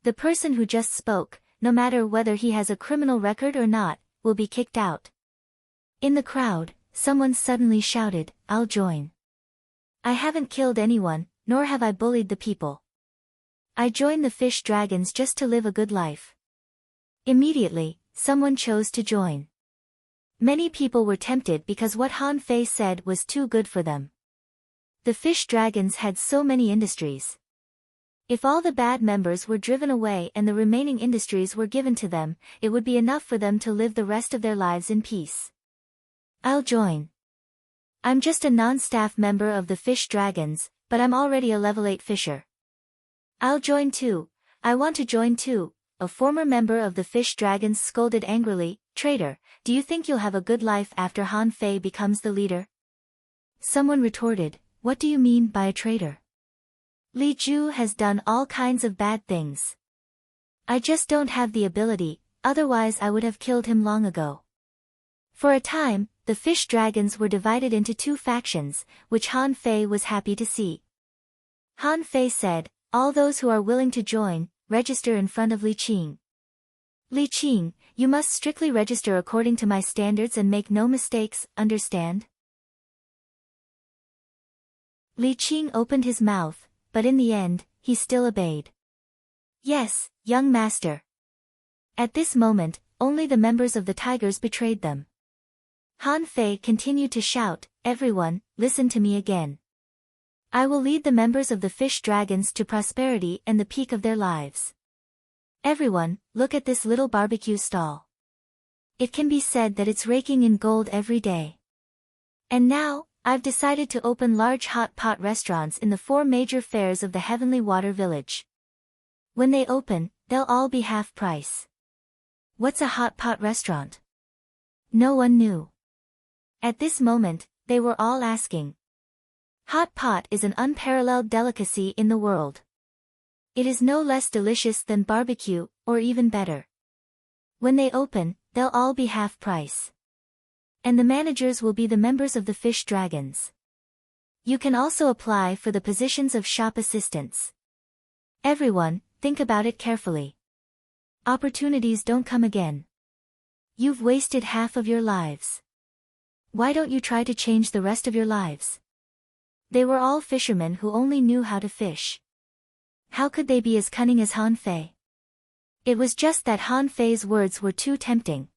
The person who just spoke, no matter whether he has a criminal record or not, will be kicked out. In the crowd, someone suddenly shouted, I'll join. I haven't killed anyone, nor have I bullied the people. I joined the Fish Dragons just to live a good life. Immediately, someone chose to join. Many people were tempted because what Han Fei said was too good for them. The Fish Dragons had so many industries. If all the bad members were driven away and the remaining industries were given to them, it would be enough for them to live the rest of their lives in peace. I'll join. I'm just a non-staff member of the Fish Dragons, but I'm already a level 8 fisher. I'll join too. I want to join too. A former member of the Fish Dragons scolded angrily, Traitor, do you think you'll have a good life after Han Fei becomes the leader? Someone retorted, What do you mean by a traitor? Li Ju has done all kinds of bad things. I just don't have the ability, otherwise I would have killed him long ago. For a time, the Fish Dragons were divided into 2 factions, which Han Fei was happy to see. Han Fei said, All those who are willing to join, register in front of Li Qing. Li Qing, you must strictly register according to my standards and make no mistakes, understand? Li Qing opened his mouth, but in the end, he still obeyed. Yes, young master. At this moment, only the members of the Tigers betrayed them. Han Fei continued to shout, Everyone, listen to me again. I will lead the members of the Fish Dragons to prosperity and the peak of their lives. Everyone, look at this little barbecue stall. It can be said that it's raking in gold every day. And now, I've decided to open large hot pot restaurants in the 4 major fairs of the Heavenly Water Village. When they open, they'll all be half price. What's a hot pot restaurant? No one knew. At this moment, they were all asking. Hot pot is an unparalleled delicacy in the world. It is no less delicious than barbecue, or even better. When they open, they'll all be half price. And the managers will be the members of the Fish Dragons. You can also apply for the positions of shop assistants. Everyone, think about it carefully. Opportunities don't come again. You've wasted half of your lives. Why don't you try to change the rest of your lives? They were all fishermen who only knew how to fish. How could they be as cunning as Han Fei? It was just that Han Fei's words were too tempting.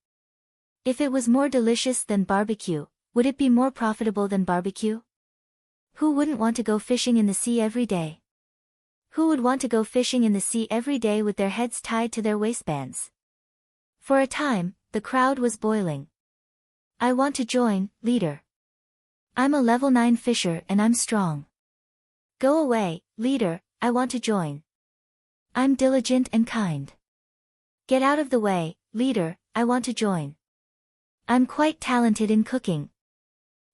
If it was more delicious than barbecue, would it be more profitable than barbecue? Who wouldn't want to go fishing in the sea every day? Who would want to go fishing in the sea every day with their heads tied to their waistbands? For a time, the crowd was boiling. I want to join, leader. I'm a level 9 fisher and I'm strong. Go away, leader, I want to join. I'm diligent and kind. Get out of the way, leader, I want to join. I'm quite talented in cooking.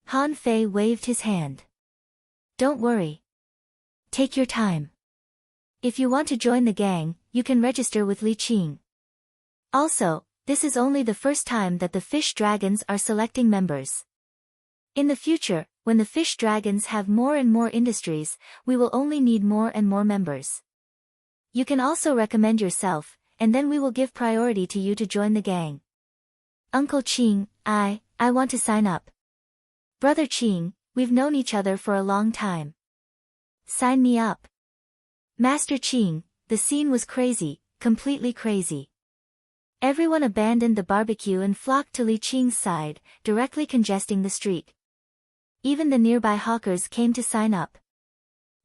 Han Fei waved his hand. Don't worry. Take your time. If you want to join the gang, you can register with Li Qing. Also, this is only the first time that the Fish Dragons are selecting members. In the future, when the Fish Dragons have more and more industries, we will only need more and more members. You can also recommend yourself, and then we will give priority to you to join the gang. Uncle Qing, I want to sign up. Brother Qing, we've known each other for a long time. Sign me up. Master Qing, the scene was crazy, completely crazy. Everyone abandoned the barbecue and flocked to Li Qing's side, directly congesting the street. Even the nearby hawkers came to sign up.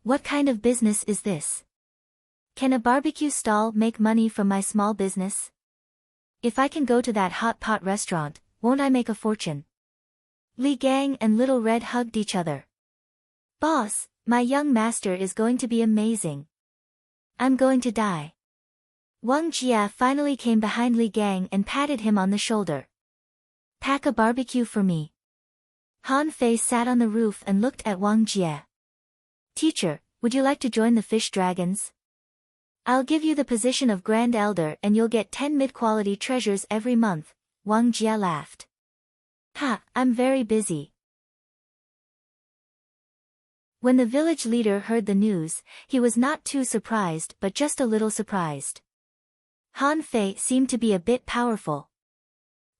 What kind of business is this? Can a barbecue stall make money from my small business? If I can go to that hot pot restaurant, won't I make a fortune? Li Gang and Little Red hugged each other. Boss, my young master is going to be amazing. I'm going to die. Wang Jia finally came behind Li Gang and patted him on the shoulder. Pack a barbecue for me. Han Fei sat on the roof and looked at Wang Jia. Teacher, would you like to join the fish dragons? I'll give you the position of Grand Elder and you'll get 10 mid-quality treasures every month, Wang Jia laughed. Ha, I'm very busy. When the village leader heard the news, he was not too surprised but just a little surprised. Han Fei seemed to be a bit powerful.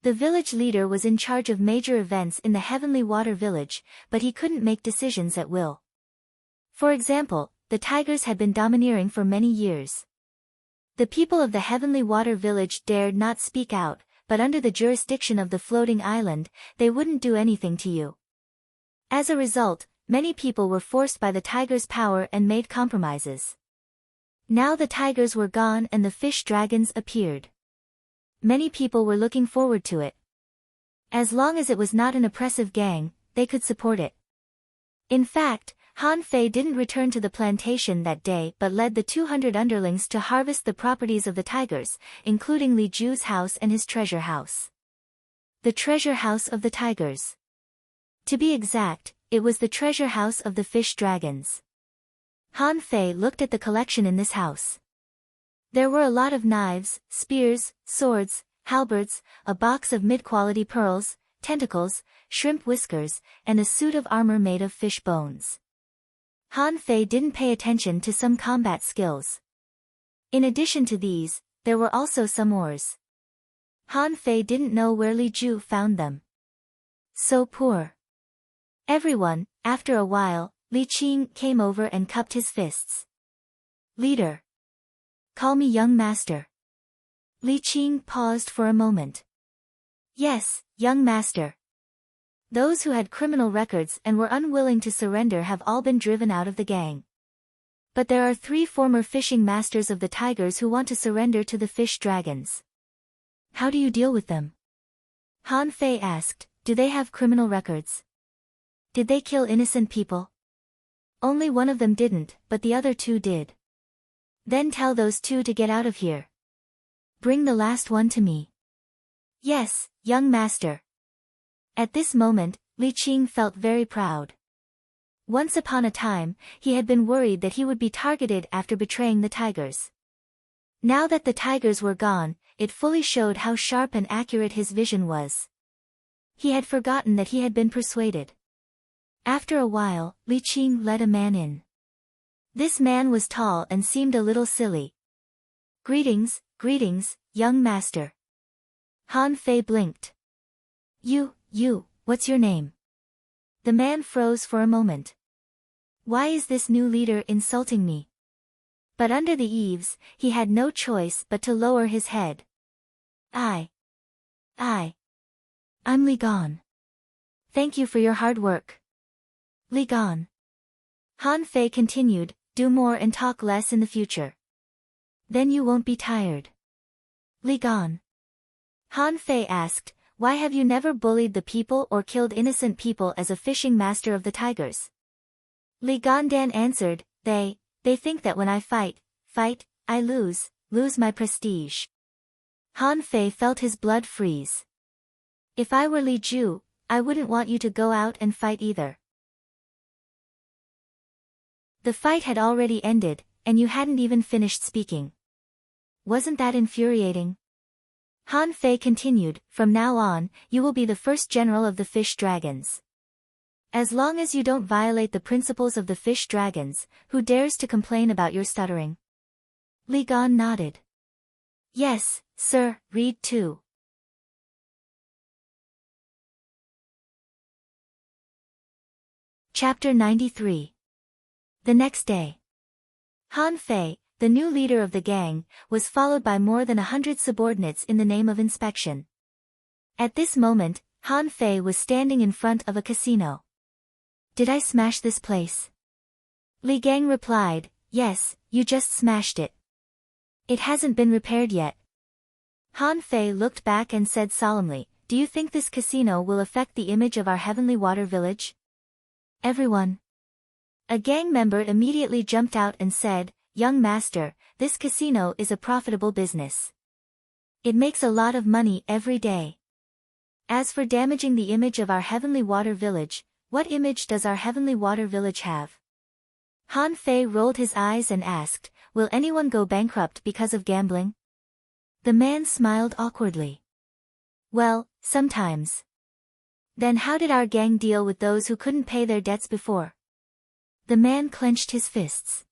The village leader was in charge of major events in the Heavenly Water Village, but he couldn't make decisions at will. For example, the tigers had been domineering for many years. The people of the Heavenly Water Village dared not speak out, but under the jurisdiction of the floating island, they wouldn't do anything to you. As a result, many people were forced by the tigers' power and made compromises. Now the tigers were gone and the fish dragons appeared. Many people were looking forward to it. As long as it was not an oppressive gang, they could support it. In fact, Han Fei didn't return to the plantation that day but led the 200 underlings to harvest the properties of the tigers, including Li Ju's house and his treasure house. The treasure house of the tigers. To be exact, it was the treasure house of the fish dragons. Han Fei looked at the collection in this house. There were a lot of knives, spears, swords, halberds, a box of mid-quality pearls, tentacles, shrimp whiskers, and a suit of armor made of fish bones. Han Fei didn't pay attention to some combat skills. In addition to these, there were also some ores. Han Fei didn't know where Li Ju found them. So poor. Everyone, after a while, Li Qing came over and cupped his fists. Leader. Call me young master. Li Qing paused for a moment. Yes, young master. Those who had criminal records and were unwilling to surrender have all been driven out of the gang. But there are 3 former fishing masters of the tigers who want to surrender to the fish dragons. How do you deal with them? Han Fei asked, do they have criminal records? Did they kill innocent people? Only one of them didn't, but the other 2 did. Then tell those 2 to get out of here. Bring the last one to me. Yes, young master. At this moment, Li Qing felt very proud. Once upon a time, he had been worried that he would be targeted after betraying the tigers. Now that the tigers were gone, it fully showed how sharp and accurate his vision was. He had forgotten that he had been persuaded. After a while, Li Qing led a man in. This man was tall and seemed a little silly. Greetings, young master. Han Fei blinked. You, what's your name? The man froze for a moment. Why is this new leader insulting me? But under the eaves, he had no choice but to lower his head. I'm Li Gan. Thank you for your hard work. Li Gan. Han Fei continued, do more and talk less in the future. Then you won't be tired. Li Gan. Han Fei asked, why have you never bullied the people or killed innocent people as a fishing master of the tigers? Li Gandan answered, they think that when I fight, I lose my prestige. Han Fei felt his blood freeze. If I were Li Ju, I wouldn't want you to go out and fight either. The fight had already ended, and you hadn't even finished speaking. Wasn't that infuriating? Han Fei continued, from now on, you will be the first general of the fish dragons. As long as you don't violate the principles of the fish dragons, who dares to complain about your stuttering? Li Gan nodded. Yes, sir, read 2. Chapter 93. The next day. Han Fei, the new leader of the gang, was followed by more than 100 subordinates in the name of inspection. At this moment, Han Fei was standing in front of a casino. Did I smash this place? Li Gang replied, yes, you just smashed it. It hasn't been repaired yet. Han Fei looked back and said solemnly, do you think this casino will affect the image of our Heavenly Water Village? Everyone. A gang member immediately jumped out and said, young master, this casino is a profitable business. It makes a lot of money every day. As for damaging the image of our heavenly water village, what image does our heavenly water village have? Han Fei rolled his eyes and asked, will anyone go bankrupt because of gambling? The man smiled awkwardly. Well, sometimes. Then how did our gang deal with those who couldn't pay their debts before? The man clenched his fists.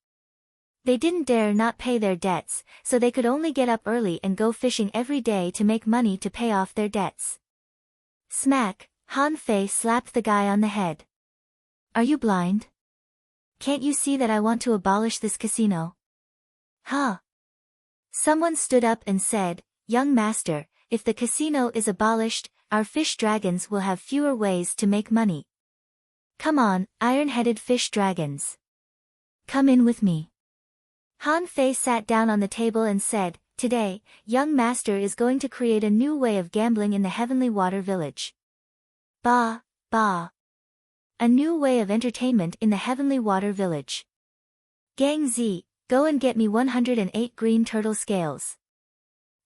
They didn't dare not pay their debts, so they could only get up early and go fishing every day to make money to pay off their debts. Smack, Han Fei slapped the guy on the head. Are you blind? Can't you see that I want to abolish this casino? Huh? Someone stood up and said, young master, if the casino is abolished, our fish dragons will have fewer ways to make money. Come on, iron-headed fish dragons. Come in with me. Han Fei sat down on the table and said, today, young master is going to create a new way of gambling in the Heavenly Water Village. Bah, bah. A new way of entertainment in the Heavenly Water Village. Gang Z, go and get me 108 green turtle scales.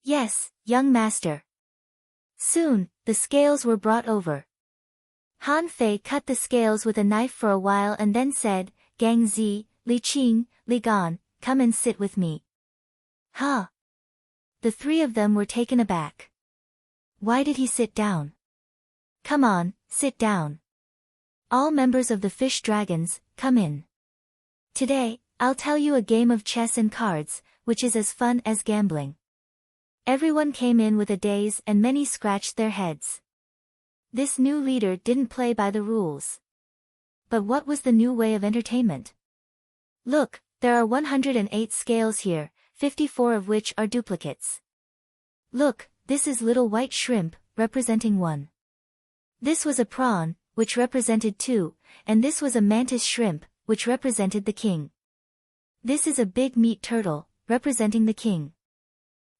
Yes, young master. Soon, the scales were brought over. Han Fei cut the scales with a knife for a while and then said, Gang Z, Li Qing, Li Gan, come and sit with me. Huh? The three of them were taken aback. Why did he sit down? Come on, sit down. All members of the fish dragons, come in. Today, I'll tell you a game of chess and cards, which is as fun as gambling. Everyone came in with a daze and many scratched their heads. This new leader didn't play by the rules. But what was the new way of entertainment? Look, there are 108 scales here, 54 of which are duplicates. Look, this is little white shrimp, representing 1. This was a prawn, which represented 2, and this was a mantis shrimp, which represented the king. This is a big meat turtle, representing the king.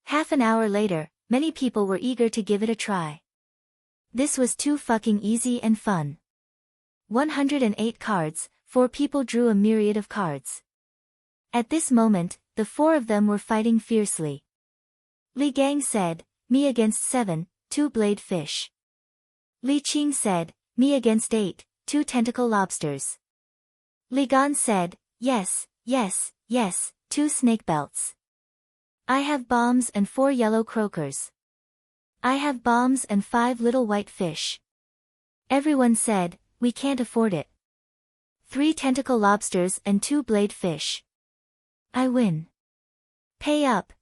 Half an hour later, many people were eager to give it a try. This was too fucking easy and fun. 108 cards, 4 people drew a myriad of cards. At this moment, the 4 of them were fighting fiercely. Li Gang said, me against 7, 2 blade fish. Li Qing said, me against 8, 2 tentacle lobsters. Li Gan said, yes, yes, yes, 2 snake belts. I have bombs and 4 yellow croakers. I have bombs and 5 little white fish. Everyone said, we can't afford it. 3 tentacle lobsters and 2 blade fish. I win. Pay up,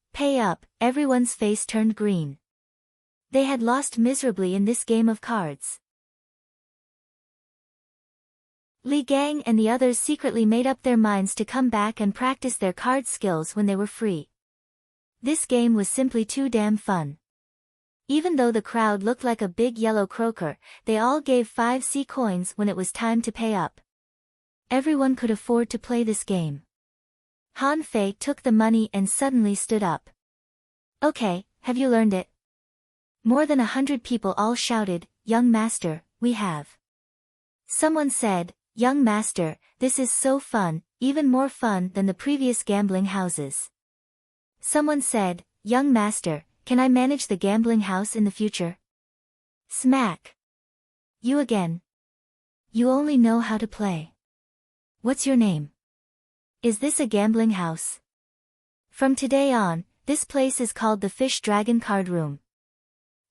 everyone's face turned green. They had lost miserably in this game of cards. Li Gang and the others secretly made up their minds to come back and practice their card skills when they were free. This game was simply too damn fun. Even though the crowd looked like a big yellow croaker, they all gave 5 C coins when it was time to pay up. Everyone could afford to play this game. Han Fei took the money and suddenly stood up. Okay, have you learned it? More than 100 people all shouted, young master, we have. Someone said, young master, this is so fun, even more fun than the previous gambling houses. Someone said, young master, can I manage the gambling house in the future? Smack. You again. You only know how to play. What's your name? Is this a gambling house? From today on, this place is called the Fish Dragon Card Room.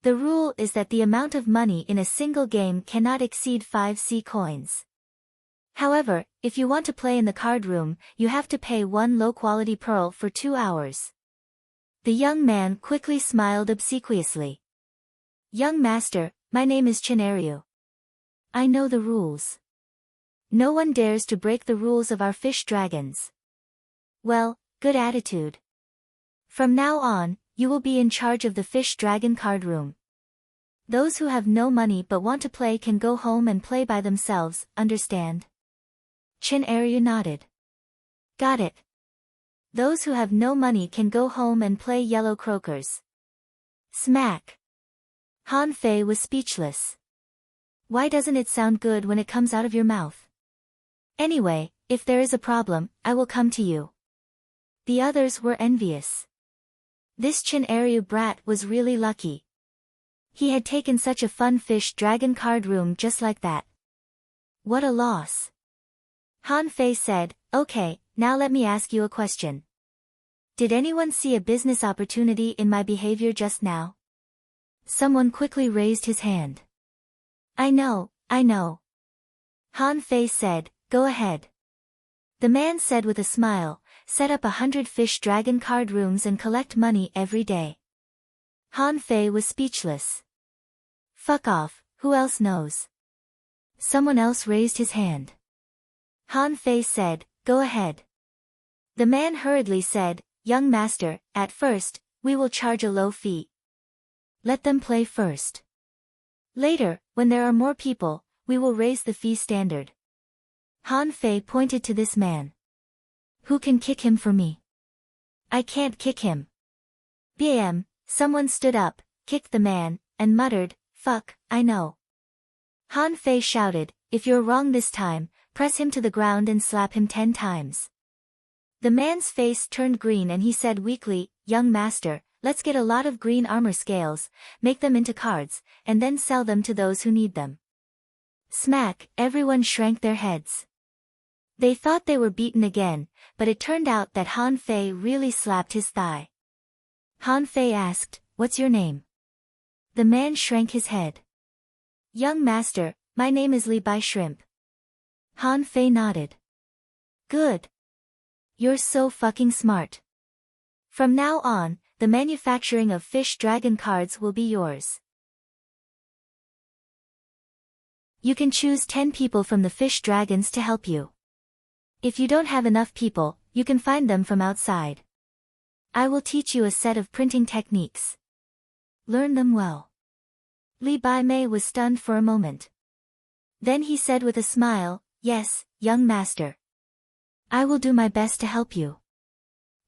The rule is that the amount of money in a single game cannot exceed 5 C coins. However, if you want to play in the card room, you have to pay 1 low-quality pearl for 2 hours. The young man quickly smiled obsequiously. Young master, my name is Chinaryu. I know the rules. No one dares to break the rules of our fish dragons. Well, good attitude. From now on, you will be in charge of the Fish Dragon Card Room. Those who have no money but want to play can go home and play by themselves, understand? Chinaryu nodded. Got it. Those who have no money can go home and play yellow croakers. Smack. Han Fei was speechless. Why doesn't it sound good when it comes out of your mouth? Anyway, if there is a problem, I will come to you. The others were envious. This Chinaryu brat was really lucky. He had taken such a fun fish dragon card room just like that. What a loss. Han Fei said, okay, now let me ask you a question. Did anyone see a business opportunity in my behavior just now? Someone quickly raised his hand. I know. Han Fei said, go ahead. The man said with a smile, set up 100 fish dragon card rooms and collect money every day. Han Fei was speechless. Fuck off, who else knows? Someone else raised his hand. Han Fei said, go ahead. The man hurriedly said, young master, at first, we will charge a low fee. Let them play first. Later, when there are more people, we will raise the fee standard. Han Fei pointed to this man. Who can kick him for me? I can't kick him. Bam, someone stood up, kicked the man, and muttered, fuck, I know. Han Fei shouted, if you're wrong this time, press him to the ground and slap him 10 times. The man's face turned green and he said weakly, young master, let's get a lot of green armor scales, make them into cards, and then sell them to those who need them. Smack, everyone shrank their heads. They thought they were beaten again, but it turned out that Han Fei really slapped his thigh. Han Fei asked, what's your name? The man shrank his head. Young master, my name is Li Bai Shrimp. Han Fei nodded. Good. You're so fucking smart. From now on, the manufacturing of fish dragon cards will be yours. You can choose 10 people from the fish dragons to help you. If you don't have enough people, you can find them from outside. I will teach you a set of printing techniques. Learn them well. Li Bai Mei was stunned for a moment. Then he said with a smile, yes, young master. I will do my best to help you.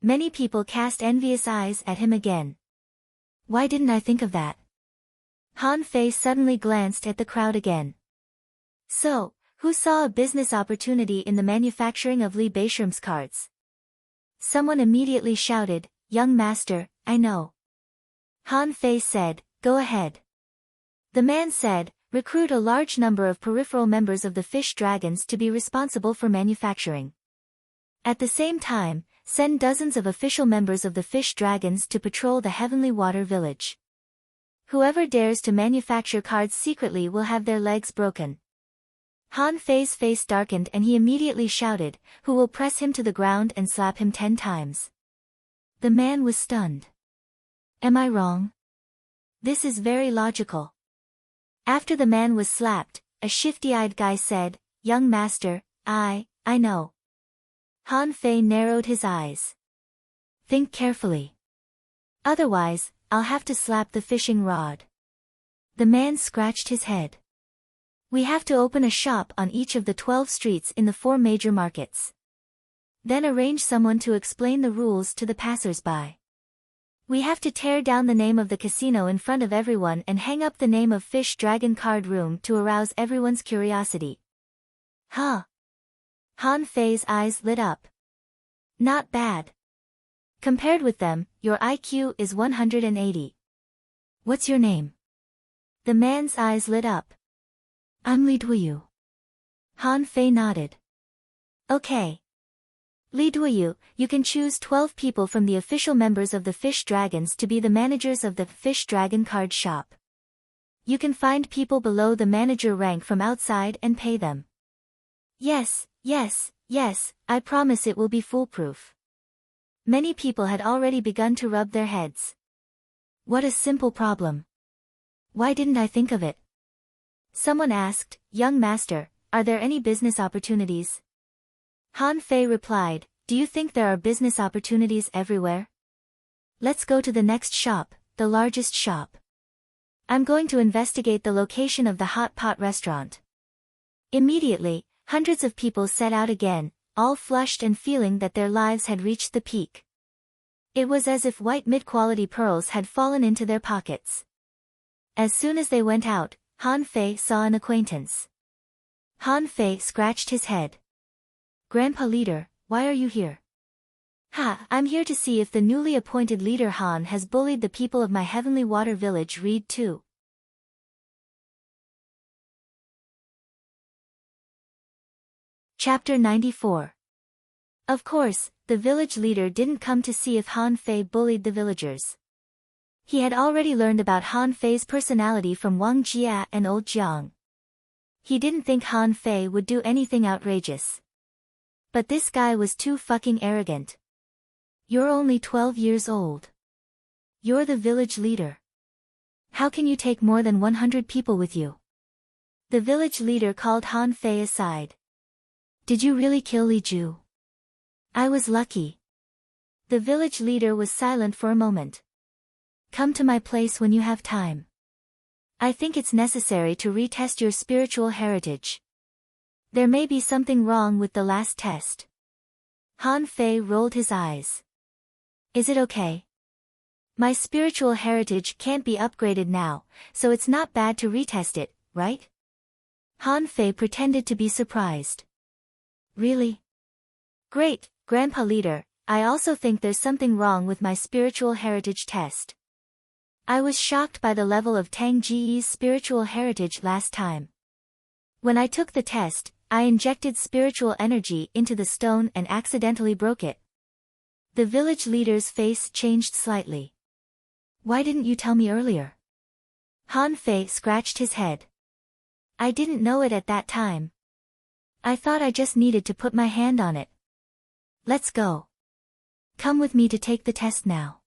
Many people cast envious eyes at him again. Why didn't I think of that? Han Fei suddenly glanced at the crowd again. So, who saw a business opportunity in the manufacturing of Li Baishrim's cards? Someone immediately shouted, young master, I know. Han Fei said, go ahead. The man said, recruit a large number of peripheral members of the fish dragons to be responsible for manufacturing. At the same time, send dozens of official members of the fish dragons to patrol the Heavenly Water Village. Whoever dares to manufacture cards secretly will have their legs broken. Han Fei's face darkened and he immediately shouted, who will press him to the ground and slap him 10 times. The man was stunned. Am I wrong? This is very logical. After the man was slapped, a shifty-eyed guy said, young master, I know. Han Fei narrowed his eyes. Think carefully. Otherwise, I'll have to slap the fishing rod. The man scratched his head. We have to open a shop on each of the 12 streets in the 4 major markets. Then arrange someone to explain the rules to the passers-by. We have to tear down the name of the casino in front of everyone and hang up the name of Fish Dragon Card Room to arouse everyone's curiosity. Huh? Han Fei's eyes lit up. Not bad. Compared with them, your IQ is 180. What's your name? The man's eyes lit up. I'm Li Duyu. Han Fei nodded. Okay. Li Duyu, you can choose 12 people from the official members of the Fish Dragons to be the managers of the Fish Dragon Card Shop. You can find people below the manager rank from outside and pay them. Yes, I promise it will be foolproof. Many people had already begun to rub their heads. What a simple problem. Why didn't I think of it? Someone asked, young master, are there any business opportunities? Han Fei replied, do you think there are business opportunities everywhere? Let's go to the next shop, the largest shop. I'm going to investigate the location of the hot pot restaurant. Immediately, hundreds of people set out again, all flushed and feeling that their lives had reached the peak. It was as if white mid-quality pearls had fallen into their pockets. As soon as they went out, Han Fei saw an acquaintance. Han Fei scratched his head. Grandpa Leader, why are you here? Ha, I'm here to see if the newly appointed leader Han has bullied the people of my heavenly water village. Read 2. Chapter 94. Of course, the village leader didn't come to see if Han Fei bullied the villagers. He had already learned about Han Fei's personality from Wang Jia and Old Jiang. He didn't think Han Fei would do anything outrageous. But this guy was too fucking arrogant. You're only 12 years old. You're the village leader. How can you take more than 100 people with you? The village leader called Han Fei aside. Did you really kill Li Ju? I was lucky. The village leader was silent for a moment. Come to my place when you have time. I think it's necessary to retest your spiritual heritage. There may be something wrong with the last test. Han Fei rolled his eyes. Is it okay? My spiritual heritage can't be upgraded now, so it's not bad to retest it, right? Han Fei pretended to be surprised. Really? Great, Grandpa Leader, I also think there's something wrong with my spiritual heritage test. I was shocked by the level of Tang Ji's spiritual heritage last time. When I took the test, I injected spiritual energy into the stone and accidentally broke it. The village leader's face changed slightly. Why didn't you tell me earlier? Han Fei scratched his head. I didn't know it at that time. I thought I just needed to put my hand on it. Let's go. Come with me to take the test now.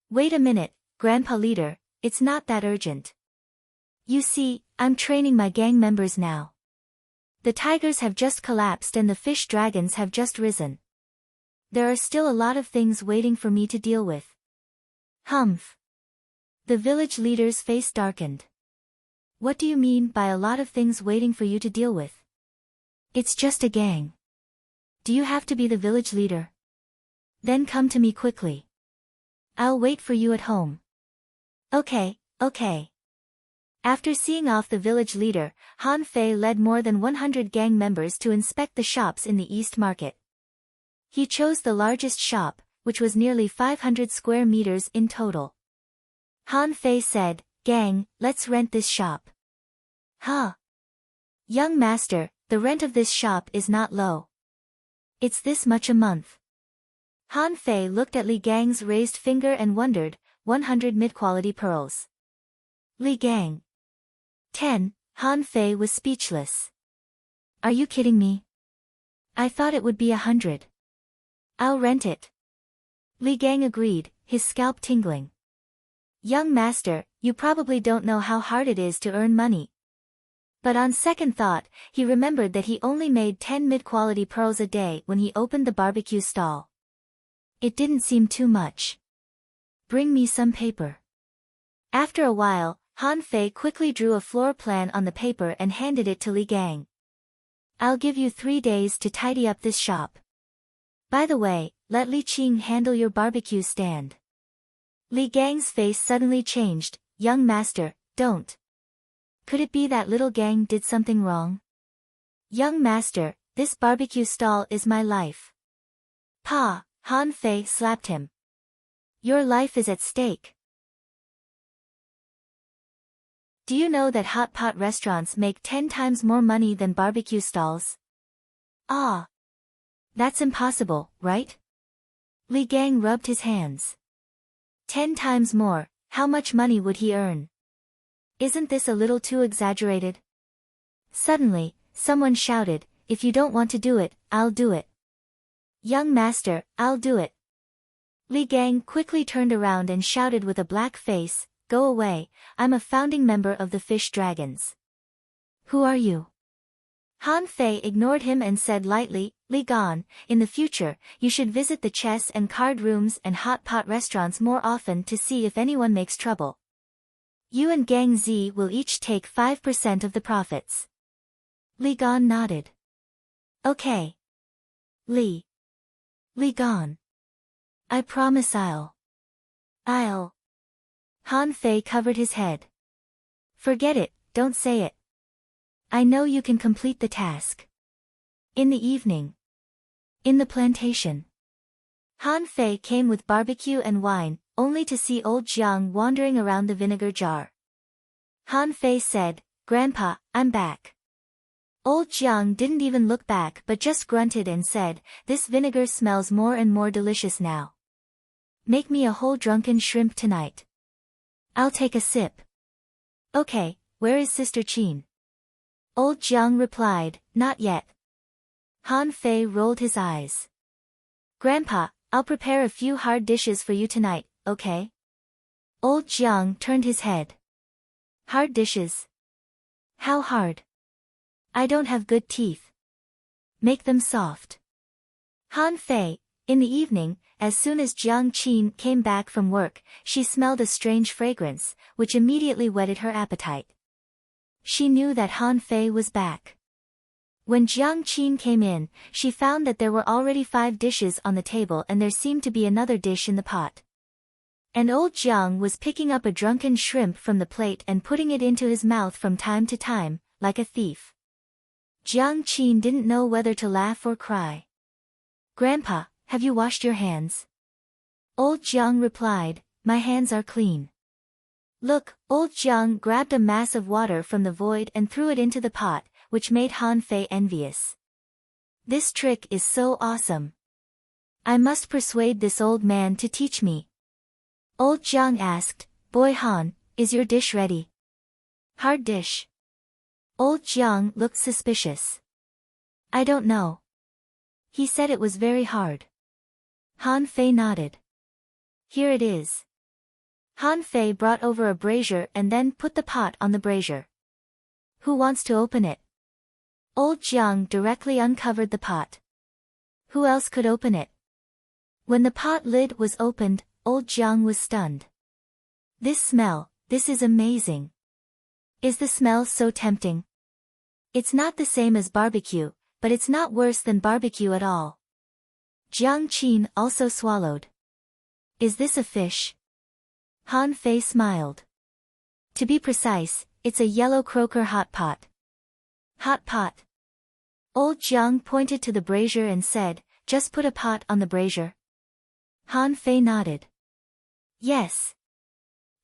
Wait a minute, Grandpa Leader, it's not that urgent. You see, I'm training my gang members now. The tigers have just collapsed and the fish dragons have just risen. There are still a lot of things waiting for me to deal with. Humph. The village leader's face darkened. What do you mean by a lot of things waiting for you to deal with? It's just a gang. Do you have to be the village leader? Then come to me quickly. I'll wait for you at home. Okay, okay. After seeing off the village leader, Han Fei led more than 100 gang members to inspect the shops in the East Market. He chose the largest shop, which was nearly 500 square meters in total. Han Fei said, "Gang, let's rent this shop." Huh? Young master, the rent of this shop is not low. It's this much a month. Han Fei looked at Li Gang's raised finger and wondered, 100 mid-quality pearls. Li Gang. 10, Han Fei was speechless. Are you kidding me? I thought it would be 100. I'll rent it. Li Gang agreed, his scalp tingling. Young master, you probably don't know how hard it is to earn money. But on second thought, he remembered that he only made 10 mid-quality pearls a day when he opened the barbecue stall. It didn't seem too much. Bring me some paper. After a while, Han Fei quickly drew a floor plan on the paper and handed it to Li Gang. I'll give you 3 days to tidy up this shop. By the way, let Li Qing handle your barbecue stand. Li Gang's face suddenly changed. Young master, don't. Could it be that little gang did something wrong? Young master, this barbecue stall is my life. Pa, Han Fei slapped him. Your life is at stake. Do you know that hot pot restaurants make 10 times more money than barbecue stalls? Ah. That's impossible, right? Li Gang rubbed his hands. 10 times more, how much money would he earn? Isn't this a little too exaggerated? Suddenly, someone shouted, if you don't want to do it, I'll do it. Young master, I'll do it. Li Gang quickly turned around and shouted with a black face, go away, I'm a founding member of the Fish Dragons. Who are you? Han Fei ignored him and said lightly, Li Gan, in the future, you should visit the chess and card rooms and hot pot restaurants more often to see if anyone makes trouble. You and Gang Zi will each take 5% of the profits. Li Gan nodded. Okay. Li Gan. I promise I'll. Han Fei covered his head. Forget it, don't say it. I know you can complete the task. In the evening. In the plantation. Han Fei came with barbecue and wine, only to see old Jiang wandering around the vinegar jar. Han Fei said, "Grandpa, I'm back." Old Jiang didn't even look back but just grunted and said, "This vinegar smells more and more delicious now. Make me a whole drunken shrimp tonight. I'll take a sip." "Okay, where is Sister Qin?" Old Jiang replied, "Not yet." Han Fei rolled his eyes. "Grandpa, I'll prepare a few hard dishes for you tonight, okay?" Old Jiang turned his head. "Hard dishes? How hard? I don't have good teeth. Make them soft." Han Fei, in the evening, as soon as Jiang Qin came back from work, she smelled a strange fragrance, which immediately whetted her appetite. She knew that Han Fei was back. When Jiang Qin came in, she found that there were already 5 dishes on the table and there seemed to be another dish in the pot. And old Jiang was picking up a drunken shrimp from the plate and putting it into his mouth from time to time, like a thief. Jiang Qin didn't know whether to laugh or cry. "Grandpa, have you washed your hands?" Old Jiang replied, "My hands are clean." "Look," old Jiang grabbed a mass of water from the void and threw it into the pot, which made Han Fei envious. "This trick is so awesome. I must persuade this old man to teach me." Old Jiang asked, "Boy Han, is your dish ready?" "Hard dish?" Old Jiang looked suspicious. "I don't know. He said it was very hard." Han Fei nodded. "Here it is." Han Fei brought over a brazier and then put the pot on the brazier. "Who wants to open it?" Old Jiang directly uncovered the pot. Who else could open it? When the pot lid was opened, old Jiang was stunned. "This smell, this is amazing. Is the smell so tempting? It's not the same as barbecue, but it's not worse than barbecue at all." Jiang Qin also swallowed. "Is this a fish?" Han Fei smiled. "To be precise, it's a yellow croaker hot pot." "Hot pot?" Old Jiang pointed to the brazier and said, "Just put a pot on the brazier." Han Fei nodded. "Yes.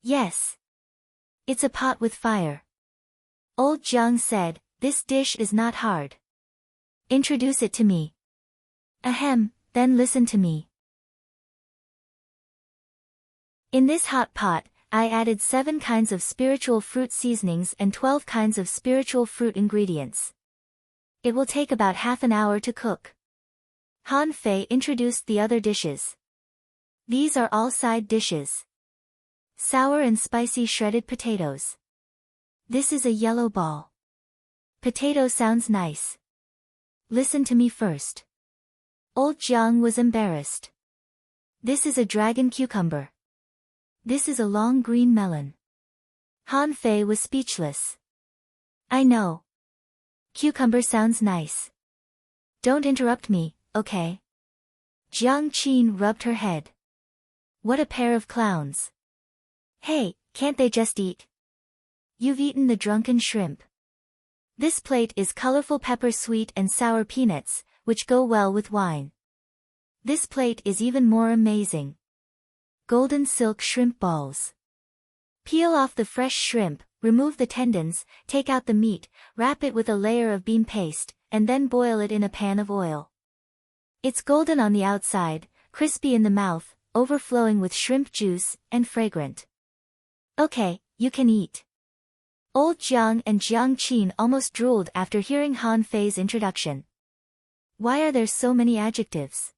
Yes. It's a pot with fire." Old Jiang said, "This dish is not hard. Introduce it to me." "Ahem, then listen to me. In this hot pot, I added 7 kinds of spiritual fruit seasonings and 12 kinds of spiritual fruit ingredients. It will take about half an hour to cook." Han Fei introduced the other dishes. "These are all side dishes. Sour and spicy shredded potatoes. This is a yellow ball. Potato sounds nice. Listen to me first." Old Jiang was embarrassed. "This is a dragon cucumber. This is a long green melon." Han Fei was speechless. "I know. Cucumber sounds nice. Don't interrupt me, okay?" Jiang Qin rubbed her head. "What a pair of clowns. Hey, can't they just eat? You've eaten the drunken shrimp. This plate is colorful pepper sweet and sour peanuts, which go well with wine. This plate is even more amazing. Golden silk shrimp balls. Peel off the fresh shrimp, remove the tendons, take out the meat, wrap it with a layer of bean paste, and then boil it in a pan of oil. It's golden on the outside, crispy in the mouth, overflowing with shrimp juice, and fragrant. Okay, you can eat." Old Jiang and Jiang Qin almost drooled after hearing Han Fei's introduction. Why are there so many adjectives?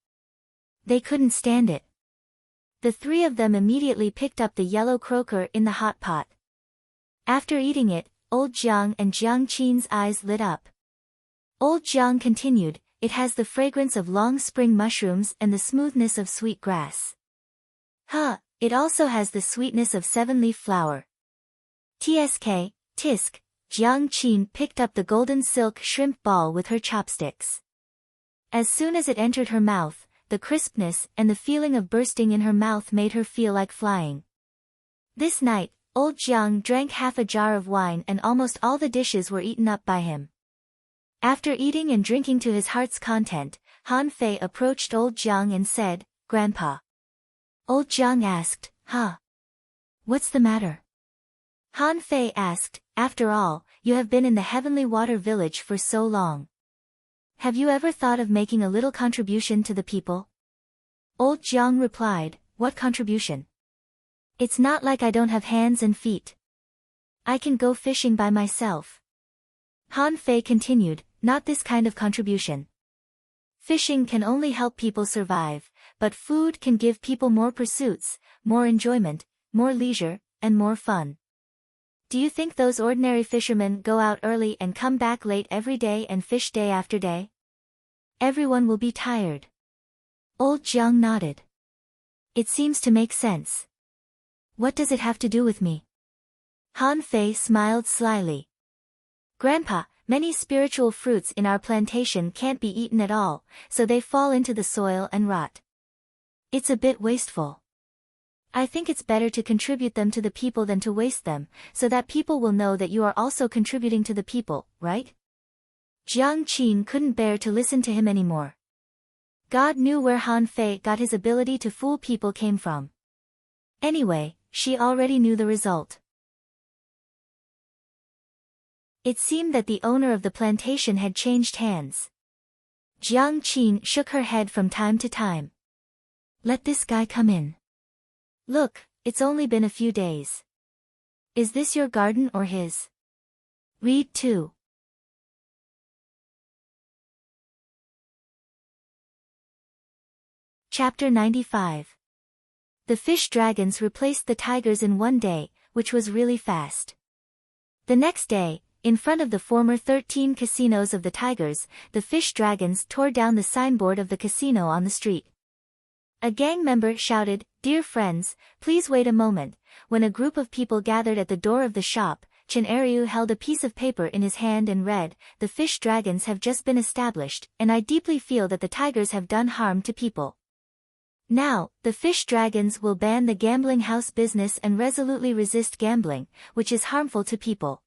They couldn't stand it. The 3 of them immediately picked up the yellow croaker in the hot pot. After eating it, old Jiang and Jiang Qin's eyes lit up. Old Jiang continued, "It has the fragrance of long spring mushrooms and the smoothness of sweet grass. It also has the sweetness of 7-leaf flower." Tisk. Jiang Qin picked up the golden silk shrimp ball with her chopsticks. As soon as it entered her mouth, the crispness and the feeling of bursting in her mouth made her feel like flying. This night, old Jiang drank half a jar of wine and almost all the dishes were eaten up by him. After eating and drinking to his heart's content, Han Fei approached old Jiang and said, Grandpa. Old Jiang asked, Huh? What's the matter? Han Fei asked, After all, you have been in the Heavenly Water Village for so long. Have you ever thought of making a little contribution to the people? Old Jiang replied, What contribution? It's not like I don't have hands and feet. I can go fishing by myself. Han Fei continued, Not this kind of contribution. Fishing can only help people survive, but food can give people more pursuits, more enjoyment, more leisure, and more fun. Do you think those ordinary fishermen go out early and come back late every day and fish day after day? Everyone will be tired. Old Jiang nodded. It seems to make sense. What does it have to do with me? Han Fei smiled slyly. Grandpa, many spiritual fruits in our plantation can't be eaten at all, so they fall into the soil and rot. It's a bit wasteful. I think it's better to contribute them to the people than to waste them, so that people will know that you are also contributing to the people, right? Jiang Qin couldn't bear to listen to him anymore. God knew where Han Fei got his ability to fool people came from. Anyway, she already knew the result. It seemed that the owner of the plantation had changed hands. Jiang Qin shook her head from time to time. Let this guy come in. Look, it's only been a few days. Is this your garden or his? Read 2. Chapter 95. The fish dragons replaced the tigers in one day, which was really fast. The next day, in front of the former 13 casinos of the tigers, the fish dragons tore down the signboard of the casino on the street. A gang member shouted, Dear friends, please wait a moment. When a group of people gathered at the door of the shop, Chen Eryu held a piece of paper in his hand and read, The fish dragons have just been established, and I deeply feel that the tigers have done harm to people. Now, the fish dragons will ban the gambling house business and resolutely resist gambling, which is harmful to people.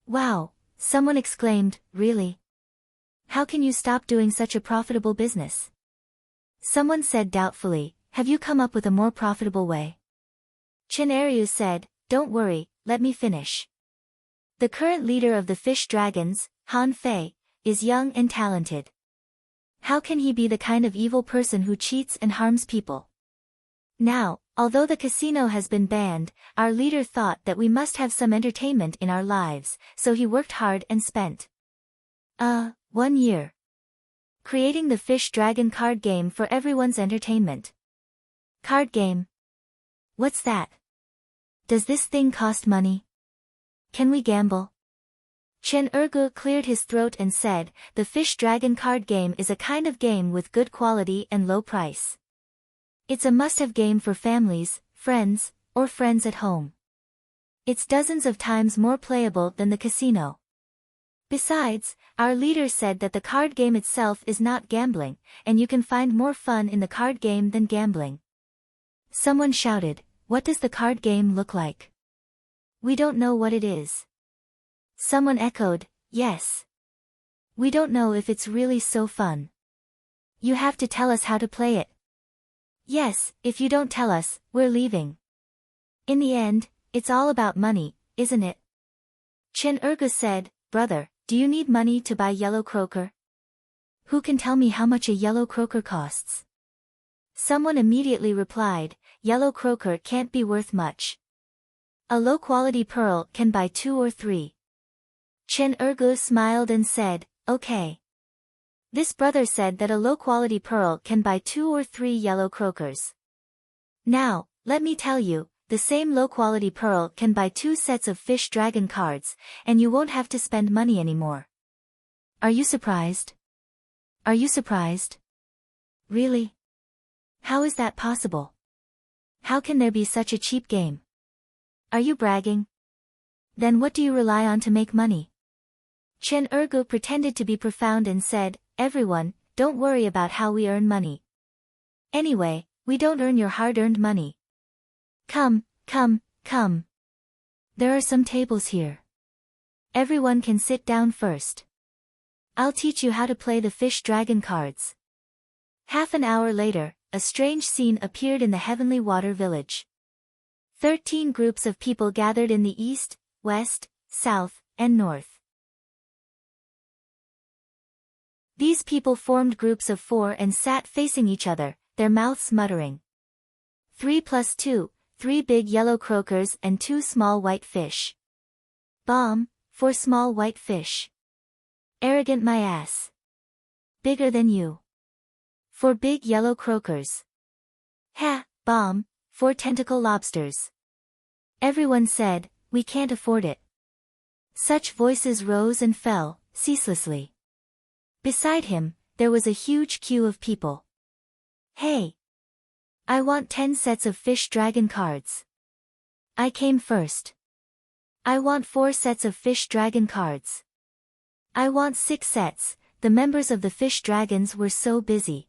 Wow, someone exclaimed, Really? How can you stop doing such a profitable business? Someone said doubtfully, Have you come up with a more profitable way? Chen Eryu said, Don't worry, let me finish. The current leader of the fish dragons, Han Fei, is young and talented. How can he be the kind of evil person who cheats and harms people? Now, although the casino has been banned, our leader thought that we must have some entertainment in our lives, so he worked hard and spent 1 year. Creating the Fish Dragon card game for everyone's entertainment. Card game? What's that? Does this thing cost money? Can we gamble? Chen Ergu cleared his throat and said, The Fish Dragon card game is a kind of game with good quality and low price. It's a must-have game for families, friends, or friends at home. It's dozens of times more playable than the casino. Besides, our leader said that the card game itself is not gambling, and you can find more fun in the card game than gambling. Someone shouted, What does the card game look like? We don't know what it is. Someone echoed, Yes. We don't know if it's really so fun. You have to tell us how to play it. Yes, if you don't tell us, we're leaving. In the end, it's all about money, isn't it? Chen Ergu said, Brother, do you need money to buy yellow croaker? Who can tell me how much a yellow croaker costs? Someone immediately replied, Yellow croaker can't be worth much. A low-quality pearl can buy 2 or 3. Chen Ergu smiled and said, Okay. This brother said that a low-quality pearl can buy 2 or 3 yellow croakers. Now, let me tell you, the same low-quality pearl can buy 2 sets of fish dragon cards, and you won't have to spend money anymore. Are you surprised? Are you surprised? Really? How is that possible? How can there be such a cheap game? Are you bragging? Then what do you rely on to make money? Chen Ergu pretended to be profound and said, Everyone, don't worry about how we earn money. Anyway, we don't earn your hard-earned money. Come, come, come. There are some tables here. Everyone can sit down first. I'll teach you how to play the fish dragon cards. Half an hour later, a strange scene appeared in the heavenly water village. 13 groups of people gathered in the east, west, south, and north. These people formed groups of 4 and sat facing each other, their mouths muttering. 3 plus 2, 3 big yellow croakers and 2 small white fish. Bomb, 4 small white fish. Arrogant my ass. Bigger than you. 4 big yellow croakers. Ha, bomb, 4 tentacle lobsters. Everyone said, we can't afford it. Such voices rose and fell, ceaselessly. Beside him, there was a huge queue of people. Hey! I want 10 sets of fish dragon cards. I came first. I want 4 sets of fish dragon cards. I want 6 sets. The members of the fish dragons were so busy.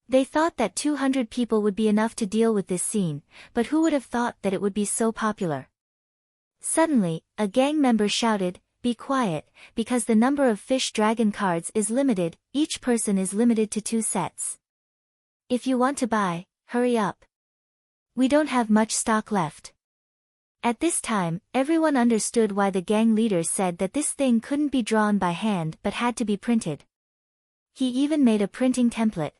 They thought that 200 people would be enough to deal with this scene, but who would have thought that it would be so popular? Suddenly, a gang member shouted, be quiet, because the number of fish dragon cards is limited, each person is limited to 2 sets. If you want to buy, hurry up. We don't have much stock left. At this time, everyone understood why the gang leaders said that this thing couldn't be drawn by hand but had to be printed. He even made a printing template.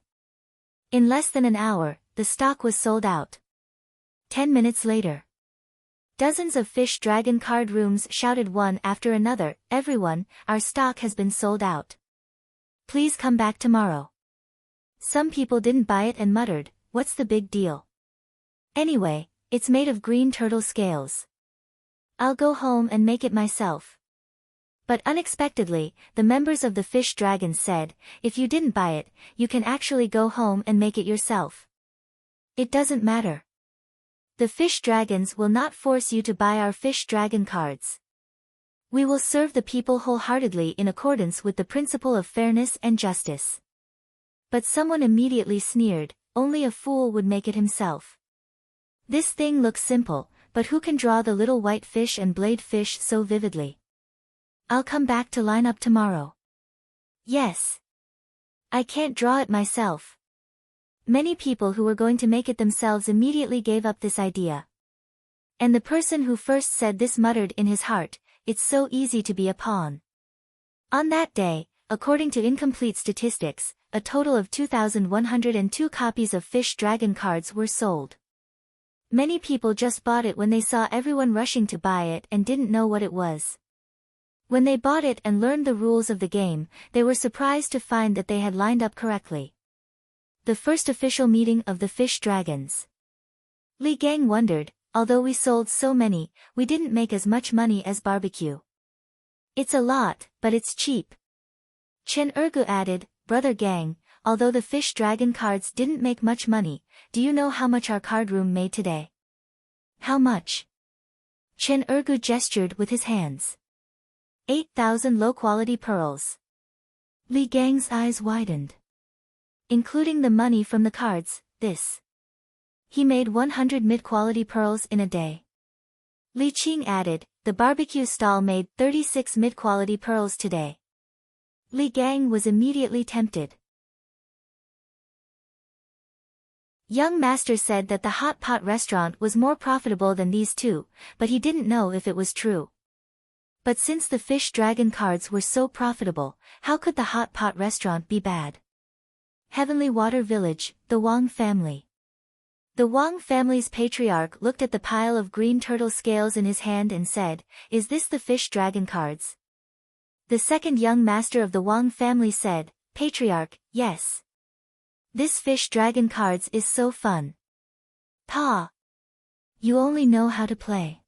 In less than an hour, the stock was sold out. 10 minutes later. Dozens of fish dragon card rooms shouted one after another, everyone, our stock has been sold out. Please come back tomorrow. Some people didn't buy it and muttered, what's the big deal? Anyway, it's made of green turtle scales. I'll go home and make it myself. But unexpectedly, the members of the fish dragons said, if you didn't buy it, you can actually go home and make it yourself. It doesn't matter. The fish dragons will not force you to buy our fish dragon cards. We will serve the people wholeheartedly in accordance with the principle of fairness and justice. But someone immediately sneered, only a fool would make it himself. This thing looks simple, but who can draw the little white fish and blade fish so vividly? I'll come back to line up tomorrow. Yes. I can't draw it myself. Many people who were going to make it themselves immediately gave up this idea. And the person who first said this muttered in his heart, it's so easy to be a pawn. On that day, according to incomplete statistics, a total of 2,102 copies of fish dragon cards were sold. Many people just bought it when they saw everyone rushing to buy it and didn't know what it was. When they bought it and learned the rules of the game, they were surprised to find that they had lined up correctly. The first official meeting of the fish dragons. Li Gang wondered, although we sold so many, we didn't make as much money as barbecue. It's a lot, but it's cheap. Chen Ergu added, Brother Gang, although the fish dragon cards didn't make much money, do you know how much our card room made today? How much? Chen Ergu gestured with his hands. 8,000 low-quality pearls. Li Gang's eyes widened. Including the money from the cards, this. He made 100 mid-quality pearls in a day. Li Qing added, the barbecue stall made 36 mid-quality pearls today. Li Gang was immediately tempted. Young Master said that the hot pot restaurant was more profitable than these two, but he didn't know if it was true. But since the fish dragon cards were so profitable, how could the hot pot restaurant be bad? Heavenly Water Village, the Wang family. The Wang family's patriarch looked at the pile of green turtle scales in his hand and said, is this the fish dragon cards? The second young master of the Wang family said, Patriarch, yes. This fish dragon cards is so fun. Pa! You only know how to play.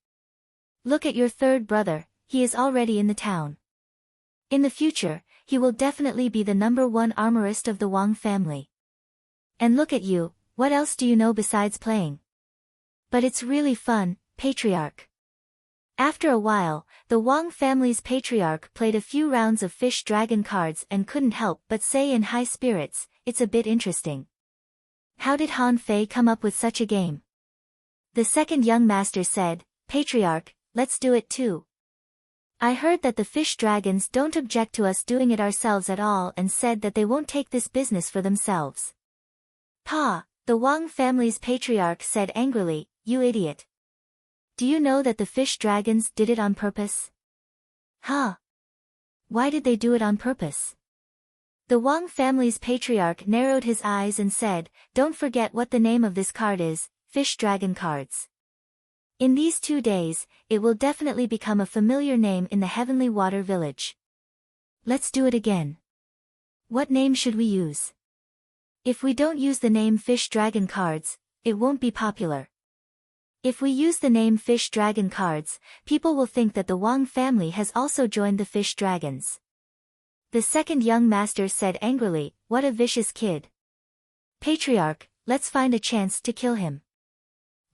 Look at your third brother. He is already in the town. In the future, he will definitely be the #1 armorist of the Wang family. And look at you, what else do you know besides playing? But it's really fun, Patriarch. After a while, the Wang family's patriarch played a few rounds of fish dragon cards and couldn't help but say in high spirits, it's a bit interesting. How did Han Fei come up with such a game? The second young master said, Patriarch, let's do it too. I heard that the fish dragons don't object to us doing it ourselves at all and said that they won't take this business for themselves. Pa, the Wang family's patriarch said angrily, you idiot. Do you know that the fish dragons did it on purpose? Huh? Why did they do it on purpose? The Wang family's patriarch narrowed his eyes and said, don't forget what the name of this card is, fish dragon cards. In these 2 days, it will definitely become a familiar name in the Heavenly Water Village. Let's do it again. What name should we use? If we don't use the name Fish Dragon Cards, it won't be popular. If we use the name Fish Dragon Cards, people will think that the Wang family has also joined the Fish Dragons. The second young master said angrily, what a vicious kid. Patriarch, let's find a chance to kill him.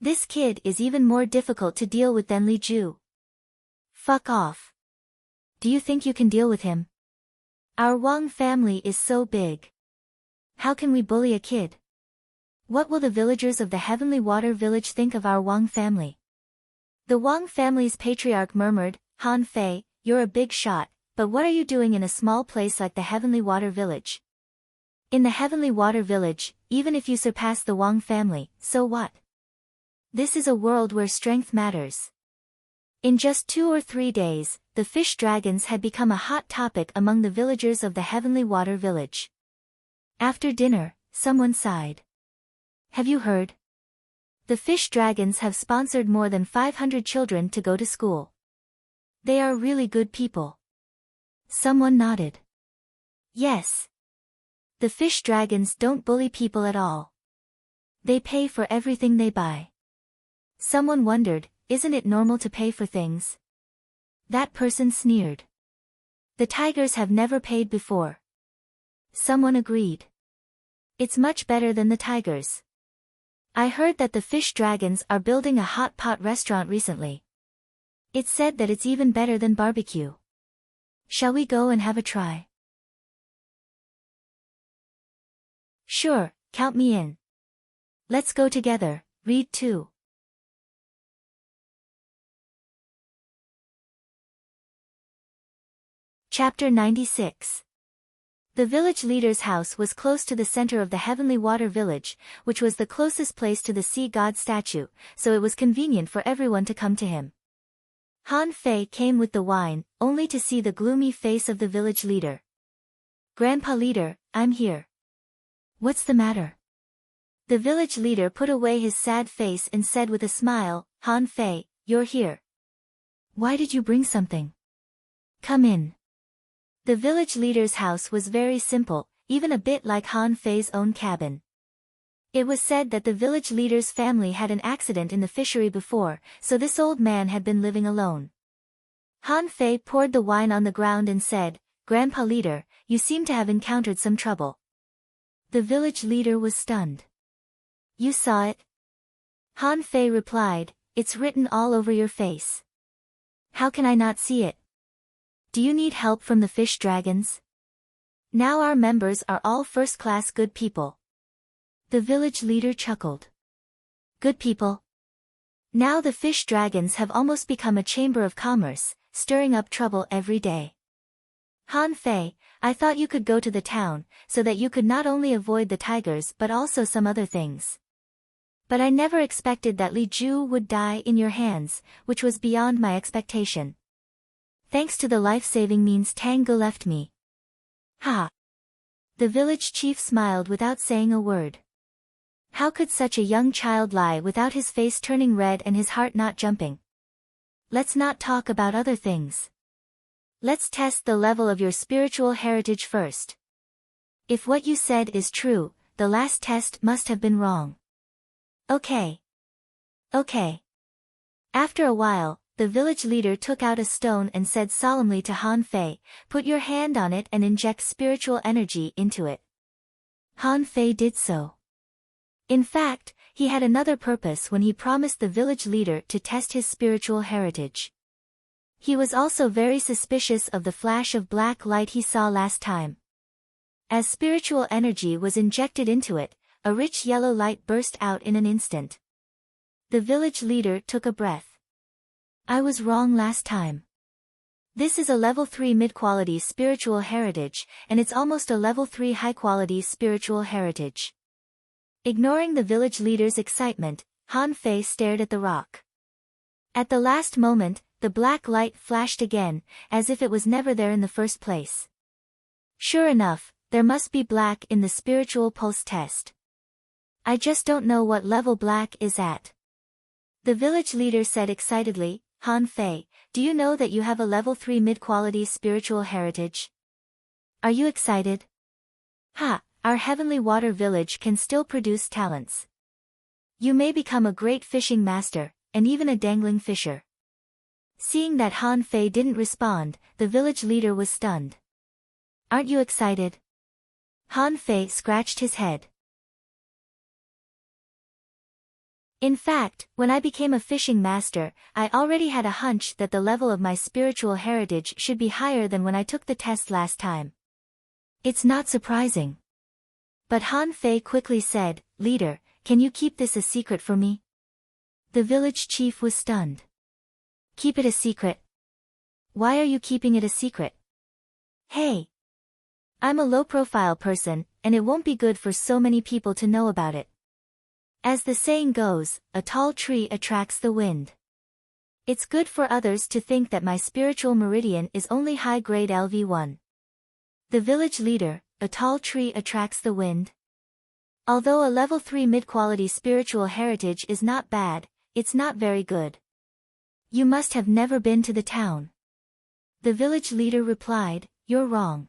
This kid is even more difficult to deal with than Li Ju. Fuck off. Do you think you can deal with him? Our Wang family is so big. How can we bully a kid? What will the villagers of the Heavenly Water Village think of our Wang family? The Wang family's patriarch murmured, Han Fei, you're a big shot, but what are you doing in a small place like the Heavenly Water Village? In the Heavenly Water Village, even if you surpass the Wang family, so what? This is a world where strength matters. In just 2 or 3 days, the fish dragons had become a hot topic among the villagers of the Heavenly Water Village. After dinner, someone sighed. Have you heard? The fish dragons have sponsored more than 500 children to go to school. They are really good people. Someone nodded. Yes. The fish dragons don't bully people at all. They pay for everything they buy. Someone wondered, isn't it normal to pay for things? That person sneered. The tigers have never paid before. Someone agreed. It's much better than the tigers. I heard that the fish dragons are building a hot pot restaurant recently. It's said that it's even better than barbecue. Shall we go and have a try? Sure, count me in. Let's go together, read too. Chapter 96. The village leader's house was close to the center of the Heavenly Water Village, which was the closest place to the sea god statue, so it was convenient for everyone to come to him. Han Fei came with the wine, only to see the gloomy face of the village leader. Grandpa leader, I'm here. What's the matter? The village leader put away his sad face and said with a smile, Han Fei, you're here. Why did you bring something? Come in. The village leader's house was very simple, even a bit like Han Fei's own cabin. It was said that the village leader's family had an accident in the fishery before, so this old man had been living alone. Han Fei poured the wine on the ground and said, Grandpa leader, you seem to have encountered some trouble. The village leader was stunned. You saw it? Han Fei replied, it's written all over your face. How can I not see it? Do you need help from the fish dragons? Now our members are all first-class good people. The village leader chuckled. Good people? Now the fish dragons have almost become a chamber of commerce, stirring up trouble every day. Han Fei, I thought you could go to the town, so that you could not only avoid the tigers but also some other things. But I never expected that Li Ju would die in your hands, which was beyond my expectation. Thanks to the life-saving means Tang Ge left me. Ha! The village chief smiled without saying a word. How could such a young child lie without his face turning red and his heart not jumping? Let's not talk about other things. Let's test the level of your spiritual heritage first. If what you said is true, the last test must have been wrong. Okay. Okay. After a while, the village leader took out a stone and said solemnly to Han Fei, put your hand on it and inject spiritual energy into it. Han Fei did so. In fact, he had another purpose when he promised the village leader to test his spiritual heritage. He was also very suspicious of the flash of black light he saw last time. As spiritual energy was injected into it, a rich yellow light burst out in an instant. The village leader took a breath. I was wrong last time. This is a level 3 mid-quality spiritual heritage, and it's almost a level 3 high-quality spiritual heritage. Ignoring the village leader's excitement, Han Fei stared at the rock. At the last moment, the black light flashed again, as if it was never there in the first place. Sure enough, there must be black in the spiritual pulse test. I just don't know what level black is at. The village leader said excitedly, Han Fei, do you know that you have a level 3 mid-quality spiritual heritage? Are you excited? Ha, our heavenly water village can still produce talents. You may become a great fishing master, and even a dangling fisher. Seeing that Han Fei didn't respond, the village leader was stunned. Aren't you excited? Han Fei scratched his head. In fact, when I became a fishing master, I already had a hunch that the level of my spiritual heritage should be higher than when I took the test last time. It's not surprising. But Han Fei quickly said, Leader, can you keep this a secret for me? The village chief was stunned. Keep it a secret? Why are you keeping it a secret? Hey! I'm a low-profile person, and it won't be good for so many people to know about it. As the saying goes, a tall tree attracts the wind. It's good for others to think that my spiritual meridian is only high-grade LV1. The village leader, a tall tree attracts the wind. Although a level 3 mid-quality spiritual heritage is not bad, it's not very good. You must have never been to the town. The village leader replied, You're wrong.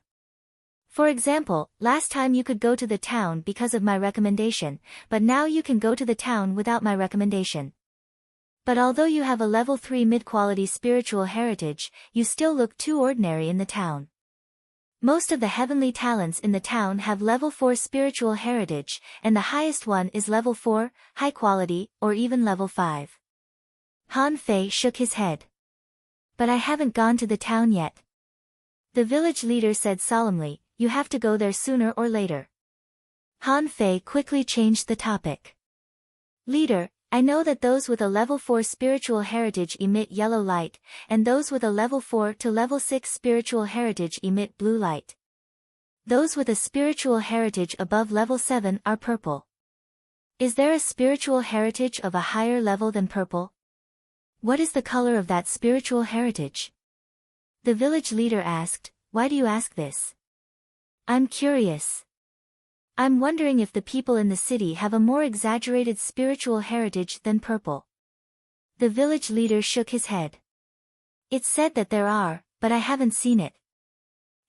For example, last time you could go to the town because of my recommendation, but now you can go to the town without my recommendation. But although you have a level 3 mid-quality spiritual heritage, you still look too ordinary in the town. Most of the heavenly talents in the town have level 4 spiritual heritage, and the highest one is level 4, high quality, or even level 5. Han Fei shook his head. But I haven't gone to the town yet. The village leader said solemnly, You have to go there sooner or later. Han Fei quickly changed the topic. Leader, I know that those with a level 4 spiritual heritage emit yellow light, and those with a level 4 to level 6 spiritual heritage emit blue light. Those with a spiritual heritage above level 7 are purple. Is there a spiritual heritage of a higher level than purple? What is the color of that spiritual heritage? The village leader asked, Why do you ask this? I'm curious. I'm wondering if the people in the city have a more exaggerated spiritual heritage than purple. The village leader shook his head. It's said that there are, but I haven't seen it.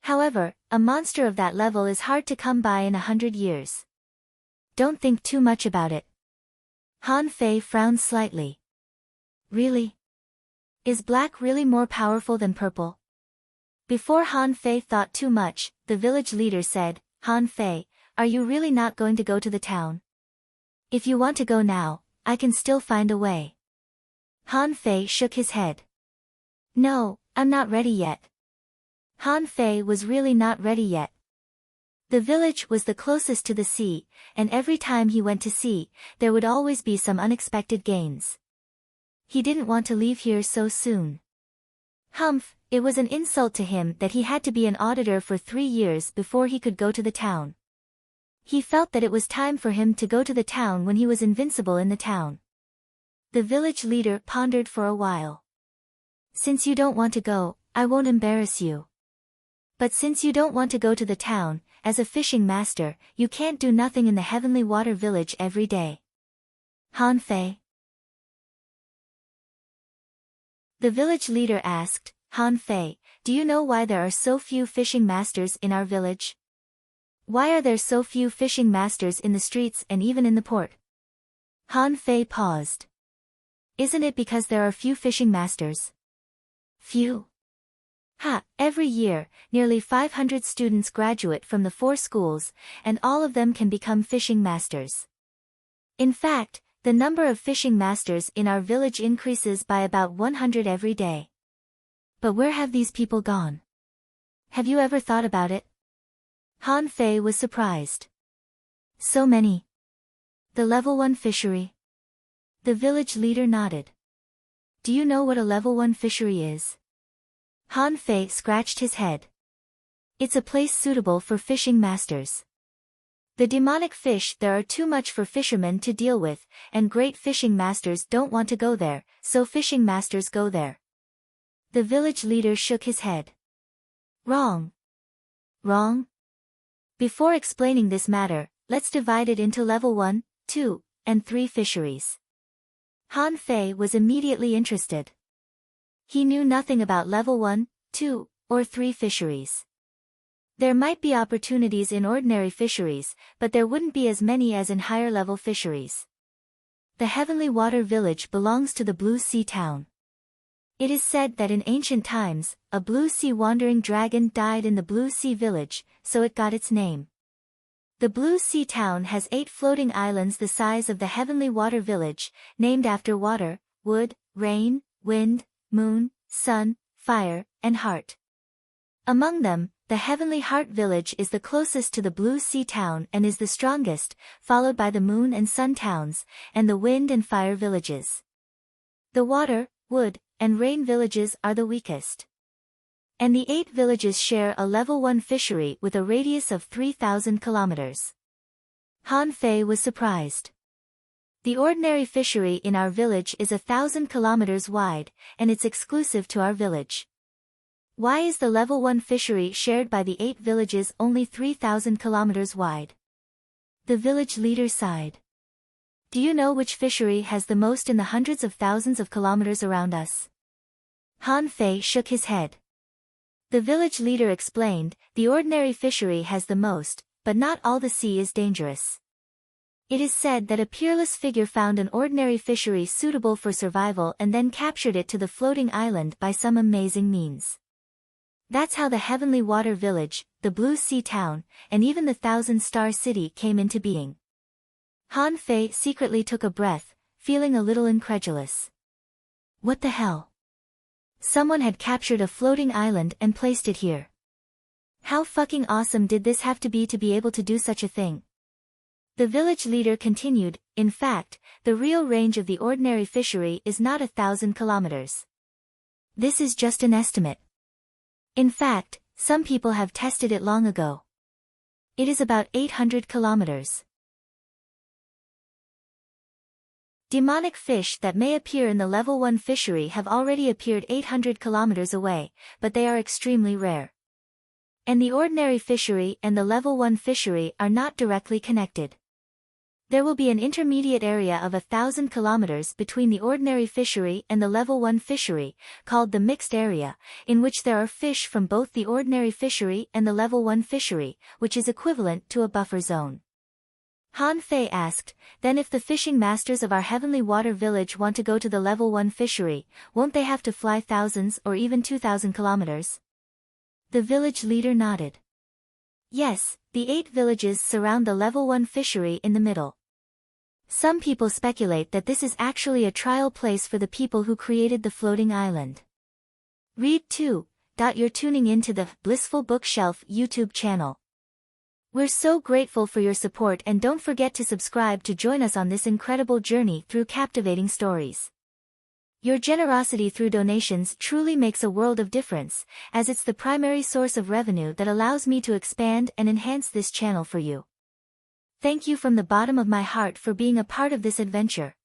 However, a monster of that level is hard to come by in 100 years. Don't think too much about it. Han Fei frowned slightly. Really? Is black really more powerful than purple? Before Han Fei thought too much, the village leader said, Han Fei, are you really not going to go to the town? If you want to go now, I can still find a way. Han Fei shook his head. No, I'm not ready yet. Han Fei was really not ready yet. The village was the closest to the sea, and every time he went to sea, there would always be some unexpected gains. He didn't want to leave here so soon. Humph, it was an insult to him that he had to be an auditor for 3 years before he could go to the town. He felt that it was time for him to go to the town when he was invincible in the town. The village leader pondered for a while. Since you don't want to go, I won't embarrass you. But since you don't want to go to the town, as a fishing master, you can't do nothing in the heavenly water village every day. Han Fei. The village leader asked, Han Fei, do you know why there are so few fishing masters in our village? Why are there so few fishing masters in the streets and even in the port? Han Fei paused. Isn't it because there are few fishing masters? Few? Ha, every year, nearly 500 students graduate from the 4 schools, and all of them can become fishing masters. In fact, the number of fishing masters in our village increases by about 100 every day. But where have these people gone? Have you ever thought about it? Han Fei was surprised. So many. The level 1 fishery. The village leader nodded. Do you know what a level 1 fishery is? Han Fei scratched his head. It's a place suitable for fishing masters. The demonic fish there are too much for fishermen to deal with, and great fishing masters don't want to go there, so fishing masters go there. The village leader shook his head. Wrong. Wrong? Before explaining this matter, let's divide it into level 1, 2, and 3 fisheries. Han Fei was immediately interested. He knew nothing about level 1, 2, or 3 fisheries. There might be opportunities in ordinary fisheries, but there wouldn't be as many as in higher-level fisheries. The Heavenly Water Village belongs to the Blue Sea Town. It is said that in ancient times, a Blue Sea wandering dragon died in the Blue Sea Village, so it got its name. The Blue Sea Town has 8 floating islands the size of the Heavenly Water Village, named after water, wood, rain, wind, moon, sun, fire, and heart. Among them, the Heavenly Heart Village is the closest to the Blue Sea Town and is the strongest, followed by the Moon and Sun Towns, and the Wind and Fire Villages. The Water, Wood, and Rain Villages are the weakest. And the 8 villages share a level 1 fishery with a radius of 3,000 kilometers. Han Fei was surprised. The ordinary fishery in our village is 1,000 kilometers wide, and it's exclusive to our village. Why is the level 1 fishery shared by the 8 villages only 3,000 kilometers wide? The village leader sighed. Do you know which fishery has the most in the hundreds of thousands of kilometers around us? Han Fei shook his head. The village leader explained, the ordinary fishery has the most, but not all the sea is dangerous. It is said that a peerless figure found an ordinary fishery suitable for survival and then captured it to the floating island by some amazing means. That's how the Heavenly Water Village, the Blue Sea Town, and even the 1,000-star city came into being. Han Fei secretly took a breath, feeling a little incredulous. What the hell? Someone had captured a floating island and placed it here. How fucking awesome did this have to be able to do such a thing? The village leader continued, in fact, the real range of the ordinary fishery is not 1,000 kilometers. This is just an estimate. In fact, some people have tested it long ago. It is about 800 kilometers. Demonic fish that may appear in the level 1 fishery have already appeared 800 kilometers away, but they are extremely rare. And the ordinary fishery and the level 1 fishery are not directly connected. There will be an intermediate area of 1,000 kilometers between the ordinary fishery and the level 1 fishery, called the mixed area, in which there are fish from both the ordinary fishery and the level 1 fishery, which is equivalent to a buffer zone. Han Fei asked, then if the fishing masters of our Heavenly Water Village want to go to the level 1 fishery, won't they have to fly thousands or even 2,000 kilometers? The village leader nodded. Yes, the 8 villages surround the level 1 fishery in the middle. Some people speculate that this is actually a trial place for the people who created the floating island. Read 2. You're tuning in to the Blissful Bookshelf YouTube channel. We're so grateful for your support, and don't forget to subscribe to join us on this incredible journey through captivating stories. Your generosity through donations truly makes a world of difference, as it's the primary source of revenue that allows me to expand and enhance this channel for you. Thank you from the bottom of my heart for being a part of this adventure.